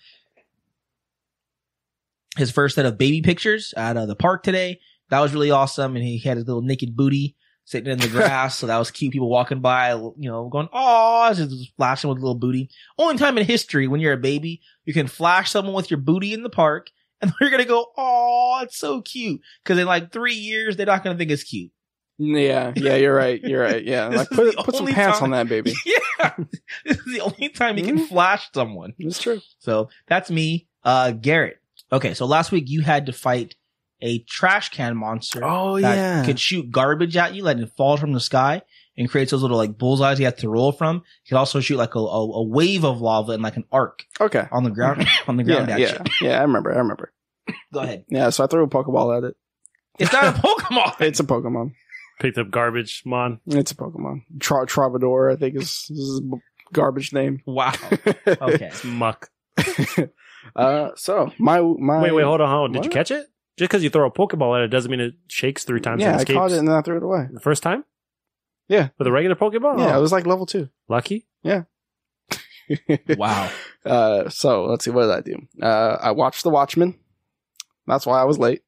S2: baby pictures at the park today. That was really awesome. And he had his little naked booty sitting in the grass. So that was cute. People walking by, going, oh, just flashing with a little booty. Only time in history when you're a baby, you can flash someone with your booty in the park and they're going to go, oh, it's so cute. Cause in like 3 years, they're not going to think it's cute.
S3: Yeah, you're right. Yeah. Like put some pants on that baby.
S2: Yeah. This is the only time you can flash someone.
S3: It's true.
S2: So that's me, Garrett. Okay, so last week you had to fight a trash can monster. That could shoot garbage at you, it falls from the sky and creates those little like bullseyes you have to roll from. It could also shoot like a wave of lava and like an arc.
S3: Okay.
S2: On the ground at you.
S3: Yeah, I remember.
S2: Go ahead.
S3: Yeah, so I threw a Pokeball at it.
S2: It's not a Pokemon.
S3: It's a Pokemon.
S4: Picked up garbage, Mon.
S3: It's a Pokemon. Troubadour, I think is garbage name.
S2: Wow. Okay.
S4: It's muck.
S3: So my
S4: Wait, hold on. Did
S3: What?
S4: you catch it? Just because you throw a Pokeball at it doesn't mean it shakes 3 times
S3: Yeah,
S4: and
S3: I
S4: escapes.
S3: caught it and then I threw it away.
S4: The first time?
S3: Yeah.
S4: With a regular Pokeball?
S3: Yeah,
S4: Oh,
S3: it was like level 2.
S4: lucky?
S2: Wow.
S3: So let's see, what did I do? I watched The Watchmen. That's why I was late.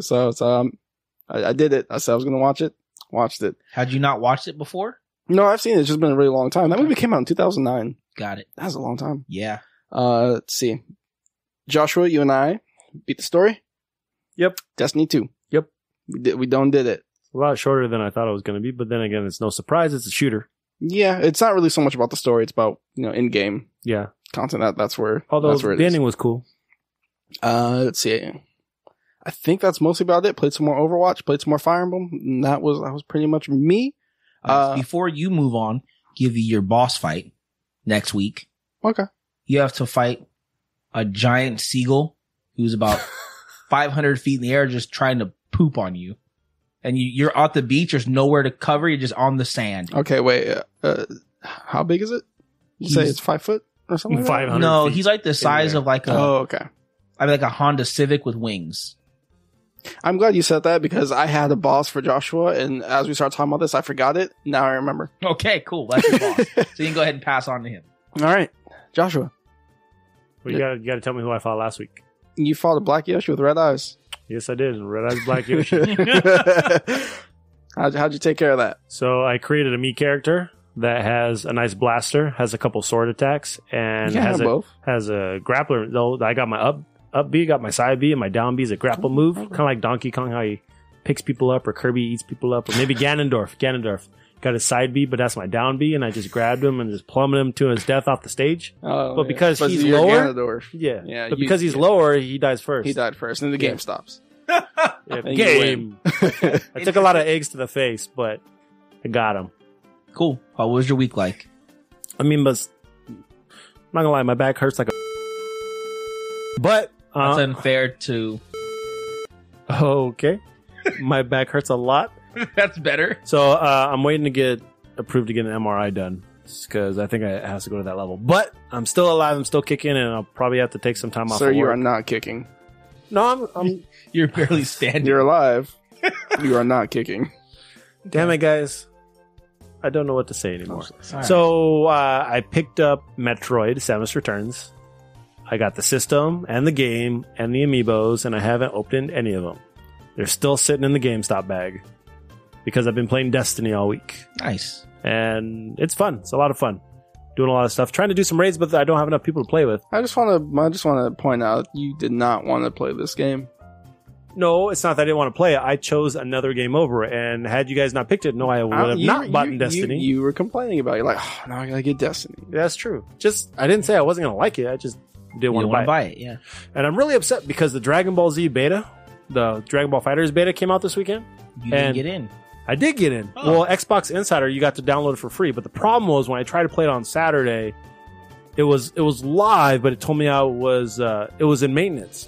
S3: So I did it. I said I was going to watch it. Watched it.
S2: Had you not watched it before?
S3: No, I've seen it. It's just been a really long time. That movie came out in 2009.
S2: Got it.
S3: That's a long time.
S2: Yeah.
S3: Let's see. Joshua, you and I beat the story.
S4: Yep.
S3: Destiny 2.
S4: Yep.
S3: We did it.
S4: A lot shorter than I thought it was going to be, but then again, it's no surprise. It's a shooter.
S3: Yeah, it's not really so much about the story. It's about, in-game
S4: Yeah.
S3: content. That's where
S4: Although
S3: that's where it
S4: the
S3: is.
S4: ending was cool.
S3: Let's see. I think that's mostly about it. Played some more Overwatch. Played some more Fire Emblem. And that was pretty much me.
S2: Before you move on, give you your boss fight next week.
S3: Okay.
S2: You have to fight a giant seagull who's about 500 feet in the air just trying to poop on you. And you're at the beach. There's nowhere to cover. You're just on the sand.
S3: Okay, wait. How big is it? You say it's 5 foot or something like that?
S4: 500
S2: No,
S4: feet
S2: he's like the size
S4: there.
S2: of like
S3: Oh, okay.
S2: like a Honda Civic with wings.
S3: I'm glad you said that because I had a boss for Joshua, and as we started talking about this, I forgot it. Now I remember.
S2: Okay, cool. That's your boss. So you can go ahead and pass on to him.
S3: All right, Joshua,
S4: Well, you got to tell me who I fought last week.
S3: you fought a black Yoshi with red eyes.
S4: Yes, I did. Red Eyes Black Yoshi.
S3: How'd you take care of that?
S4: So I created a me character that has a nice blaster, has a couple sword attacks, and
S3: You can have both.
S4: has a grappler. Though I got my up B, got my side B, and my down B is a grapple move, kind of like Donkey Kong, how he picks people up, or Kirby eats people up, or maybe Ganondorf. Ganondorf got his side B, but that's my down B, and I just grabbed him and just plummeted him to his death off the stage.
S3: Oh,
S4: But because he's
S3: you're
S4: lower-
S3: Ganondorf.
S4: Yeah,
S3: Yeah,
S4: but because he's lower, he dies first.
S3: He died first, and the game stops.
S4: Yeah,
S3: And you
S4: game. I took a lot of eggs to the face, but I got him.
S2: Cool. What was your week like?
S4: I mean, but I'm not gonna lie, my back hurts like a. But
S2: That's unfair to.
S4: okay, my back hurts a lot.
S2: That's better.
S4: So I'm waiting to get approved to get an MRI done because I think it has to go to that level. But I'm still alive. I'm still kicking, and I'll probably have to take some time off.
S3: Sir,
S4: of
S3: you
S4: work.
S3: are not kicking.
S4: No, I'm.
S2: You're barely standing.
S3: You're alive. You are not kicking.
S4: Damn it, guys. I don't know what to say anymore.
S2: All right.
S4: So I picked up Metroid: Samus Returns. I got the system and the game and the amiibos, and I haven't opened any of them. They're still sitting in the GameStop bag because I've been playing Destiny all week,
S2: Nice.
S4: and it's fun. It's a lot of fun. Doing a lot of stuff, trying to do some raids, but I don't have enough people to play with.
S3: I just want to point out you did not want to play this game.
S4: No, it's not that I didn't want to play it. I chose another game over it, and had you guys not picked it, no, I would have not bought Destiny.
S3: You were complaining about it. You're like, oh, now I gotta get Destiny.
S4: That's true. Just I didn't say I wasn't going to like it. I just didn't want
S2: You
S4: to
S2: want
S4: buy
S2: to
S4: it.
S2: buy it, yeah.
S4: And I'm really upset because the Dragon Ball Z beta, the Dragon Ball Fighters beta came out this weekend.
S2: You didn't
S4: And-
S2: get in.
S4: I did get in.
S2: Oh.
S4: Well, Xbox Insider, you got to download it for free. But the problem was when I tried to play it on Saturday, it was live, but it told me it was in maintenance.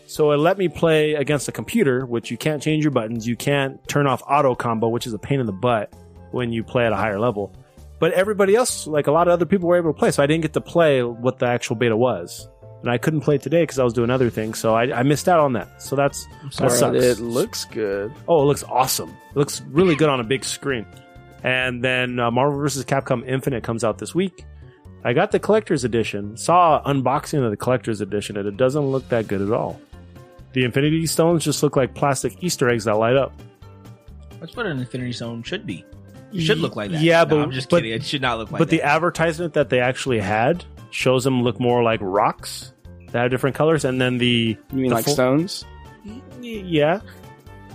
S4: So it let me play against a computer, which you can't change your buttons. You can't turn off auto combo, which is a pain in the butt when you play at a higher level. But everybody else, like a lot of other people, were able to play. So I didn't get to play what the actual beta was. And I couldn't play today because I was doing other things. So I missed out on that. So that sucks.
S3: It looks good.
S4: Oh, it looks awesome. It looks really good on a big screen. And then Marvel vs. Capcom Infinite comes out this week. I got the collector's edition. Saw an unboxing of the collector's edition, and it doesn't look that good at all. The Infinity Stones just look like plastic Easter eggs that light up.
S2: That's what an Infinity Stone should be. It should look like that.
S4: Yeah,
S2: No,
S4: but
S2: I'm just kidding. It should not look like
S4: But
S2: that.
S4: the advertisement that they actually had shows them look more like rocks that have different colors, and then
S3: You mean
S4: the
S3: like
S4: full-
S3: stones?
S4: Yeah.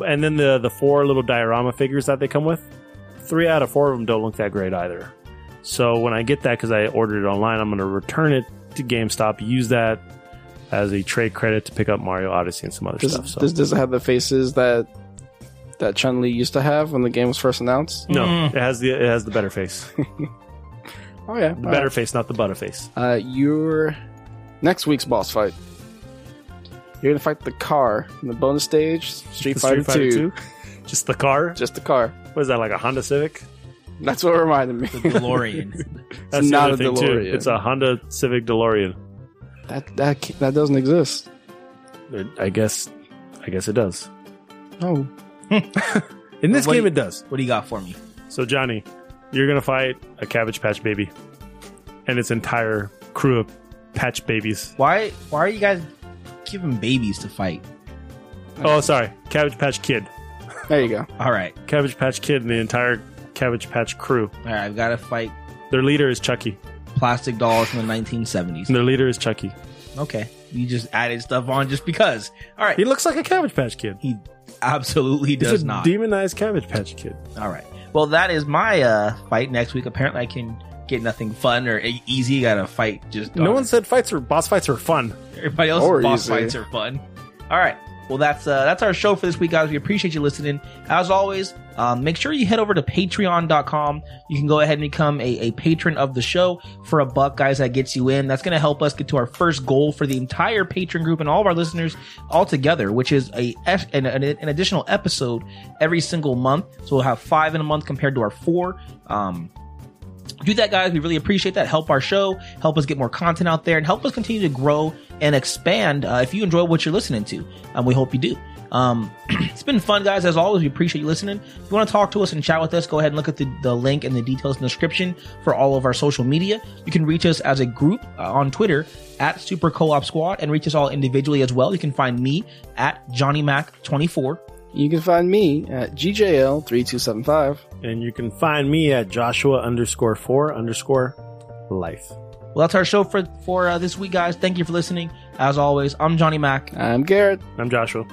S4: And then the 4 little diorama figures that they come with, 3 out of 4 of them don't look that great either. So when I get that, because I ordered it online, I'm going to return it to GameStop, use that as a trade credit to pick up Mario Odyssey and some other stuff. So.
S3: Does it have the faces that Chun-Li used to have when the game was first announced?
S4: No, it has the better face.
S3: Oh yeah,
S4: The better face, not the butter face.
S3: Your next week's boss fight. You're gonna fight the car in the bonus stage, Street Fighter 2.
S4: Just the car?
S3: Just the car.
S4: What is that, like a Honda Civic?
S3: That's what reminded me.
S2: The DeLorean.
S4: That's
S3: not
S4: the other
S3: a
S4: thing, too.
S3: DeLorean.
S4: It's a Honda Civic DeLorean.
S3: That doesn't exist.
S4: I guess it does.
S3: Oh.
S4: In this game, it does.
S2: What do you got for me?
S4: So, Johnny, you're going to fight a Cabbage Patch Baby and its entire crew of Patch Babies.
S2: Why are you guys giving babies to fight?
S4: Oh, sorry. Cabbage Patch Kid.
S3: There you go.
S2: All right.
S4: Cabbage Patch Kid and the entire Cabbage Patch crew.
S2: All right, I've got to fight
S4: Their leader is Chucky.
S2: plastic dolls from the 1970s.
S4: And their leader is Chucky.
S2: Okay. You just added stuff on just because. All right.
S4: He looks like a Cabbage Patch Kid.
S2: He absolutely does
S4: He's a
S2: not.
S4: demonized Cabbage Patch Kid.
S2: All right. Well, that is my fight next week. Apparently, I can get nothing fun or easy. Got to fight just.
S4: No one said boss fights are fun.
S2: Everybody else's
S3: Or
S2: boss
S3: easy.
S2: fights are fun. All right. Well, that's our show for this week, guys. We appreciate you listening. As always, make sure you head over to patreon.com. You can go ahead and become a patron of the show for $1, guys. That gets you in. That's going to help us get to our first goal for the entire patron group and all of our listeners all together, which is an additional episode every single month. So we'll have 5 in a month compared to our 4. Do that, guys. We really appreciate that. Help our show, help us get more content out there, and help us continue to grow and expand if you enjoy what you're listening to. We hope you do. It's been fun, guys. As always, we appreciate you listening. If you want to talk to us and chat with us, go ahead and look at the link and the details in the description for all of our social media. You can reach us as a group on Twitter at Super Co-op Squad and reach us all individually as well. You can find me at JohnnyMac24.
S3: You can find me at GJL3275.
S4: And you can find me at Joshua_4_life.
S2: Well, that's our show for this week, guys. Thank you for listening. As always, I'm Johnny Mac.
S3: I'm Garrett.
S4: I'm Joshua.